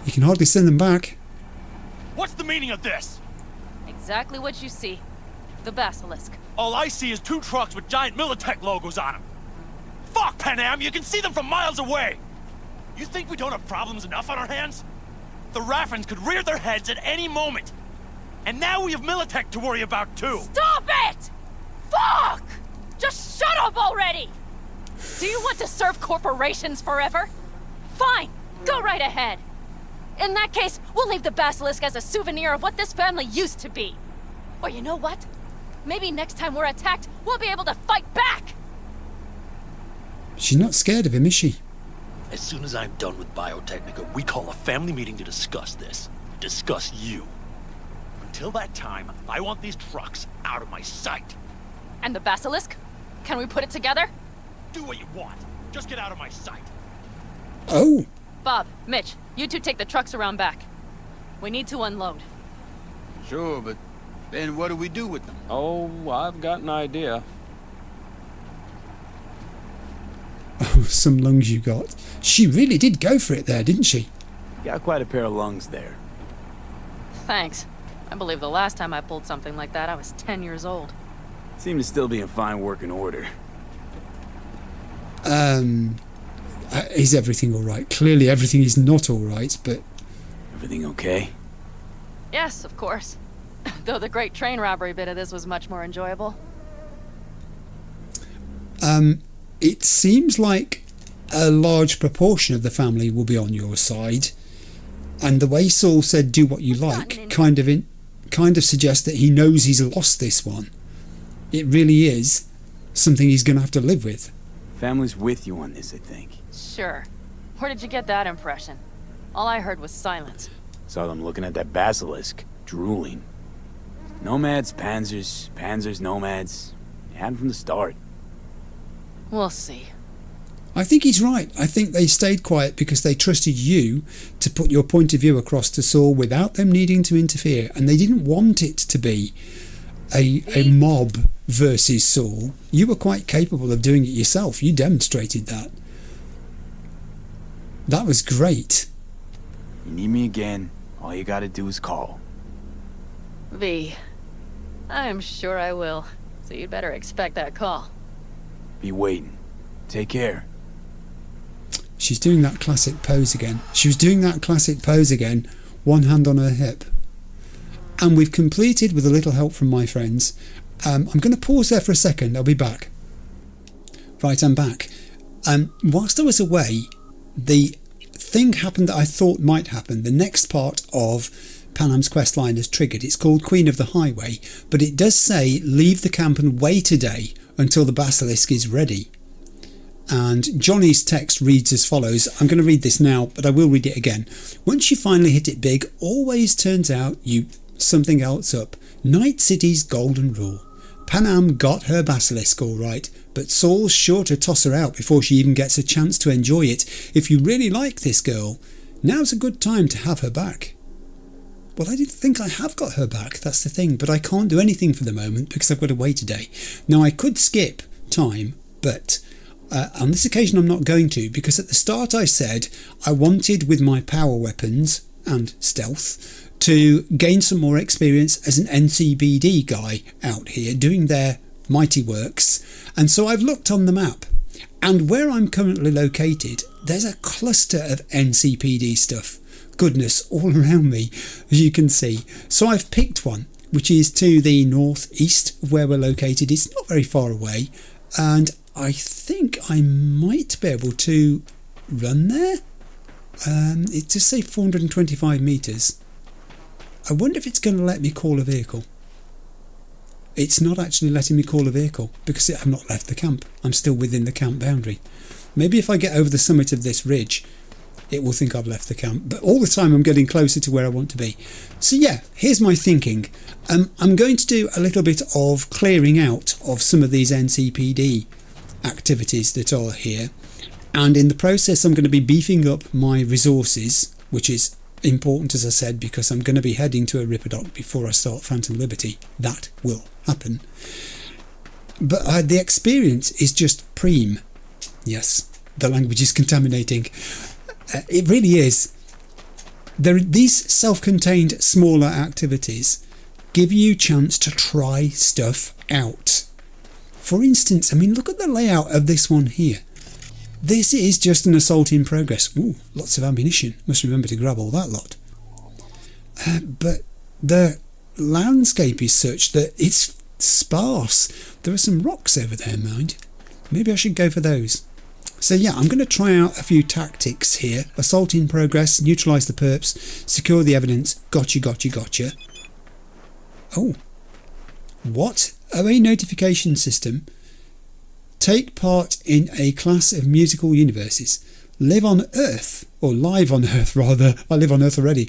You can hardly send them back. What's the meaning of this? Exactly what you see. The basilisk. All I see is 2 trucks with giant Militech logos on them. Fuck, Panam! You can see them from miles away! You think we don't have problems enough on our hands? The Raffens could rear their heads at any moment. And now we have Militech to worry about too. Stop it! Fuck! Just shut up already! Do you want to serve corporations forever? Fine, go right ahead. In that case, we'll leave the basilisk as a souvenir of what this family used to be. Or you know what? Maybe next time we're attacked, we'll be able to fight back! She's not scared of him, is she? As soon as I'm done with Biotechnica, we call a family meeting to discuss this. Discuss you. Until that time, I want these trucks out of my sight. And the basilisk? Can we put it together? Do what you want. Just get out of my sight. Oh! Bob, Mitch, you two take the trucks around back. We need to unload. Sure, but then what do we do with them? Oh, I've got an idea. Oh, some lungs you got. She really did go for it there, didn't she? Got quite a pair of lungs there. Thanks. I believe the last time I pulled something like that, I was 10 years old. Seem to still be in fine working order. Is everything alright? Clearly everything is not alright, but... Everything okay? Yes, of course. Though the great train robbery bit of this was much more enjoyable. It seems like a large proportion of the family will be on your side. And the way Saul said do what you like kind of suggests that he knows he's lost this one. It really is something he's going to have to live with. Family's with you on this, I think. Sure. Where did you get that impression? All I heard was silence. Saw them looking at that basilisk, drooling. Nomads, panzers, panzers, nomads. They had them from the start. We'll see. I think he's right. I think they stayed quiet because they trusted you to put your point of view across to Saul without them needing to interfere, and they didn't want it to be a mob versus Saul. You were quite capable of doing it yourself. You demonstrated that. That was great. You need me again, all you gotta do is call. V, I'm sure I will. So you'd better expect that call. Be waiting. Take care. She's doing that classic pose again. She was doing that classic pose again, one hand on her hip. And we've completed with a little help from my friends. I'm going to pause there for a second. I'll be back. Right, I'm back. Whilst I was away, the thing happened that I thought might happen. The next part of Panam's quest line is triggered. It's called Queen of the Highway, but it does say leave the camp and wait a day until the basilisk is ready. And Johnny's text reads as follows. I'm going to read this now, but I will read it again. Once you finally hit it big, always turns out you something else up. Night City's golden rule. Panam got her basilisk all right, but Saul's sure to toss her out before she even gets a chance to enjoy it. If you really like this girl, now's a good time to have her back. Well, I didn't think I have got her back, that's the thing, but I can't do anything for the moment because I've got to wait a day. Now, I could skip time, but on this occasion I'm not going to, because at the start I said I wanted, with my power weapons and stealth, to gain some more experience as an NCBD guy out here doing their mighty works. And so I've looked on the map, and where I'm currently located, there's a cluster of NCPD stuff. Goodness, all around me, as you can see. So I've picked one, which is to the northeast of where we're located. It's not very far away, and I think I might be able to run there. It just say 425 metres. I wonder if it's going to let me call a vehicle. It's not actually letting me call a vehicle because I've not left the camp. I'm still within the camp boundary. Maybe if I get over the summit of this ridge, it will think I've left the camp. But all the time I'm getting closer to where I want to be. So yeah, here's my thinking. I'm going to do a little bit of clearing out of some of these NCPD activities that are here. And in the process, I'm going to be beefing up my resources, which is important, as I said, because I'm going to be heading to a Ripperdoc before I start Phantom Liberty. That will happen. But the experience is just preem. Yes, the language is contaminating. It really is. These self-contained smaller activities give you a chance to try stuff out. For instance, I mean, look at the layout of this one here. This is just an assault in progress. Ooh, lots of ammunition. Must remember to grab all that lot. But the landscape is such that it's sparse. There are some rocks over there, mind. Maybe I should go for those. So yeah, I'm going to try out a few tactics here. Assault in progress, neutralise the perps, secure the evidence, gotcha. Oh. What? OA notification system. Take part in a class of musical universes. Live on Earth, or live on Earth rather. I live on Earth already.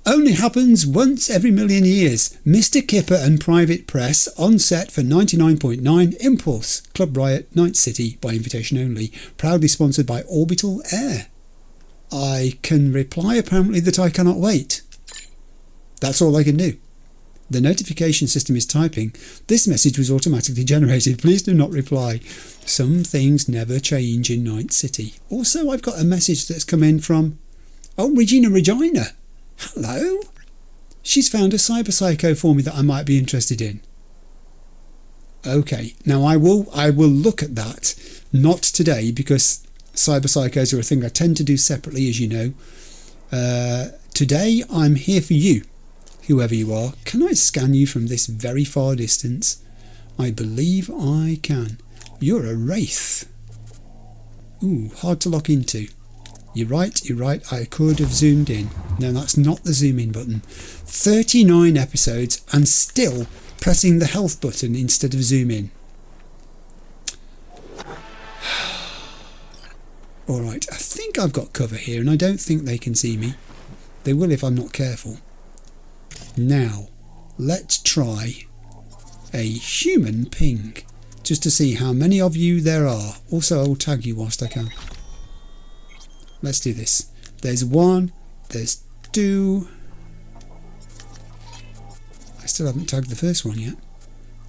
Only happens once every million years. Mr. Kipper and Private Press on set for 99.9 Impulse. Club Riot, Night City, by invitation only. Proudly sponsored by Orbital Air. I can reply apparently that I cannot wait. That's all I can do. The notification system is typing. This message was automatically generated. Please do not reply. Some things never change in Night City. Also, I've got a message that's come in from... Oh, Regina. Hello. She's found a cyber psycho for me that I might be interested in. Okay, now I will look at that. Not today, because cyber psychos are a thing I tend to do separately, as you know. Today, I'm here for you. Whoever you are. Can I scan you from this very far distance? I believe I can. You're a Wraith. Ooh, hard to lock into. You're right. I could have zoomed in. No, that's not the zoom in button. 39 episodes and still pressing the health button instead of zoom in. Alright, I think I've got cover here and I don't think they can see me. They will if I'm not careful. Now, let's try a human ping, just to see how many of you there are. Also, I will tag you whilst I can. Let's do this. There's one, there's two. I still haven't tagged the first one yet.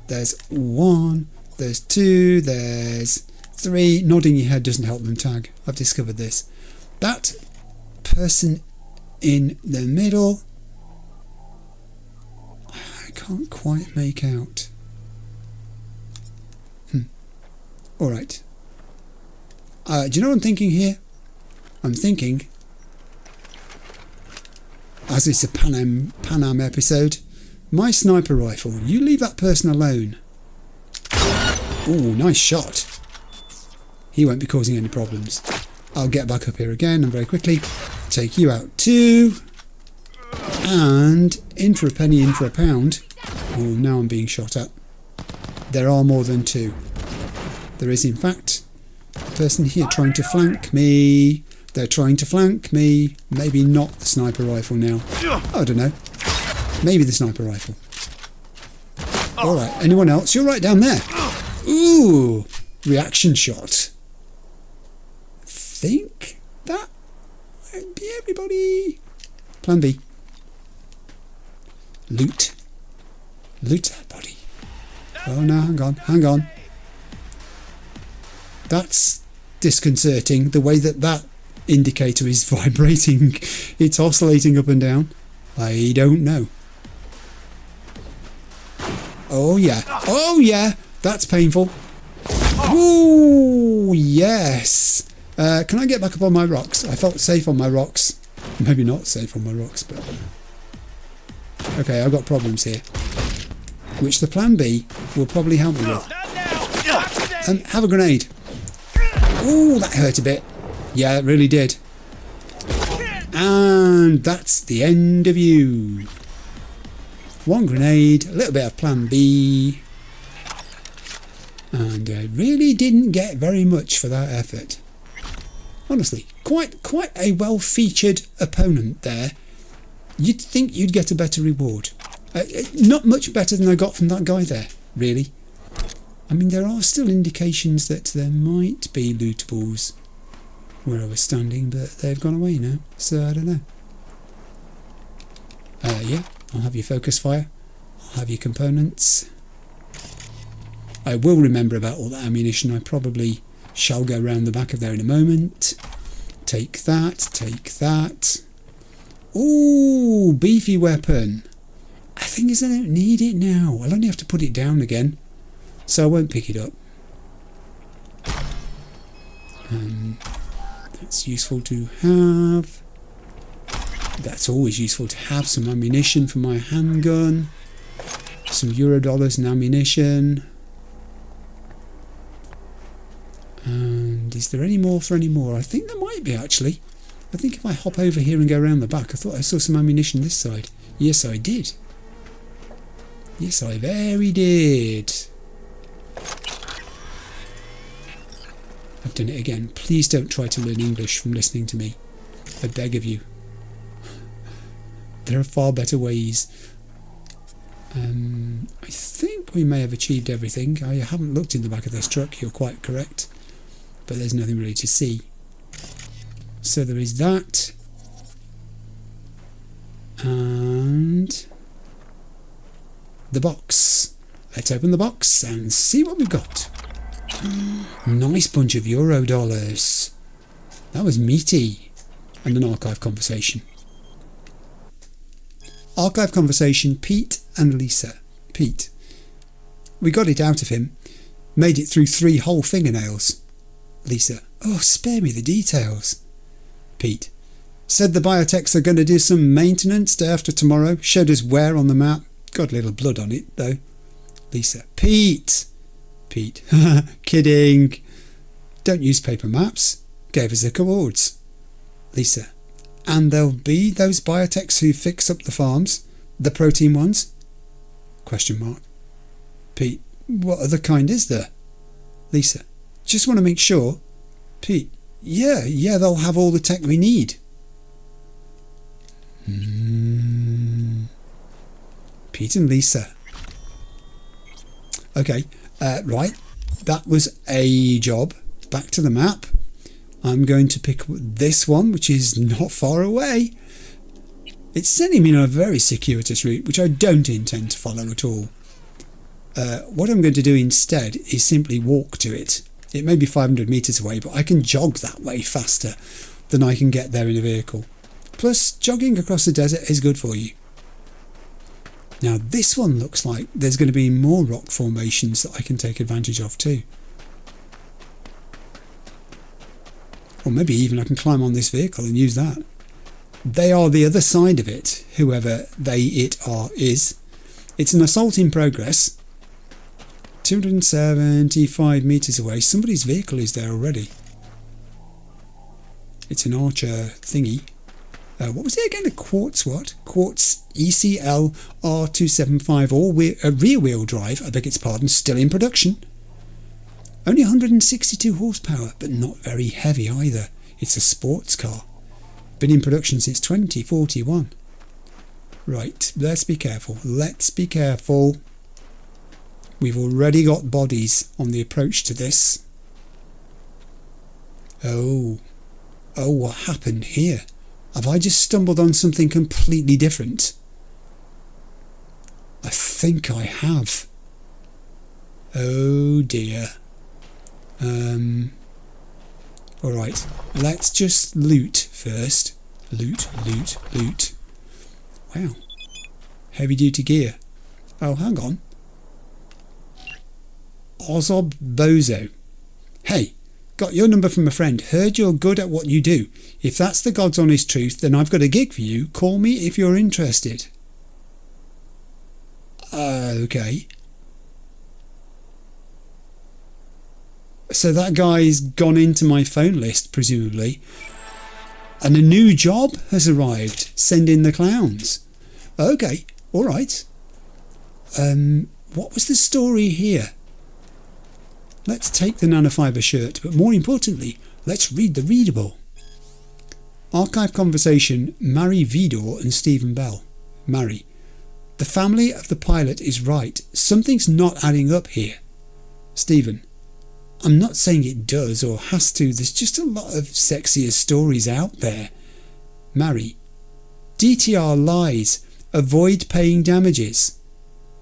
There's one, there's two, there's three. Nodding your head doesn't help them tag. I've discovered this. That person in the middle... I can't quite make out. Alright. Do you know what I'm thinking here? I'm thinking, as it's a Panam episode, my sniper rifle, you leave that person alone. Ooh, nice shot. He won't be causing any problems. I'll get back up here again and very quickly take you out too. And in for a penny, in for a pound. Oh, now I'm being shot at. There are more than two. There is in fact a person here trying to flank me. They're trying to flank me. Maybe not the sniper rifle now. I don't know. Maybe the sniper rifle. Alright, anyone else? You're right down there. Ooh, reaction shot. I think that might be everybody. Plan B. Loot. Loot that body. Oh no, hang on. That's disconcerting, the way that indicator is vibrating. It's oscillating up and down. I don't know. Oh yeah, that's painful. Ooh, yes. Can I get back up on my rocks? I felt safe on my rocks. Maybe not safe on my rocks, but... Okay, I've got problems here. Which the plan B will probably help me with. Have a grenade. Ooh, that hurt a bit. Yeah, it really did. And that's the end of you. 1 grenade, a little bit of plan B. And I really didn't get very much for that effort. Honestly, quite a well-featured opponent there. You'd think you'd get a better reward. Not much better than I got from that guy there, really. I mean, there are still indications that there might be lootables where I was standing, but they've gone away now, so I don't know. Yeah, I'll have your focus fire. I'll have your components. I will remember about all that ammunition. I probably shall go round the back of there in a moment. Take that, take that. Ooh, beefy weapon. I think I don't need it now. I'll only have to put it down again, so I won't pick it up. That's useful to have. That's always useful to have some ammunition for my handgun. Some Eurodollars and ammunition. And is there any more for any more? I think there might be, actually. I think if I hop over here and go around the back, I thought I saw some ammunition this side. Yes, I did. Yes, I very did. I've done it again. Please don't try to learn English from listening to me. I beg of you. There are far better ways. I think we may have achieved everything. I haven't looked in the back of this truck, you're quite correct. But there's nothing really to see. So there is that. And the box. Let's open the box and see what we've got. Nice bunch of Eurodollars. That was meaty. And an archive conversation. Archive conversation, Pete and Lisa. Pete. We got it out of him. Made it through 3 whole fingernails. Lisa. Oh, spare me the details. Pete. Said the biotechs are going to do some maintenance day after tomorrow. Showed us where on the map. Got a little blood on it, though. Lisa. Pete. Pete. Kidding. Don't use paper maps. Gave us the coords. Lisa. And there'll be those biotechs who fix up the farms? The protein ones? Question mark. Pete. What other kind is there? Lisa. Just want to make sure. Pete. Yeah, they'll have all the tech we need. Pete and Lisa. Okay, right. That was a job. Back to the map. I'm going to pick this one, which is not far away. It's sending me on a very circuitous route, which I don't intend to follow at all. What I'm going to do instead is simply walk to it. It may be 500 metres away, but I can jog that way faster than I can get there in a vehicle. Plus, jogging across the desert is good for you. Now, this one looks like there's going to be more rock formations that I can take advantage of too. Or maybe even I can climb on this vehicle and use that. They are the other side of it, whoever they, it, are, is. It's an assault in progress. 275 metres away. Somebody's vehicle is there already. It's an Archer thingy. What was it again? A Quartz what? Quartz ECL R275 rear wheel drive, I beg its pardon, still in production. Only 162 horsepower, but not very heavy either. It's a sports car. Been in production since 2041. Right, let's be careful. Let's be careful. We've already got bodies on the approach to this. Oh, what happened here? Have I just stumbled on something completely different? I think I have. Oh dear. Alright, let's just loot first. Loot. Wow. Heavy duty gear. Oh, hang on. Ozob Bozo. Hey, got your number from a friend. Heard you're good at what you do. If that's the God's honest truth, then I've got a gig for you. Call me if you're interested. Okay. So that guy's gone into my phone list, presumably. And a new job has arrived. Send in the clowns. Okay, all right. What was the story here? Let's take the nanofiber shirt, but more importantly, let's read the readable. Archive conversation, Mary Vidor and Stephen Bell. Mary: the family of the pilot is right. Something's not adding up here. Stephen: I'm not saying it does or has to. There's just a lot of sexier stories out there. Mary: DTR lies. Avoid paying damages.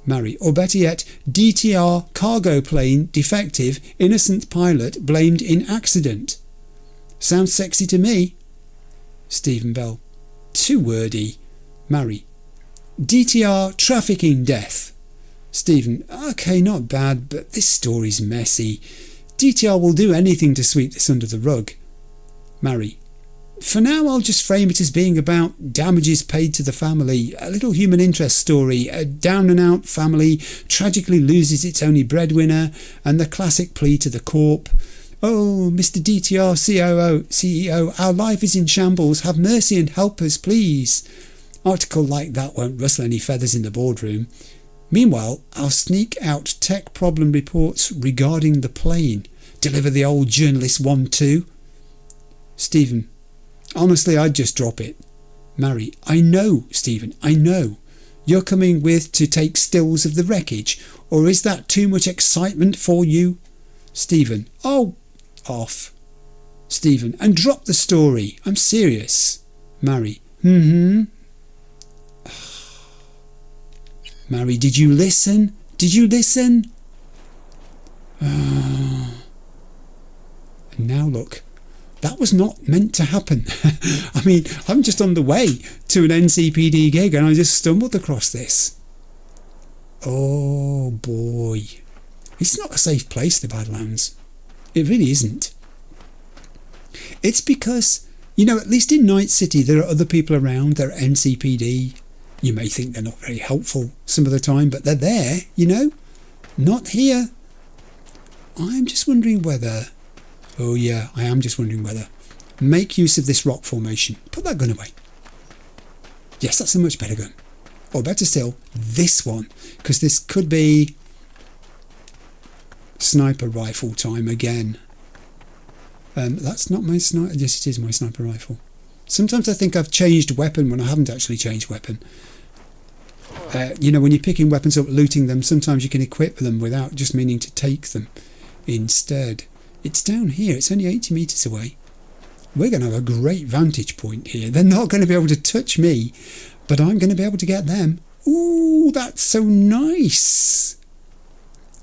Mary: or better yet, DTR cargo plane defective, innocent pilot blamed in accident. Sounds sexy to me. Stephen Bell: too wordy. Mary: DTR trafficking death. Stephen: okay, not bad, but this story's messy. DTR will do anything to sweep this under the rug. Mary: for now I'll just frame it as being about damages paid to the family, a little human interest story. A down and out family tragically loses its only breadwinner, and the classic plea to the corp: oh, Mr. DTR CEO, our life is in shambles, have mercy and help us, please. Article like that won't rustle any feathers in the boardroom. Meanwhile, I'll sneak out tech problem reports regarding the plane. Deliver the old journalist 1-2. Stephen: honestly, I'd just drop it. Mary: I know, Stephen, I know. You're coming with to take stills of the wreckage, or is that too much excitement for you? Stephen: oh, off. Stephen: and drop the story. I'm serious. Mary: Mary: did you listen? Did you listen? And now look, that was not meant to happen. I mean, I'm just on the way to an NCPD gig and I just stumbled across this. Oh boy. It's not a safe place, the Badlands. It really isn't. It's because, you know, at least in Night City there are other people around. There are NCPD. You may think they're not very helpful some of the time, but they're there, you know. Not here. I'm just wondering whether... oh yeah, I am just wondering whether... make use of this rock formation. Put that gun away. Yes, that's a much better gun. Or better still, this one. Because this could be... sniper rifle time again. That's not my sniper... yes, it is my sniper rifle. Sometimes I think I've changed weapon when I haven't actually changed weapon. You know, when you're picking weapons up, looting them, sometimes you can equip them without just meaning to take them instead. It's down here. It's only 80 metres away. We're going to have a great vantage point here. They're not going to be able to touch me, but I'm going to be able to get them. Ooh, that's so nice.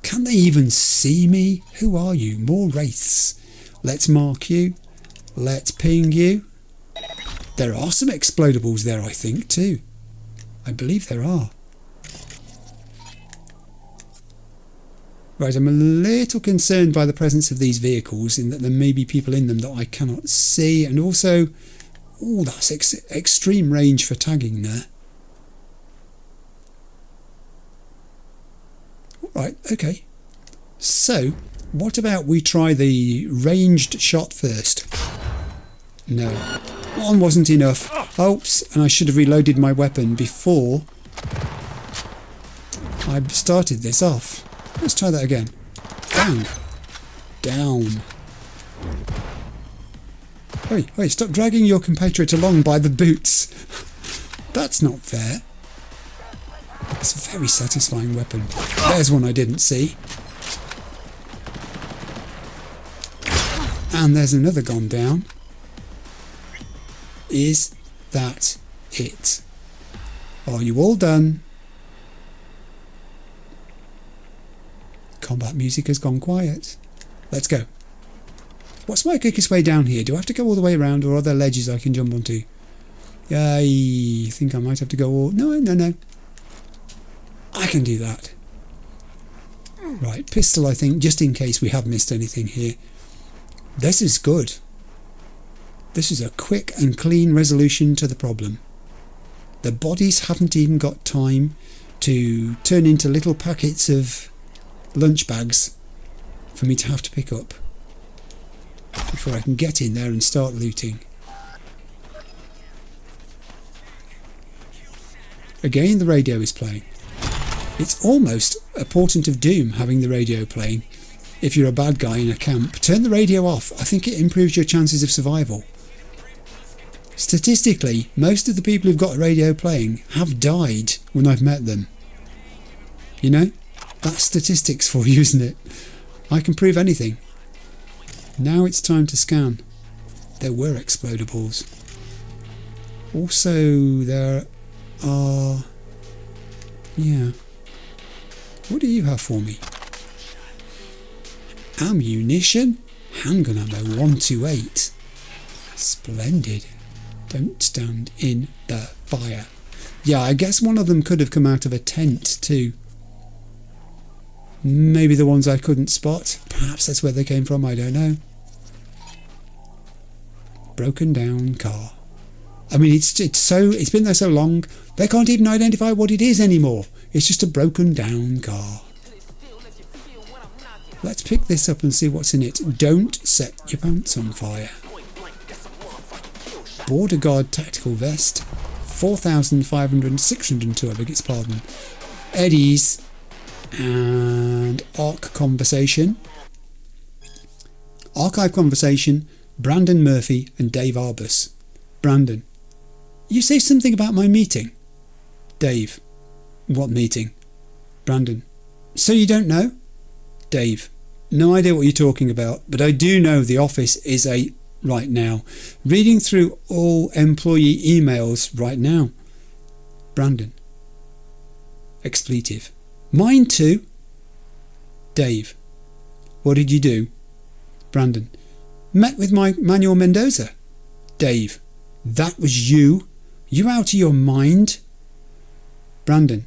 Can they even see me? Who are you? More wraiths. Let's mark you. Let's ping you. There are some explodables there, I think, too. I believe there are. Right, I'm a little concerned by the presence of these vehicles, in that there may be people in them that I cannot see, and also, oh, that's extreme range for tagging there. Right, okay. So, what about we try the ranged shot first? No. One wasn't enough. Oops, and I should have reloaded my weapon before I started this off. Let's try that again. Bang. Down. Hey, stop dragging your compatriot along by the boots. That's not fair. It's a very satisfying weapon. There's one I didn't see. And there's another gone down. Is that it? Are you all done? Combat music has gone quiet. Let's go. What's my quickest way down here? Do I have to go all the way around, or are there ledges I can jump onto? I think I might have to go all... No. I can do that. Right, pistol, I think, just in case we have missed anything here. This is good. This is a quick and clean resolution to the problem. The bodies haven't even got time to turn into little packets of lunch bags for me to have to pick up before I can get in there and start looting. Again, the radio is playing. It's almost a portent of doom having the radio playing. If you're a bad guy in a camp, turn the radio off. I think it improves your chances of survival. Statistically, most of the people who've got a radio playing have died when I've met them. You know? That's statistics for you, isn't it? I can prove anything. Now it's time to scan. There were explodables. Also, there are... Yeah. What do you have for me? Ammunition? Handgun ammo 128. Splendid. Don't stand in the fire. Yeah, I guess one of them could have come out of a tent too. Maybe the ones I couldn't spot. Perhaps that's where they came from, I don't know. Broken down car. I mean, it's been there so long, they can't even identify what it is anymore. It's just a broken down car. Let's pick this up and see what's in it. Don't set your pants on fire. Border Guard tactical vest. 4,602, I beg its pardon. Eddies. And Arc Conversation. Archive Conversation. Brandon Murphy and Dave Arbus. Brandon. You say something about my meeting? Dave. What meeting? Brandon. So you don't know? Dave. No idea what you're talking about, but I do know the office is a... right now. Reading through all employee emails right now. Brandon. Expletive. Mine too. Dave. What did you do? Brandon. Met with my Manuel Mendoza. Dave. That was you? You out of your mind? Brandon.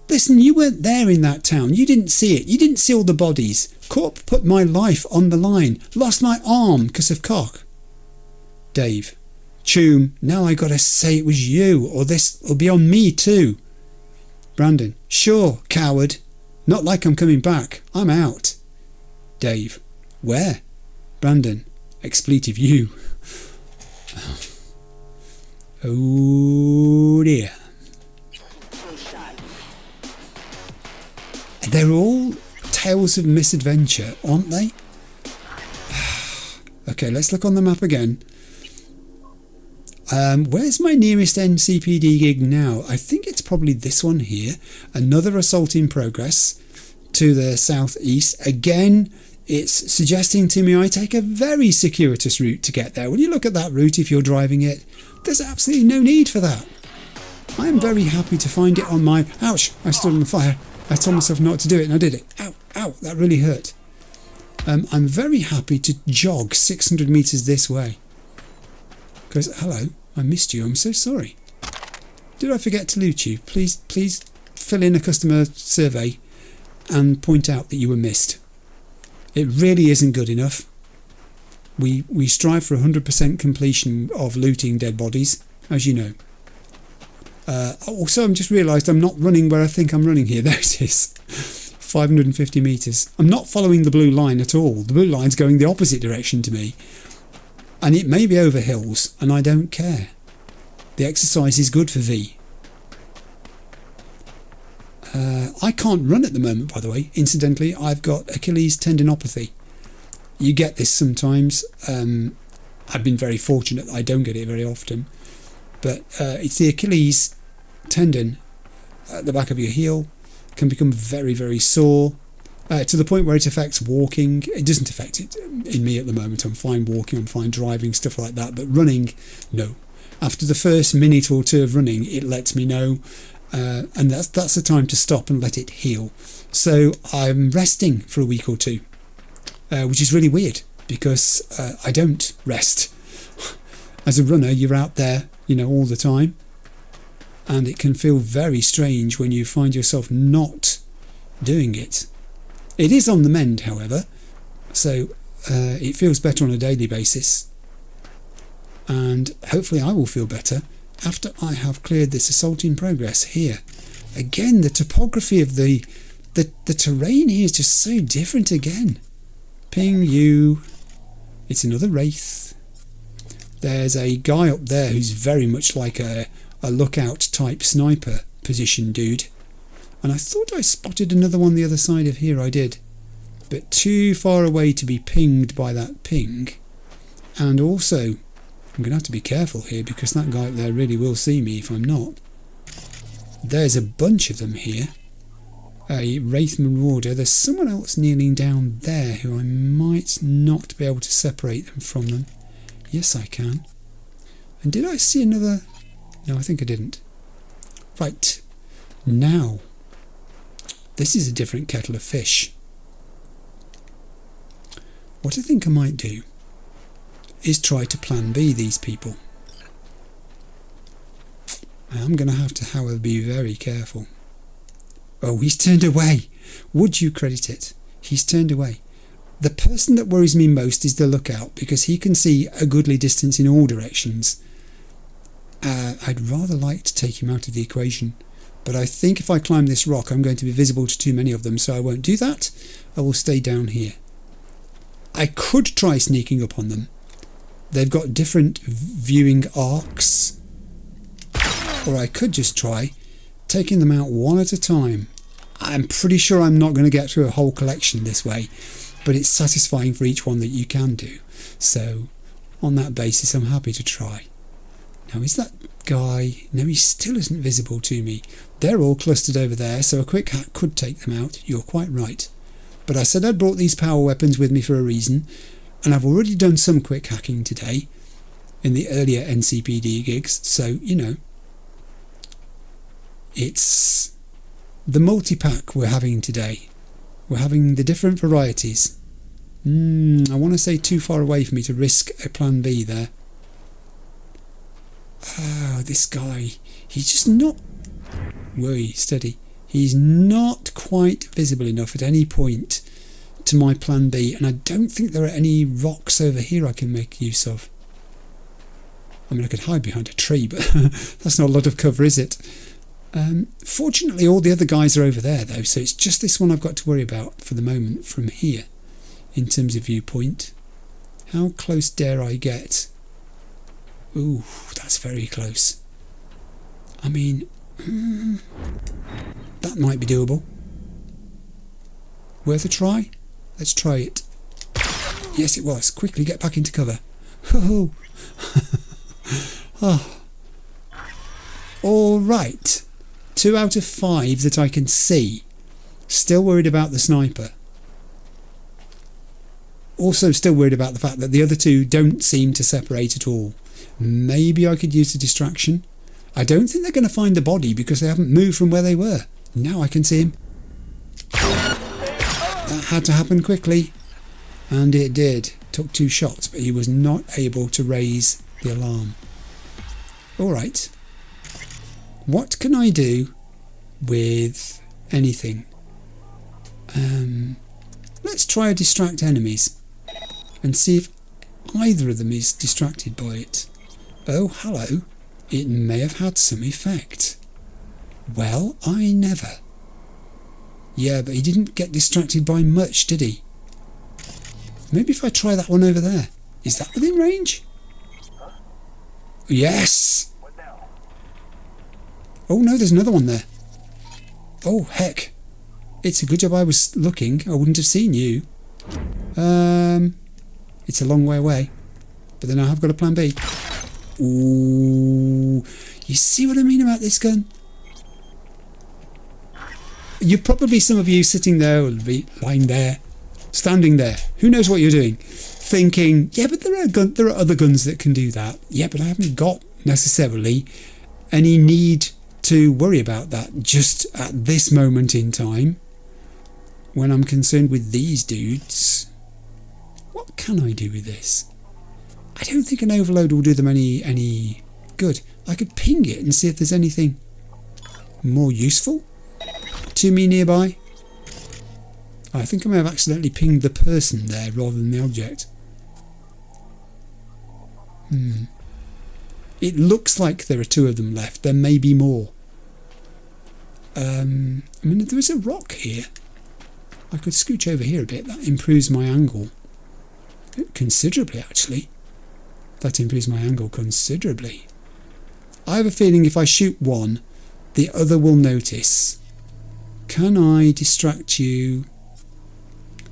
Listen, you weren't there in that town. You didn't see it. You didn't see all the bodies. Corp put my life on the line. Lost my arm because of cock. Dave. Choom, now I gotta say it was you, or this will be on me too. Brandon. Sure, coward. Not like I'm coming back. I'm out. Dave. Where? Brandon. Expletive you. Oh dear. They're all tales of misadventure, aren't they? Okay, let's look on the map again. Where's my nearest NCPD gig now? I think it's probably this one here. Another assault in progress to the southeast. Again, it's suggesting to me I take a very circuitous route to get there. When you look at that route, if you're driving it, there's absolutely no need for that. I am very happy to find it on my... Ouch! I stood on the fire. I told myself not to do it and I did it. Ow, ow, that really hurt. I'm very happy to jog 600 metres this way. Because, hello, I missed you, I'm so sorry. Did I forget to loot you? Please fill in a customer survey and point out that you were missed. It really isn't good enough. We strive for 100% completion of looting dead bodies, as you know. Also, I've just realised I'm not running where I think I'm running here. There it is. 550 metres. I'm not following the blue line at all. The blue line's going the opposite direction to me. And it may be over hills, and I don't care. The exercise is good for V. I can't run at the moment, by the way. Incidentally, I've got Achilles tendinopathy. You get this sometimes. I've been very fortunate. I don't get it very often. But it's the Achilles tendon at the back of your heel. Can become very, very sore. To the point where it affects walking. It doesn't affect it in me at the moment. I'm fine walking, I'm fine driving, stuff like that. But running, no. After the first minute or two of running, it lets me know. And that's the time to stop and let it heal. So I'm resting for a week or two. Which is really weird because I don't rest. As a runner, you're out there, all the time. And it can feel very strange when you find yourself not doing it. It is on the mend, however, so it feels better on a daily basis. And hopefully I will feel better after I have cleared this assault in progress here. Again, the topography of the terrain here is just so different again. Ping you. It's another Wraith. There's a guy up there who's very much like a lookout type sniper position, dude. And I thought I spotted another one the other side of here. I did. But too far away to be pinged by that ping. And also, I'm going to have to be careful here because that guy up there really will see me if I'm not. There's a bunch of them here. A Wraith Marauder. There's someone else kneeling down there who I might not be able to separate them from them. Yes, I can. And did I see another? No, I think I didn't. Right. Now, this is a different kettle of fish. What I think I might do is try to plan B these people. I'm going to have to, however, be very careful. Oh, he's turned away. Would you credit it? He's turned away. The person that worries me most is the lookout because he can see a goodly distance in all directions. I'd rather like to take him out of the equation, but I think if I climb this rock I'm going to be visible to too many of them, so I won't do that. I will stay down here. I could try sneaking up on them. They've got different viewing arcs. Or I could just try taking them out one at a time. I'm pretty sure I'm not going to get through a whole collection this way, but it's satisfying for each one that you can do. So on that basis I'm happy to try. Now is that guy... No, he still isn't visible to me. They're all clustered over there, so a quick hack could take them out. You're quite right. But I said I'd brought these power weapons with me for a reason, and I've already done some quick hacking today in the earlier NCPD gigs, so, you know, it's the multi-pack we're having today. We're having the different varieties. I want to say too far away for me to risk a plan B there. Oh, this guy, he's just not... Whoa, steady. He's not quite visible enough at any point to my plan B, and I don't think there are any rocks over here I can make use of. I mean, I could hide behind a tree, but that's not a lot of cover, is it? Fortunately, all the other guys are over there, though, so it's just this one I've got to worry about for the moment from here, in terms of viewpoint. How close dare I get? Ooh, that's very close. I mean, that might be doable. Worth a try? Let's try it. Yes, it was. Quickly get back into cover. Oh. Oh. All right. 2 out of 5 that I can see. Still worried about the sniper. Also still worried about the fact that the other two don't seem to separate at all. Maybe I could use a distraction. I don't think they're going to find the body because they haven't moved from where they were. Now I can see him. That had to happen quickly. And it did. Took 2 shots, but he was not able to raise the alarm. Alright. What can I do with anything? Let's try a distract enemies and see if either of them is distracted by it. Oh, hello. It may have had some effect. Well, I never. Yeah, but he didn't get distracted by much, did he? Maybe if I try that one over there. Is that within range? Yes! Oh no, there's another one there. Oh, heck. It's a good job I was looking. I wouldn't have seen you. It's a long way away. But then I have got a plan B. Ooh. You see what I mean about this gun? You're probably some of you sitting there, or lying there, standing there. Who knows what you're doing? Thinking, yeah, but there are other guns that can do that. Yeah, but I haven't got necessarily any need to worry about that just at this moment in time when I'm concerned with these dudes. What can I do with this? I don't think an overload will do them any good. I could ping it and see if there's anything more useful to me nearby. I think I may have accidentally pinged the person there rather than the object. It looks like there are 2 of them left. There may be more. I mean, there is a rock here. I could scooch over here a bit. That improves my angle considerably, actually. That improves my angle considerably. I have a feeling if I shoot one, the other will notice. Can I distract you?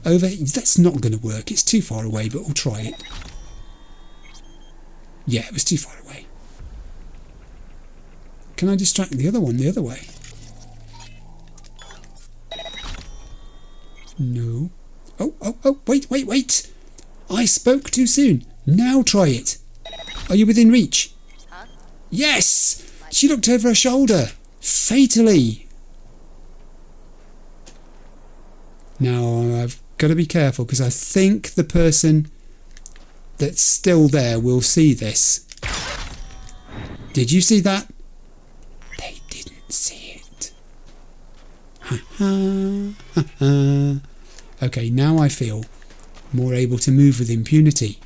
Over? That's not going to work. It's too far away, but we'll try it. Yeah, it was too far away. Can I distract the other one the other way? No. Oh, wait. I spoke too soon. Now try it. Are you within reach? Huh? Yes! She looked over her shoulder. Fatally. Now, I've got to be careful because I think the person that's still there will see this. Did you see that? They didn't see it. Ha ha. Okay, now I feel more able to move with impunity.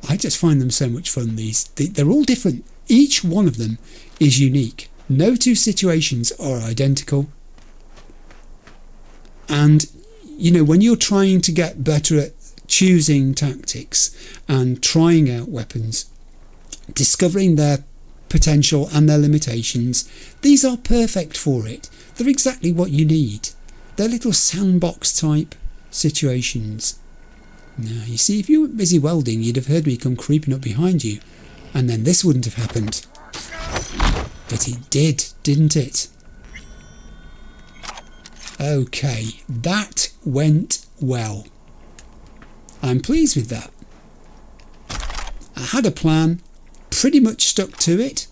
I just find them so much fun. They're all different. Each one of them is unique. No two situations are identical. And, you know, when you're trying to get better at choosing tactics and trying out weapons, discovering their potential and their limitations, these are perfect for it. They're exactly what you need. They're little sandbox type situations. Now, you see, if you were busy welding, you'd have heard me come creeping up behind you, and then this wouldn't have happened. But it did, didn't it? Okay, that went well. I'm pleased with that. I had a plan, pretty much stuck to it,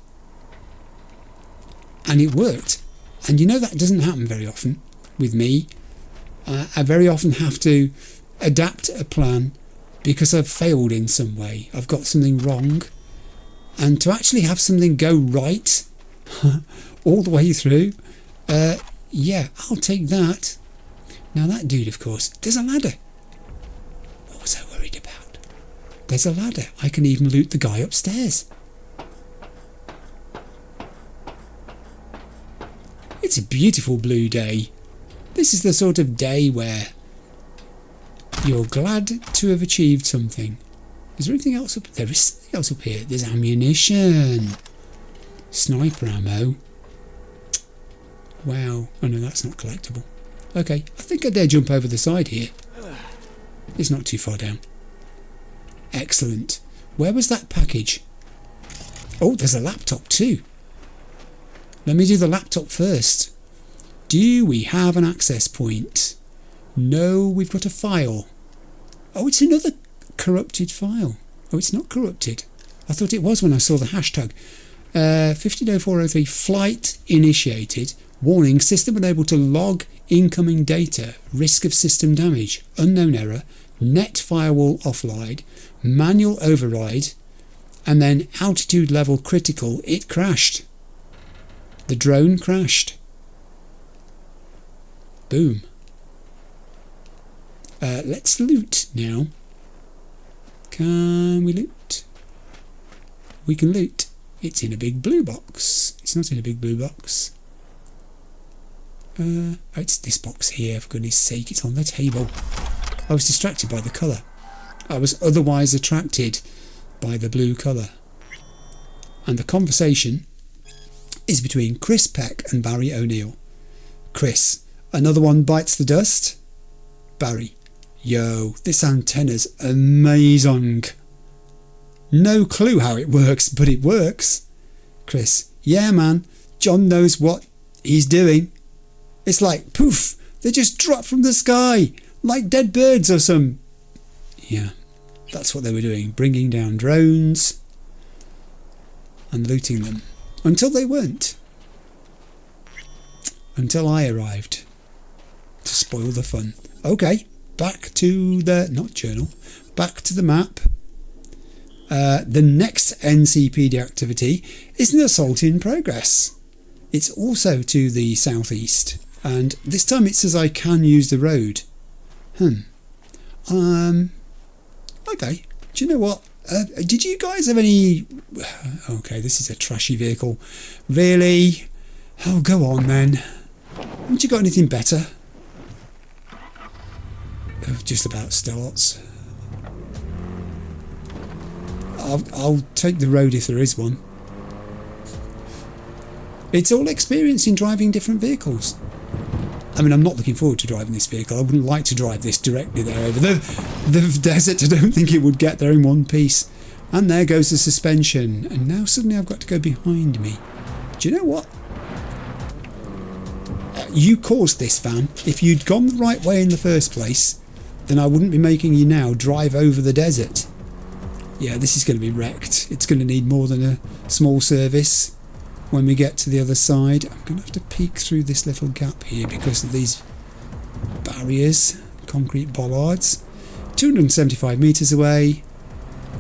and it worked. And you know that doesn't happen very often with me. I very often have to adapt a plan because I've failed in some way. I've got something wrong. And to actually have something go right all the way through, yeah, I'll take that. Now that dude, of course, there's a ladder. What was I worried about? There's a ladder. I can even loot the guy upstairs. It's a beautiful blue day. This is the sort of day where you're glad to have achieved something. Is there anything else up? There is something else up here. There's ammunition. Sniper ammo. Wow. Oh no, that's not collectible. Okay, I think I dare jump over the side here. It's not too far down. Excellent. Where was that package? Oh, there's a laptop too. Let me do the laptop first. Do we have an access point? No, we've got a file. Oh, it's another corrupted file. Oh, it's not corrupted. I thought it was when I saw the hashtag. 150403, flight initiated. Warning, system unable to log incoming data. Risk of system damage. Unknown error. Net firewall offline. Manual override. And then altitude level critical. It crashed. The drone crashed. Boom. Let's loot now. Can we loot? We can loot. It's in a big blue box. It's not in a big blue box. Oh, it's this box here, for goodness sake. It's on the table. I was distracted by the colour. I was otherwise attracted by the blue colour. And the conversation is between Chris Peck and Barry O'Neill. Chris, another one bites the dust? Barry, yo, this antenna's amazing. No clue how it works, but it works. Chris, yeah man, John knows what he's doing. It's like, poof, they just drop from the sky, like dead birds or some... Yeah, that's what they were doing, bringing down drones and looting them. Until they weren't. Until I arrived to spoil the fun. Okay, back to the... not journal. Back to the map. The next NCPD activity is an assault in progress. It's also to the southeast. And this time it says I can use the road. Okay. Do you know what? Did you guys have any... Okay, this is a trashy vehicle. Really? Oh, go on then. Haven't you got anything better? Oh, just about starts. I'll take the road if there is one. It's all experience in driving different vehicles. I mean, I'm not looking forward to driving this vehicle. I wouldn't like to drive this directly there over the desert. I don't think it would get there in one piece. And there goes the suspension. And now suddenly I've got to go behind me. Do you know what? You caused this, van. If you'd gone the right way in the first place, then I wouldn't be making you now drive over the desert. Yeah, this is going to be wrecked. It's going to need more than a small service. When we get to the other side, I'm going to have to peek through this little gap here because of these barriers, concrete bollards. 275 metres away.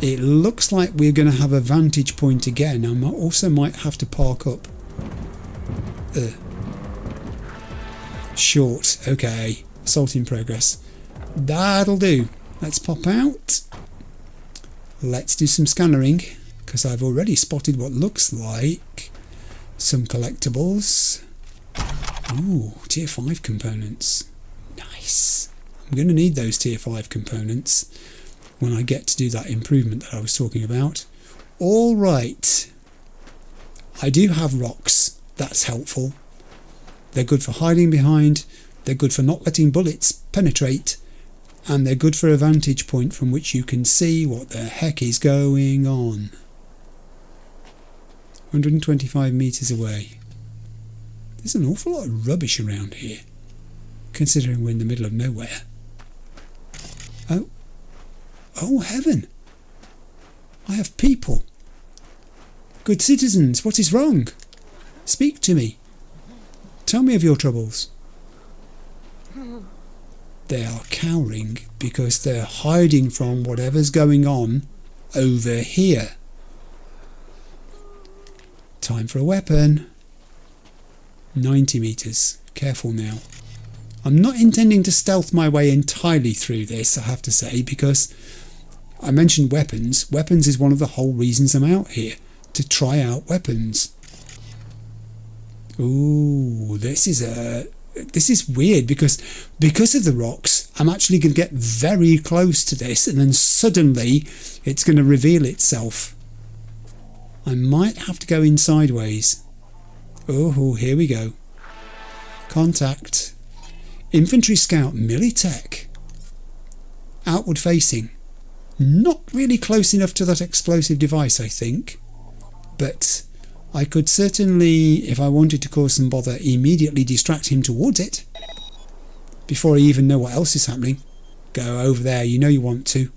It looks like we're going to have a vantage point again. I also might have to park up. Short. Okay. Assault in progress. That'll do. Let's pop out. Let's do some scannering because I've already spotted what looks like some collectibles. Ooh, tier 5 components. Nice. I'm going to need those tier 5 components when I get to do that improvement that I was talking about. All right. I do have rocks. That's helpful. They're good for hiding behind. They're good for not letting bullets penetrate. And they're good for a vantage point from which you can see what the heck is going on. 125 metres away. There's an awful lot of rubbish around here, considering we're in the middle of nowhere. Oh heaven! I have people. Good citizens, what is wrong? Speak to me. Tell me of your troubles. They are cowering because they're hiding from whatever's going on over here. Time for a weapon. 90 metres. Careful now. I'm not intending to stealth my way entirely through this, I have to say, because I mentioned weapons. Weapons is one of the whole reasons I'm out here, to try out weapons. Ooh, this is weird because of the rocks, I'm actually going to get very close to this and then suddenly it's going to reveal itself. I might have to go in sideways. Oh, here we go. Contact. Infantry Scout Militech. Outward facing. Not really close enough to that explosive device, I think. But I could certainly, if I wanted to cause some bother, immediately distract him towards it. Before I even know what else is happening. Go over there, you know you want to.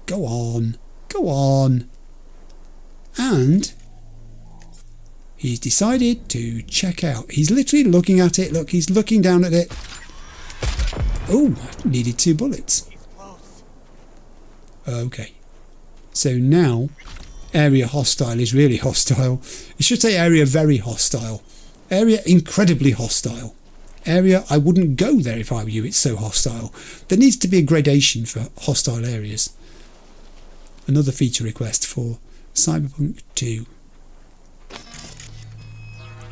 Go on. Go on. And he's decided to check out. He's literally looking at it. Look, he's looking down at it. Oh, I needed 2 bullets. Okay. So now, area hostile is really hostile. It should say area very hostile. Area incredibly hostile. Area I wouldn't go there if I were you. It's so hostile. There needs to be a gradation for hostile areas. Another feature request for Cyberpunk 2.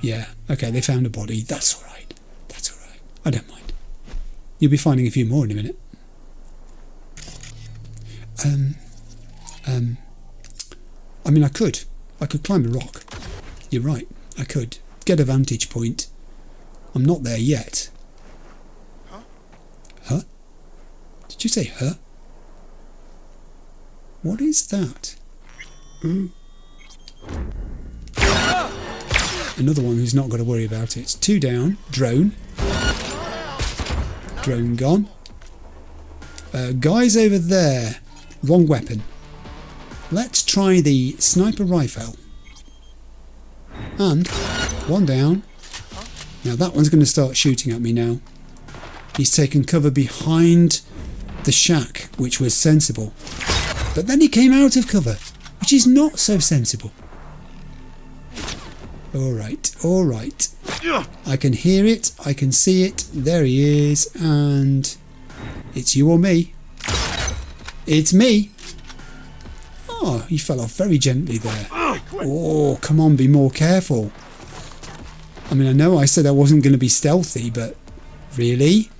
Yeah, okay, they found a body. That's alright. That's alright. I don't mind. You'll be finding a few more in a minute. I mean, I could climb a rock. You're right, I could. Get a vantage point. I'm not there yet. Huh? Did you say huh? What is that? Another one who's not got to worry about it. 2 down. Drone. Drone gone. Guys over there. Wrong weapon. Let's try the sniper rifle. And 1 down. Now that one's going to start shooting at me now. He's taken cover behind the shack, which was sensible. But then he came out of cover, which is not so sensible. Alright, alright. I can hear it, I can see it. There he is, and it's you or me. It's me. Oh, he fell off very gently there. Oh, come on, be more careful. I mean, I know I said I wasn't going to be stealthy, but really?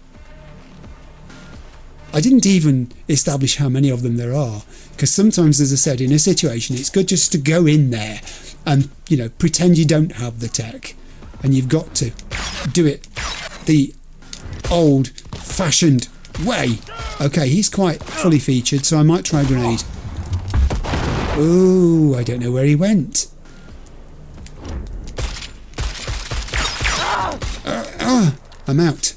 I didn't even establish how many of them there are, because sometimes, as I said, in a situation it's good just to go in there and, you know, pretend you don't have the tech, and you've got to do it the old-fashioned way. Okay, he's quite fully featured, so I might try a grenade. Ooh, I don't know where he went. I'm out.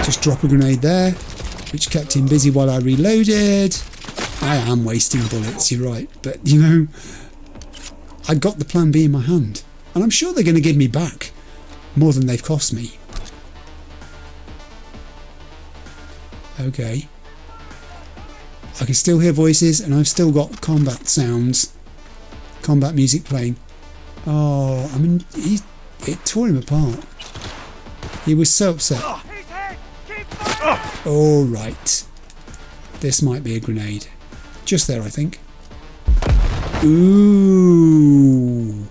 Just drop a grenade there, which kept him busy while I reloaded. I am wasting bullets, you're right, but you know, I got the plan B in my hand, and I'm sure they're going to give me back more than they've cost me. Okay. I can still hear voices, and I've still got combat sounds, combat music playing. Oh, I mean, it tore him apart. He was so upset. All right. This might be a grenade. Just there, I think. Ooh.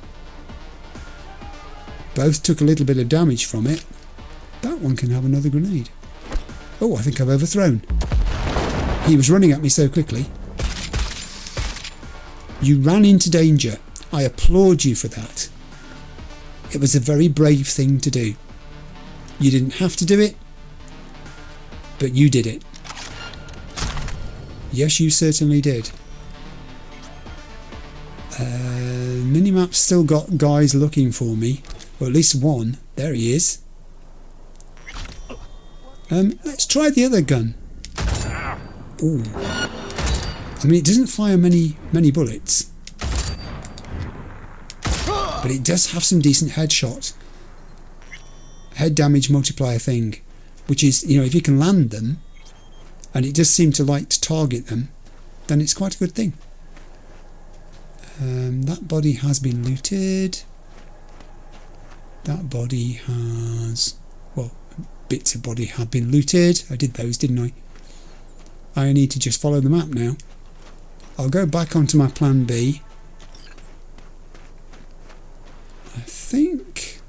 Both took a little bit of damage from it. That one can have another grenade. Oh, I think I've overthrown. He was running at me so quickly. You ran into danger. I applaud you for that. It was a very brave thing to do. You didn't have to do it, but you did it. Yes, you certainly did. Minimap's still got guys looking for me. Or at least one. There he is. Let's try the other gun. Ooh. I mean, it doesn't fire many bullets, but it does have some decent headshot. Head damage multiplier thing, which is, you know, if you can land them, and it does seem to like to target them, then it's quite a good thing. That body has been looted. That body has... well, bits of body have been looted. I did those, didn't I? I need to just follow the map now. I'll go back onto my plan B. I think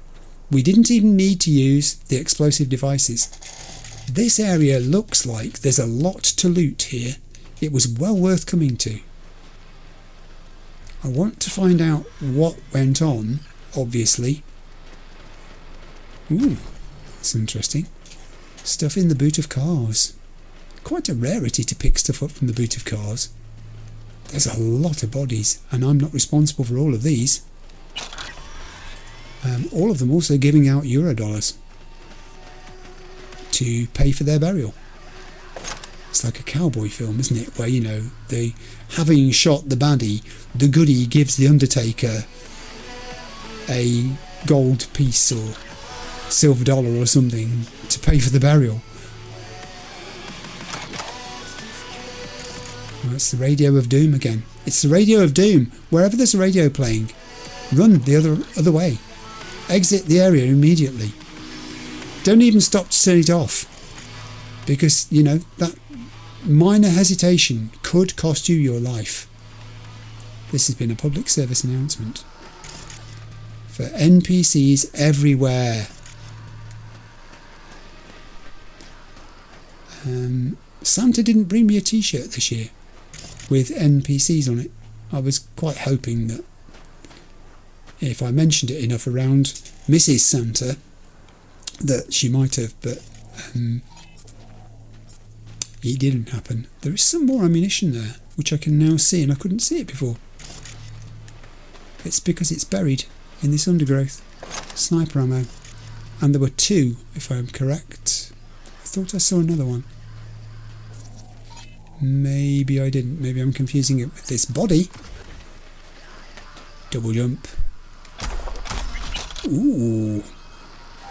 we didn't even need to use the explosive devices. This area looks like there's a lot to loot here. It was well worth coming to. I want to find out what went on, obviously. Ooh, that's interesting. Stuff in the boot of cars. Quite a rarity to pick stuff up from the boot of cars. There's a lot of bodies, and I'm not responsible for all of these. All of them also giving out Eurodollars to pay for their burial. It's like a cowboy film, isn't it? Where, you know, having shot the baddie, the goodie gives the Undertaker a gold piece or silver dollar or something to pay for the burial. Oh, it's the radio of doom again. It's the radio of doom. Wherever there's a radio playing, run the other way. Exit the area immediately. Don't even stop to turn it off, because, you know, that minor hesitation could cost you your life. This has been a public service announcement for NPCs everywhere. Santa didn't bring me a t-shirt this year with NPCs on it. I was quite hoping that if I mentioned it enough around Mrs. Santa that she might have, but it didn't happen. There is some more ammunition there, which I can now see, and I couldn't see it before. It's because it's buried in this undergrowth. Sniper ammo. And there were two, if I'm correct. I thought I saw another one. Maybe I didn't. Maybe I'm confusing it with this body. Double jump. Ooh.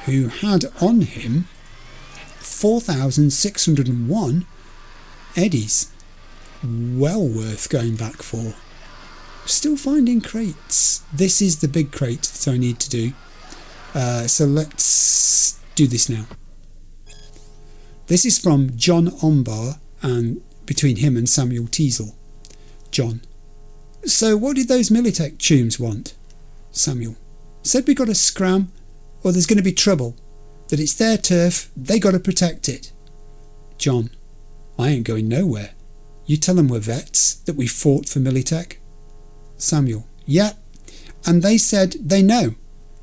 Who had on him 4,601 eddies. Well worth going back for. Still finding crates. This is the big crate that I need to do. So let's do this now. This is from John Ombar, and between him and Samuel Teasel. John: so what did those Militech chooms want? Samuel: said we got to scram or there's going to be trouble. That it's their turf, they got to protect it. John, I ain't going nowhere. You tell them we're vets, that we fought for Militech. Samuel, yeah, and they said they know.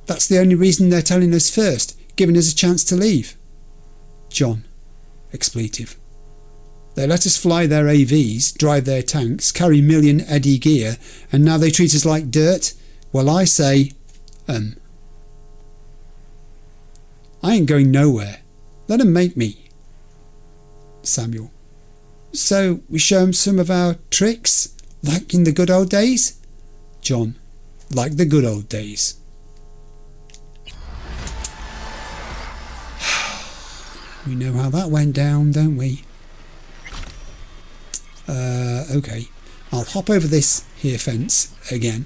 That's the only reason they're telling us first, giving us a chance to leave. John, expletive. They let us fly their AVs, drive their tanks, carry million Eddie gear, and now they treat us like dirt? Well, I say, I ain't going nowhere. Let 'em make me. Samuel, so we show 'em some of our tricks, like in the good old days? John, like the good old days. We know how that went down, don't we? Okay, I'll hop over this here fence again.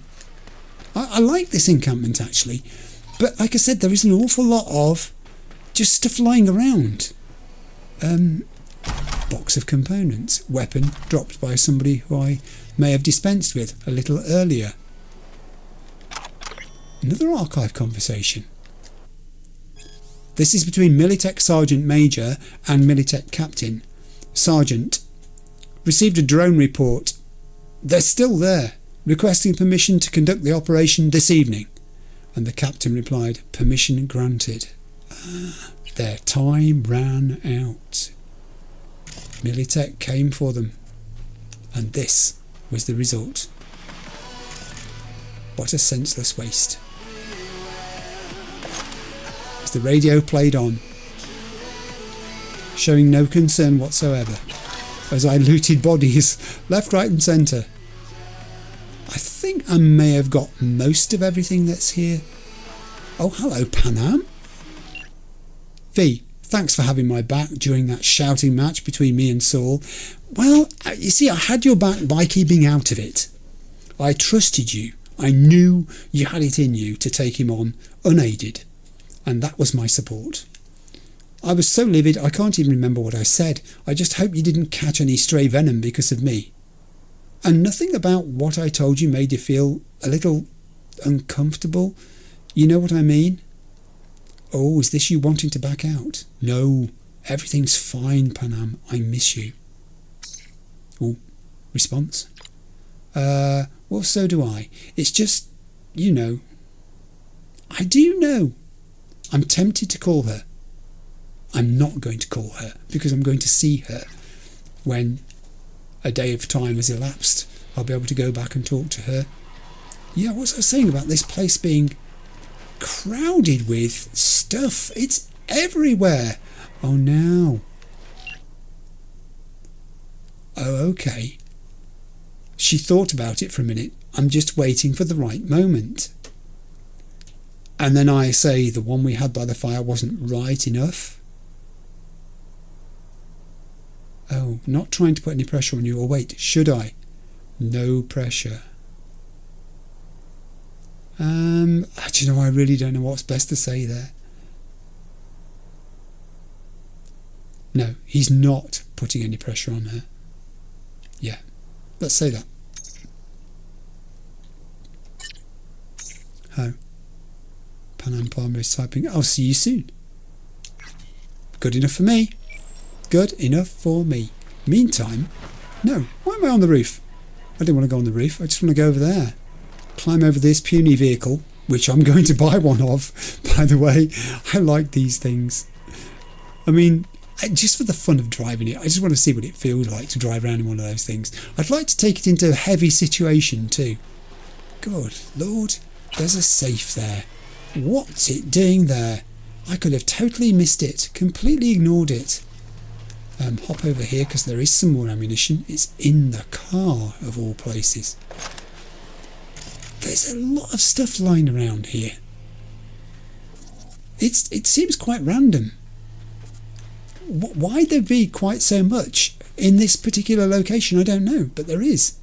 I like this encampment actually, but like I said, there is an awful lot of just stuff lying around. Box of components, weapon dropped by somebody who I may have dispensed with a little earlier. Another archive conversation. This is between Militech Sergeant Major and Militech Captain. Sergeant, received a drone report. They're still there, requesting permission to conduct the operation this evening. And the captain replied, permission granted. Their time ran out. Militech came for them. And this was the result. What a senseless waste. As the radio played on, showing no concern whatsoever, as I looted bodies left, right and centre. I think I may have got most of everything that's here. Oh, hello, Panam. V, thanks for having my back during that shouting match between me and Saul. Well, you see, I had your back by keeping out of it. I trusted you. I knew you had it in you to take him on unaided. And that was my support. I was so livid I can't even remember what I said. I just hope you didn't catch any stray venom because of me. And nothing about what I told you made you feel a little uncomfortable. You know what I mean? Oh, is this you wanting to back out? No, everything's fine, Panam. I miss you. Oh, response? Well, so do I. It's just, you know. I do know. I'm tempted to call her. I'm not going to call her because I'm going to see her when a day of time has elapsed. I'll be able to go back and talk to her. Yeah, what was I saying about this place being crowded with stuff? It's everywhere. Oh, no. Oh, okay. She thought about it for a minute. I'm just waiting for the right moment. And then I say the one we had by the fire wasn't right enough. Oh, not trying to put any pressure on you. Or wait, should I? No pressure. Do you know, I really don't know what's best to say there. No, he's not putting any pressure on her. Yeah, let's say that. Oh. Panam Palmer is typing, I'll see you soon. Good enough for me. Good enough for me. Meantime, no, why am I on the roof? I didn't want to go on the roof. I just want to go over there. Climb over this puny vehicle, which I'm going to buy one of, by the way. I like these things. I mean, just for the fun of driving it, I just want to see what it feels like to drive around in one of those things. I'd like to take it into a heavy situation too. Good Lord, there's a safe there. What's it doing there? I could have totally missed it, completely ignored it. Hop over here because there is some more ammunition. It's in the car of all places. There's a lot of stuff lying around here. It seems quite random. Why there be quite so much in this particular location, I don't know, but there is.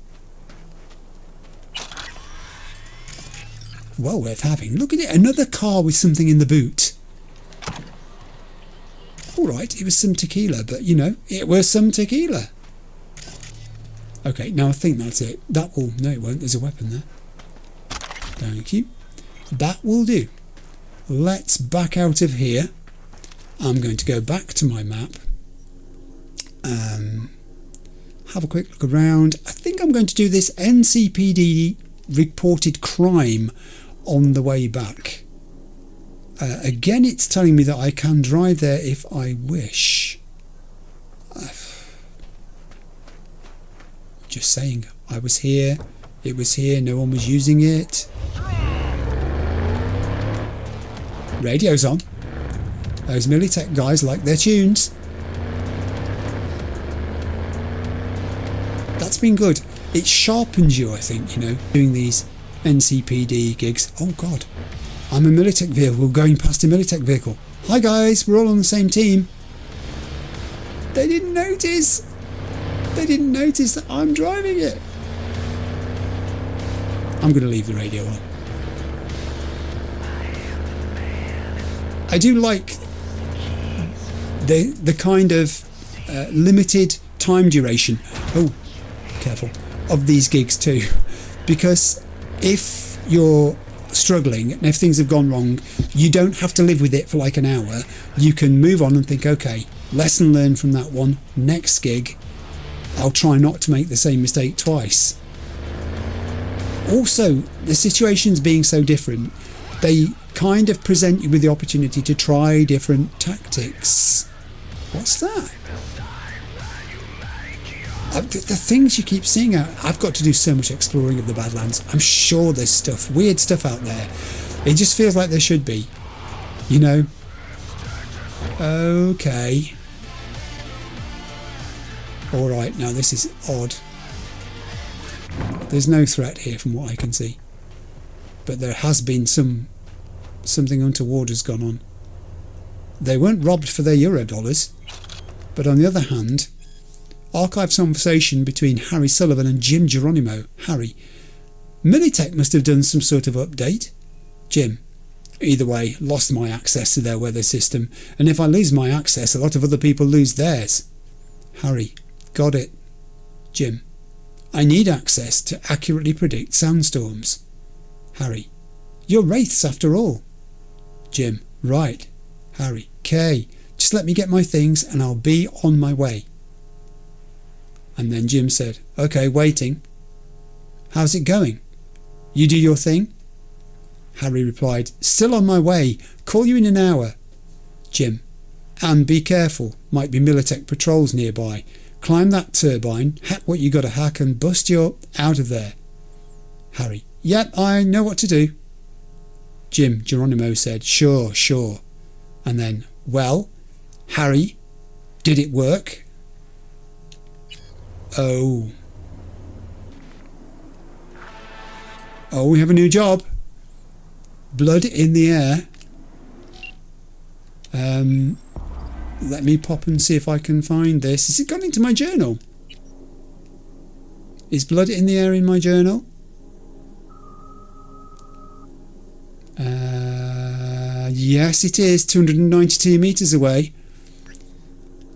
Well worth having. Look at it, another car with something in the boot. Alright, it was some tequila, but you know, it was some tequila. Okay, now I think that's it. That will... No, it won't. There's a weapon there. Thank you. That will do. Let's back out of here. I'm going to go back to my map. Have a quick look around. I think I'm going to do this NCPD reported crime on the way back. Again, it's telling me that I can drive there if I wish. Just saying, I was here, it was here, no one was using it. Radio's on. Those Militech guys like their tunes. That's been good. It sharpens you, I think, you know, doing these NCPD gigs. Oh God, I'm a Militech vehicle going past a Militech vehicle. Hi guys, we're all on the same team. They didn't notice. They didn't notice that I'm driving it. I'm going to leave the radio on. I do like the kind of limited time duration. Oh, careful. Of these gigs too, because if you're struggling and if things have gone wrong, you don't have to live with it for like an hour. You can move on and think, okay, lesson learned from that one. Next gig, I'll try not to make the same mistake twice. Also, the situations being so different, they kind of present you with the opportunity to try different tactics. What's that? The things you keep seeing out. I've got to do so much exploring of the Badlands. I'm sure there's stuff, weird stuff out there. It just feels like there should be, you know. Okay. Alright, now this is odd. There's no threat here from what I can see. But there has been something untoward has gone on. They weren't robbed for their Eurodollars. But on the other hand, archived conversation between Harry Sullivan and Jim Geronimo. Harry: Militech must have done some sort of update. Jim: either way, lost my access to their weather system, and if I lose my access, a lot of other people lose theirs. Harry: got it. Jim: I need access to accurately predict sandstorms. Harry: you're Wraiths after all. Jim: right. Harry: K, just let me get my things and I'll be on my way. And then Jim said, okay, waiting. How's it going? You do your thing? Harry replied, still on my way, call you in an hour. Jim: and be careful, might be Militech patrols nearby. Climb that turbine, hack what you gotta hack and bust your out of there. Harry: yep, I know what to do. Jim Geronimo said, sure. And then, well, Harry, did it work? Oh, we have a new job. Blood in the air. Let me pop and see if I can find this. Has it gone into my journal? Is blood in the air in my journal? Yes, it is. 292 metres away.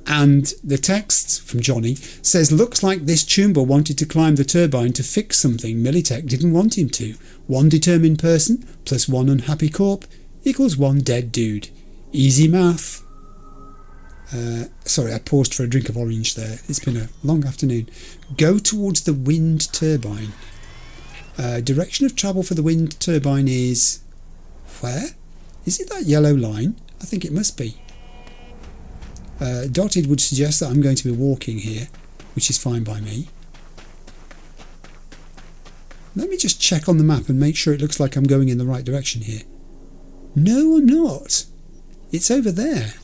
And the text from Johnny says, looks like this Choomba wanted to climb the turbine to fix something Militech didn't want him to. One determined person plus one unhappy corp equals one dead dude. Easy math. Sorry, I paused for a drink of orange there. It's been a long afternoon. Go towards the wind turbine. Direction of travel for the wind turbine is... where? Is it that yellow line? I think it must be. Dotted would suggest that I'm going to be walking here, which is fine by me. Let me just check on the map and make sure it looks like I'm going in the right direction here. No, I'm not. It's over there.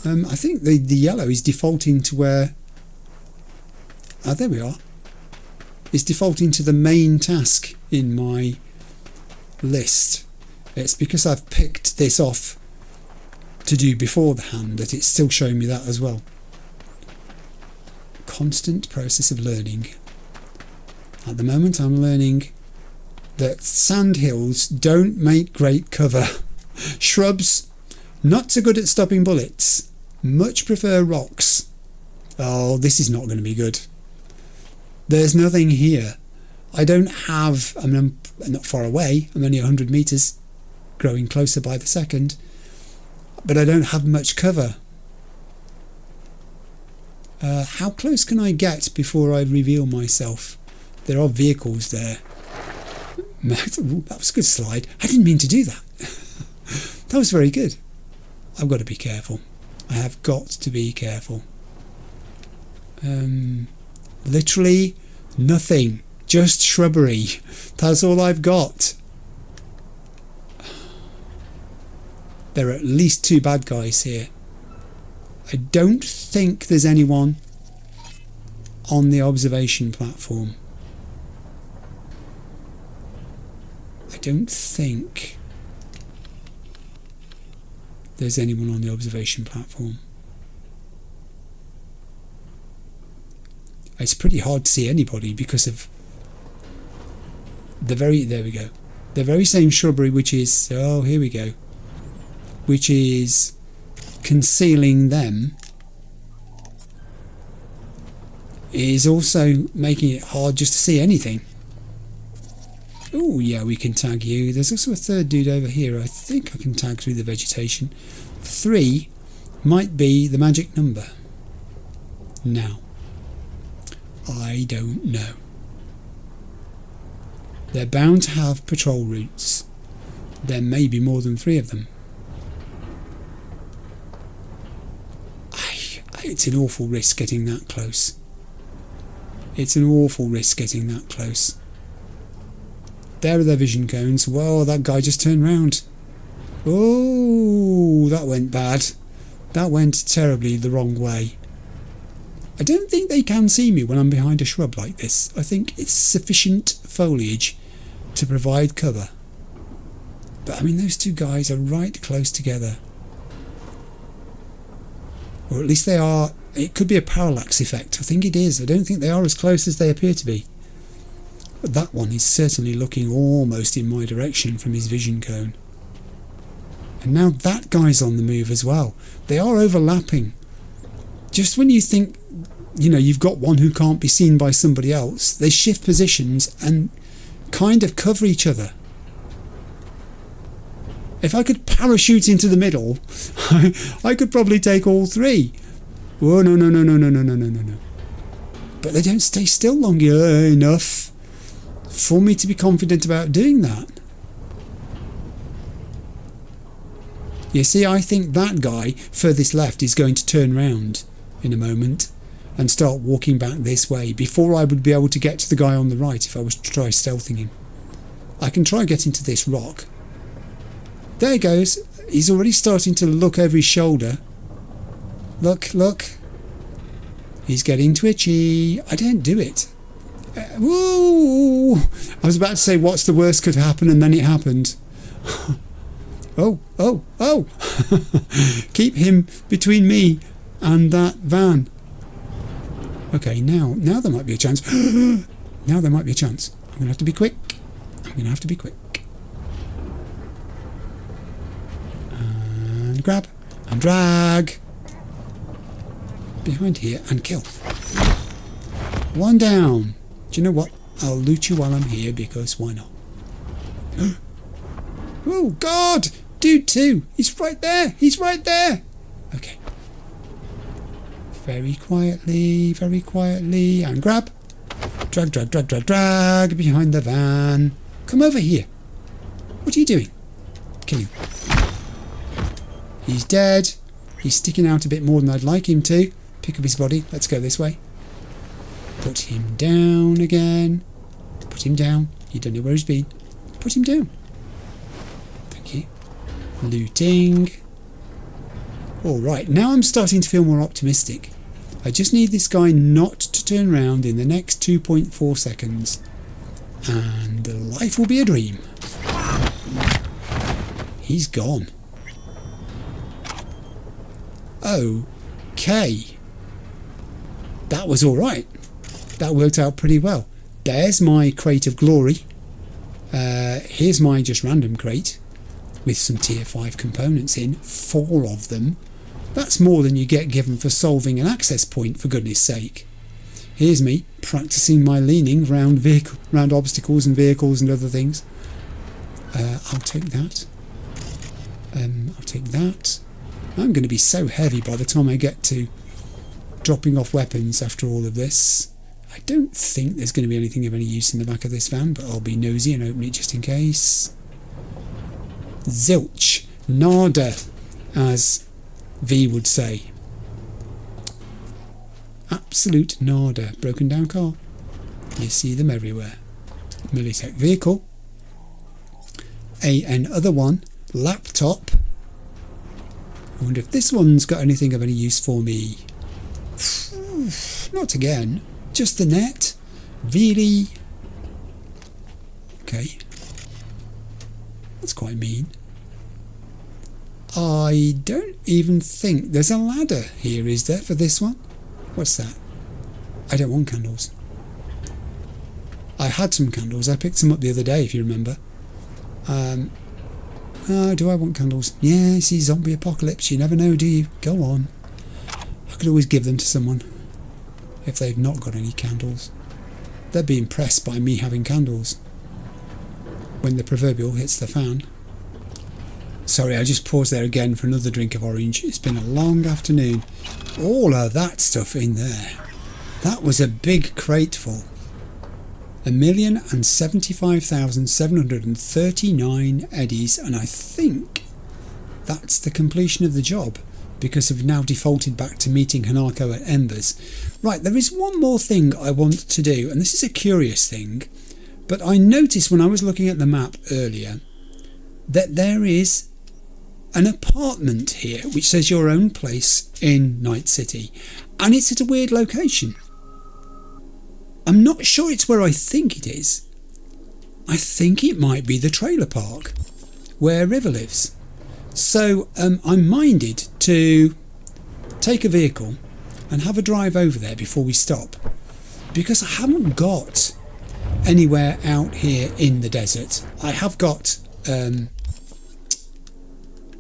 I think the yellow is defaulting to where... ah, there we are. It's defaulting to the main task in my list. It's because I've picked this off to do beforehand that it's still showing me that as well. Constant process of learning. At the moment I'm learning that sandhills don't make great cover. Shrubs, not so good at stopping bullets. Much prefer rocks. Oh, this is not going to be good. There's nothing here. I don't have... I mean, I'm not far away. I'm only 100 metres, growing closer by the second. But I don't have much cover. How close can I get before I reveal myself? There are vehicles there. Ooh, that was a good slide. I didn't mean to do that. That was very good. I've got to be careful. I have got to be careful. Literally nothing. Just shrubbery. That's all I've got. There are at least 2 bad guys here. I don't think there's anyone on the observation platform. I don't think there's anyone on the observation platform. It's pretty hard to see anybody because of the very, there we go, the very same shrubbery which is, oh here we go, which is concealing them, is also making it hard just to see anything. Oh yeah, we can tag you. There's also a third dude over here. I think I can tag through the vegetation. 3 might be the magic number. Now, I don't know. They're bound to have patrol routes. There may be more than 3 of them. It's an awful risk getting that close. It's an awful risk getting that close. There are their vision cones. Whoa, that guy just turned round. Oh, that went bad. That went terribly the wrong way. I don't think they can see me when I'm behind a shrub like this. I think it's sufficient foliage to provide cover. But I mean, those 2 guys are right close together. Or at least they are. It could be a parallax effect. I think it is. I don't think they are as close as they appear to be. But that one is certainly looking almost in my direction from his vision cone. And now that guy's on the move as well. They are overlapping. Just when you think, you know, you've got one who can't be seen by somebody else, they shift positions and kind of cover each other. If I could parachute into the middle, I could probably take all 3. Oh, no, no, no, no, no, no, no, no, no, no. But they don't stay still long enough for me to be confident about doing that. You see, I think that guy furthest left is going to turn round in a moment and start walking back this way before I would be able to get to the guy on the right if I was to try stealthing him. I can try getting to this rock. There he goes. He's already starting to look over his shoulder. Look, look. He's getting twitchy. I don't do it. Woo! I was about to say what's the worst could happen, and then it happened. Oh, oh, oh! Keep him between me and that van. Okay, now there might be a chance. Now there might be a chance. I'm going to have to be quick. I'm going to have to be quick. And grab. And drag. Behind here and kill. 1 down. Do you know what? I'll loot you while I'm here because why not? Oh, God! Dude 2! He's right there! He's right there! Okay. Very quietly, and grab. Drag, drag, drag, drag, drag behind the van. Come over here. What are you doing? Kill him. He's dead. He's sticking out a bit more than I'd like him to. Pick up his body. Let's go this way. Put him down again. Put him down. You don't know where he's been. Put him down. Thank you. Looting. Alright, now I'm starting to feel more optimistic. I just need this guy not to turn around in the next 2.4 seconds. And life will be a dream. He's gone. Okay. That was alright. That worked out pretty well. There's my crate of glory. Here's my just random crate with some tier 5 components in. 4 of them. That's more than you get given for solving an access point, for goodness sake. Here's me practicing my leaning round obstacles and vehicles and other things. I'll take that. I'll take that. I'm going to be so heavy by the time I get to dropping off weapons after all of this. I don't think there's going to be anything of any use in the back of this van, but I'll be nosy and open it just in case. Zilch. Nada, as V would say. Absolute nada. Broken down car. You see them everywhere. Militech vehicle. Another one. Laptop. I wonder if this one's got anything of any use for me. Not again. Just the net? Really? Okay. That's quite mean. I don't even think there's a ladder here, is there, for this one? What's that? I don't want candles. I had some candles. I picked some up the other day, if you remember. Do I want candles? Yeah, see, zombie apocalypse. You never know, do you? Go on. I could always give them to someone if they've not got any candles. They'd be impressed by me having candles when the proverbial hits the fan. Sorry, I just paused there again for another drink of orange. It's been a long afternoon. All of that stuff in there. That was a big crate full. 1,075,739 eddies, and I think that's the completion of the job, because I've now defaulted back to meeting Hanako at Embers. Right, there is one more thing I want to do, and this is a curious thing, but I noticed when I was looking at the map earlier that there is an apartment here which says your own place in Night City, and it's at a weird location. I'm not sure it's where I think it is. I think it might be the trailer park where River lives. So I'm minded to take a vehicle and have a drive over there before we stop, because I haven't got anywhere out here in the desert. I have got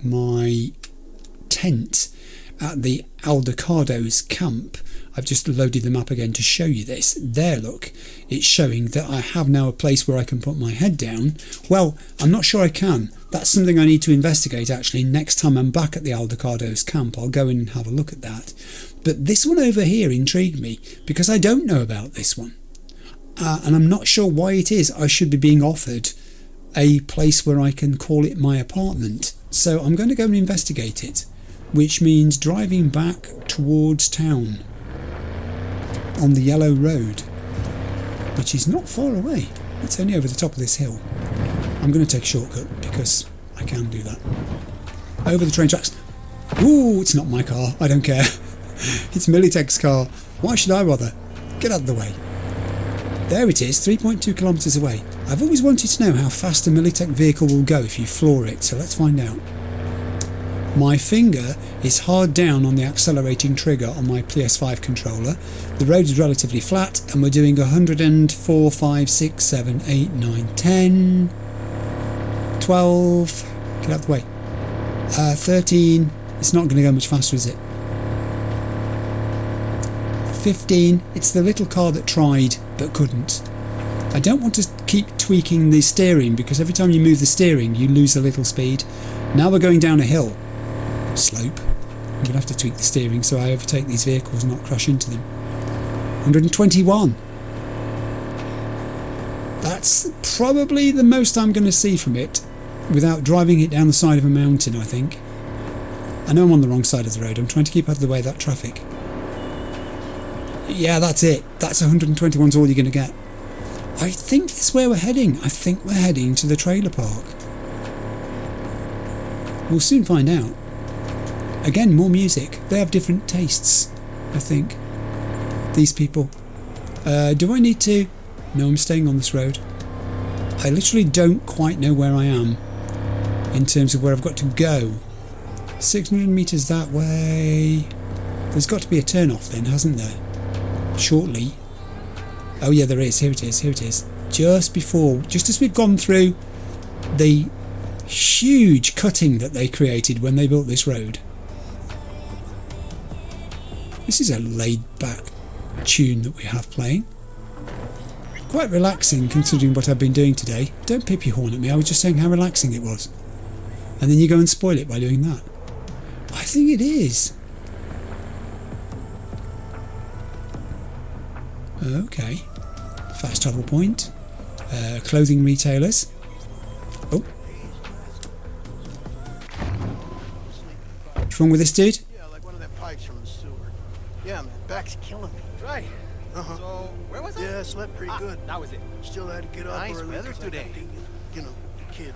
my tent at the Aldecado's camp. I've just loaded the map again to show you this. There, look, it's showing that I have now a place where I can put my head down. Well, I'm not sure I can. That's something I need to investigate actually. Next time I'm back at the Aldecado's camp, I'll go in and have a look at that. But this one over here intrigued me because I don't know about this one. And I'm not sure why it is I should be being offered a place where I can call it my apartment. So I'm going to go and investigate it, which means driving back towards town on the yellow road, which is not far away. It's only over the top of this hill. I'm going to take a shortcut because I can do that. Over the train tracks. Ooh, it's not my car. I don't care. It's Militech's car. Why should I bother? Get out of the way. There it is, 3.2 kilometres away. I've always wanted to know how fast a Militech vehicle will go if you floor it, so let's find out. My finger is hard down on the accelerating trigger on my PS5 controller. The road is relatively flat and we're doing 104, 5, 6, 7, 8, 9, 10, 12, get out of the way, 13, it's not going to go much faster, is it? 15, it's the little car that tried but couldn't. I don't want to keep tweaking the steering because every time you move the steering you lose a little speed. Now we're going down a hill slope. I'm going to have to tweak the steering so I overtake these vehicles and not crash into them. 121. That's probably the most I'm going to see from it without driving it down the side of a mountain, I think. I know I'm on the wrong side of the road. I'm trying to keep out of the way of that traffic. Yeah, that's it. That's 121's all you're going to get. I think it's where we're heading. I think we're heading to the trailer park. We'll soon find out. Again, more music. They have different tastes, I think. These people. Do I need to? No, I'm staying on this road. I literally don't quite know where I am in terms of where I've got to go. 600 metres that way. There's got to be a turn off then, hasn't there? Shortly. Oh yeah, there is. Here it is. Here it is. Just as we've gone through the huge cutting that they created when they built this road. This is a laid-back tune that we have playing. Quite relaxing considering what I've been doing today. Don't pip your horn at me, I was just saying how relaxing it was. And then you go and spoil it by doing that. I think it is. Okay. Fast travel point. Clothing retailers. Oh. What's wrong with this dude? Yeah, like one of them pipes from the sewer. Yeah, man, back's killing me. Right. Uh-huh. So, where was I? Yeah, I slept pretty good. That was it. Still had to get up Nice early weather 'cause I today. got the, the kid.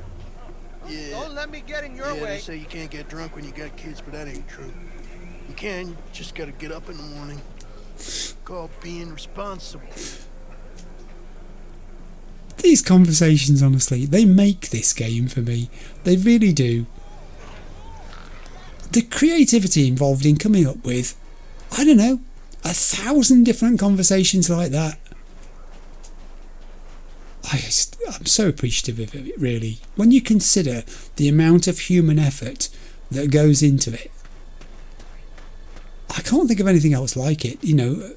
Yeah. Don't let me get in your They way. say you can't get drunk when you got kids, but that ain't true. You can, you just gotta get up in the morning. Called being responsible. These conversations, honestly, they make this game for me. They really do. The creativity involved in coming up with, I don't know, 1,000 different conversations like that. I'm so appreciative of it, really. When you consider the amount of human effort that goes into it, I can't think of anything else like it. You know,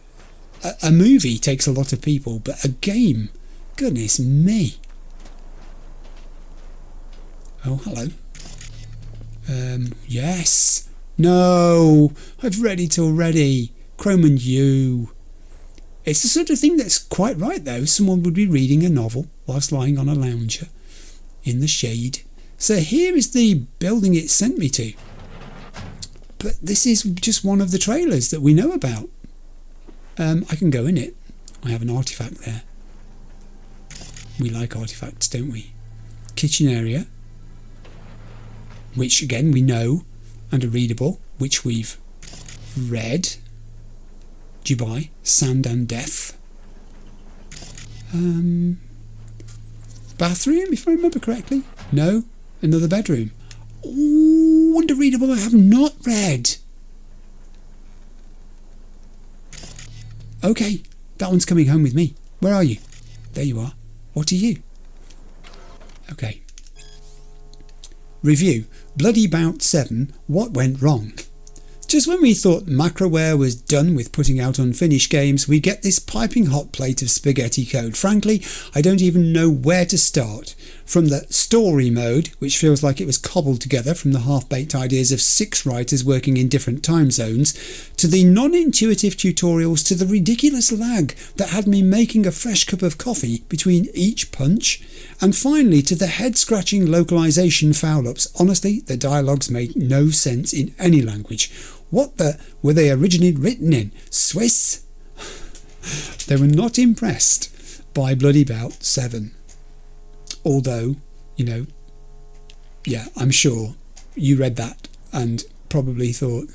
a movie takes a lot of people, but a game, goodness me. Oh, hello. Yes. No, I've read it already. Chrome and you. It's the sort of thing that's quite right, though. Someone would be reading a novel whilst lying on a lounger in the shade. So here is the building it sent me to. But this is just one of the trailers that we know about. I can go in it. I have an artifact there. We like artifacts, don't we? Kitchen area, which again we know and are readable, which we've read. Dubai, Sand and Death. Bathroom, if I remember correctly. No, another bedroom. Ooh, under readable I have not read. Okay, that one's coming home with me. Where are you? There you are. What are you? Okay. Review. Bloody Bout 7. What went wrong? Just when we thought Macroware was done with putting out unfinished games, we get this piping hot plate of spaghetti code. Frankly, I don't even know where to start. From the story mode, which feels like it was cobbled together from the half-baked ideas of 6 writers working in different time zones, to the non-intuitive tutorials, to the ridiculous lag that had me making a fresh cup of coffee between each punch, and finally to the head-scratching localization foul-ups. Honestly, the dialogues made no sense in any language. What the were they originally written in? Swiss? They were not impressed by Bloody Bout 7. Although, you know, yeah, I'm sure you read that and probably thought,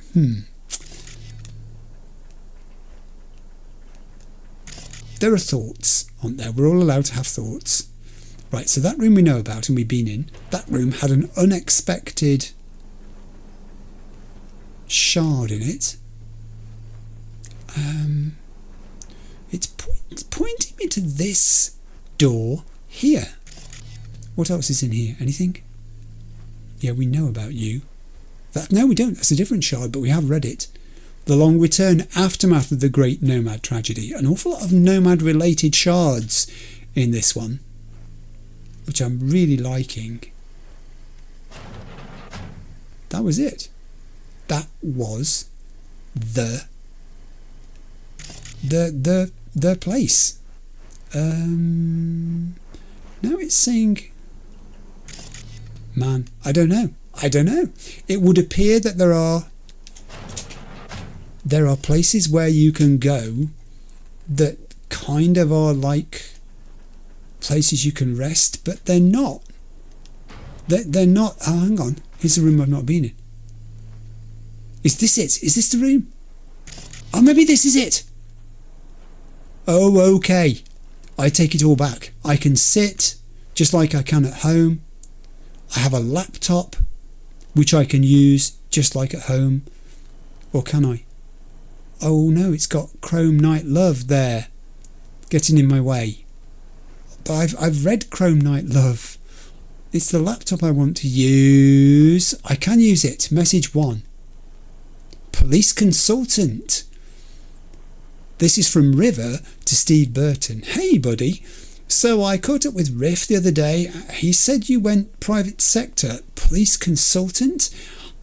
There are thoughts, aren't there? We're all allowed to have thoughts. Right, so that room we know about and we've been in, that room had an unexpected shard in it. It's pointing me to this door here. What else is in here? Anything? Yeah, we know about you. No, we don't. That's a different shard, but we have read it. The long return, aftermath of the Great Nomad Tragedy. An awful lot of Nomad-related shards in this one, which I'm really liking. That was it. That was the place. Now it's saying, man, I don't know. It would appear that there are places where you can go that kind of are like places you can rest, but they're not. They're not. Oh, hang on. Here's a room I've not been in. Is this it? Is this the room? Oh, maybe this is it. Oh, okay. I take it all back. I can sit just like I can at home. I have a laptop which I can use just like at home. Or can I? Oh no, it's got Chrome Night Love there getting in my way. But I've read Chrome Night Love. It's the laptop I want to use. I can use it. Message 1. Police consultant. This is from River to Steve Burton. Hey buddy, so I caught up with Riff the other day. He said you went private sector police consultant.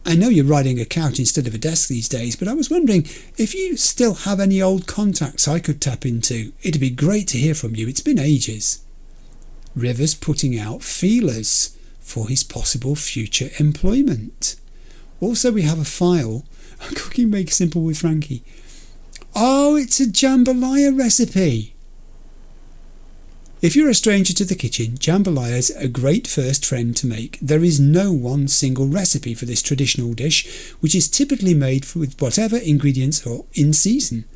I know you're riding a couch instead of a desk these days, but I was wondering if you still have any old contacts I could tap into. It'd be great to hear from you. It's been ages. River's putting out feelers for his possible future employment. Also, we have a file. Cooking Makes Simple with Frankie. Oh, it's a jambalaya recipe. If you're a stranger to the kitchen, jambalayas are a great first friend to make. There is no one single recipe for this traditional dish, which is typically made with whatever ingredients are in season.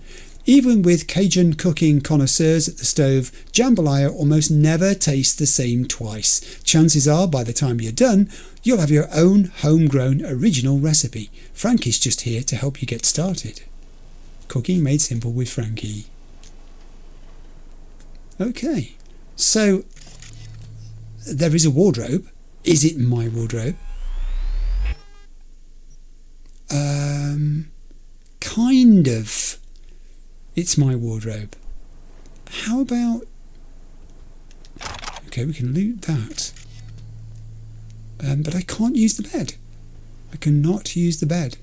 Even with Cajun cooking connoisseurs at the stove, jambalaya almost never tastes the same twice. Chances are, by the time you're done, you'll have your own homegrown original recipe. Frankie's just here to help you get started. Cooking Made Simple with Frankie. Okay. So, there is a wardrobe. Is it my wardrobe? Kind of. It's my wardrobe. How about... Okay, we can loot that. But I can't use the bed. I cannot use the bed.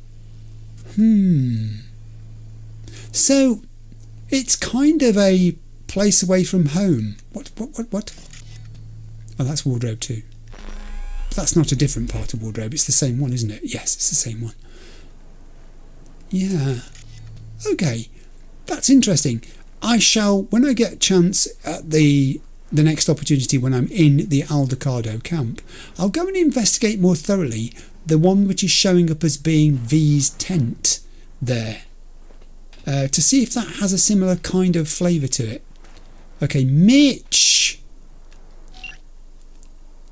So, it's kind of a place away from home. What? Oh, that's wardrobe 2. But that's not a different part of wardrobe. It's the same one, isn't it? Yes, it's the same one. Yeah. Okay. That's interesting. I shall, when I get a chance at the next opportunity when I'm in the Aldecado camp, I'll go and investigate more thoroughly the one which is showing up as being V's tent there. To see if that has a similar kind of flavour to it. Okay, Mitch!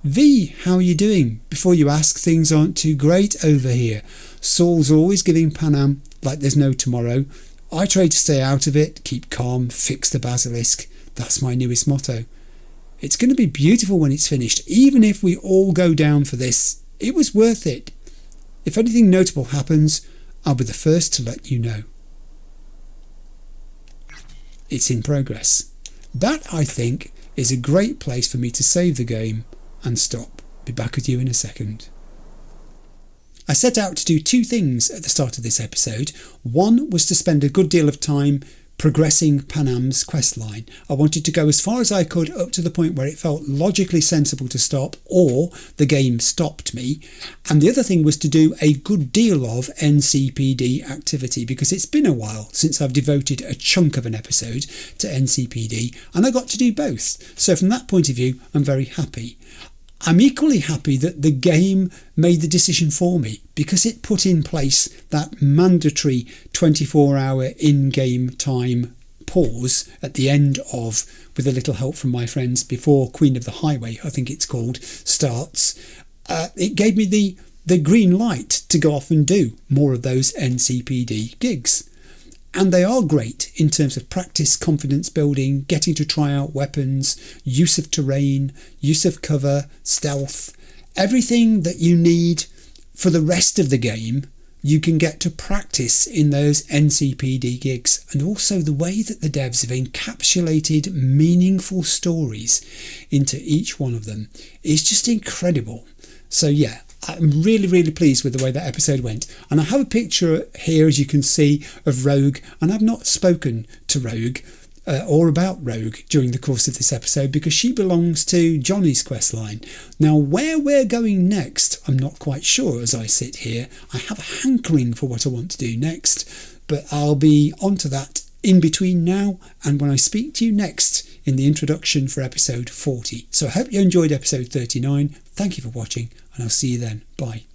V, how are you doing? Before you ask, things aren't too great over here. Saul's always giving Panam like there's no tomorrow. I try to stay out of it, keep calm, fix the basilisk. That's my newest motto. It's going to be beautiful when it's finished, even if we all go down for this. It was worth it. If anything notable happens, I'll be the first to let you know. It's in progress. That, I think, is a great place for me to save the game and stop. Be back with you in a second. I set out to do 2 things at the start of this episode. One was to spend a good deal of time progressing Panam's questline. I wanted to go as far as I could up to the point where it felt logically sensible to stop, or the game stopped me. And the other thing was to do a good deal of NCPD activity, because it's been a while since I've devoted a chunk of an episode to NCPD, and I got to do both. So from that point of view, I'm very happy. I'm equally happy that the game made the decision for me, because it put in place that mandatory 24-hour in-game time pause at the end of, with a little help from my friends, before Queen of the Highway, I think it's called, starts. It gave me the green light to go off and do more of those NCPD gigs. And they are great in terms of practice, confidence building, getting to try out weapons, use of terrain, use of cover, stealth. Everything that you need for the rest of the game, you can get to practice in those NCPD gigs. And also the way that the devs have encapsulated meaningful stories into each one of them is just incredible. So yeah, I'm really, really pleased with the way that episode went. And I have a picture here, as you can see, of Rogue. And I've not spoken to Rogue or about Rogue during the course of this episode, because she belongs to Johnny's questline. Now, where we're going next, I'm not quite sure as I sit here. I have a hankering for what I want to do next, but I'll be onto that in between now and when I speak to you next in the introduction for episode 40. So I hope you enjoyed episode 39. Thank you for watching, and I'll see you then. Bye.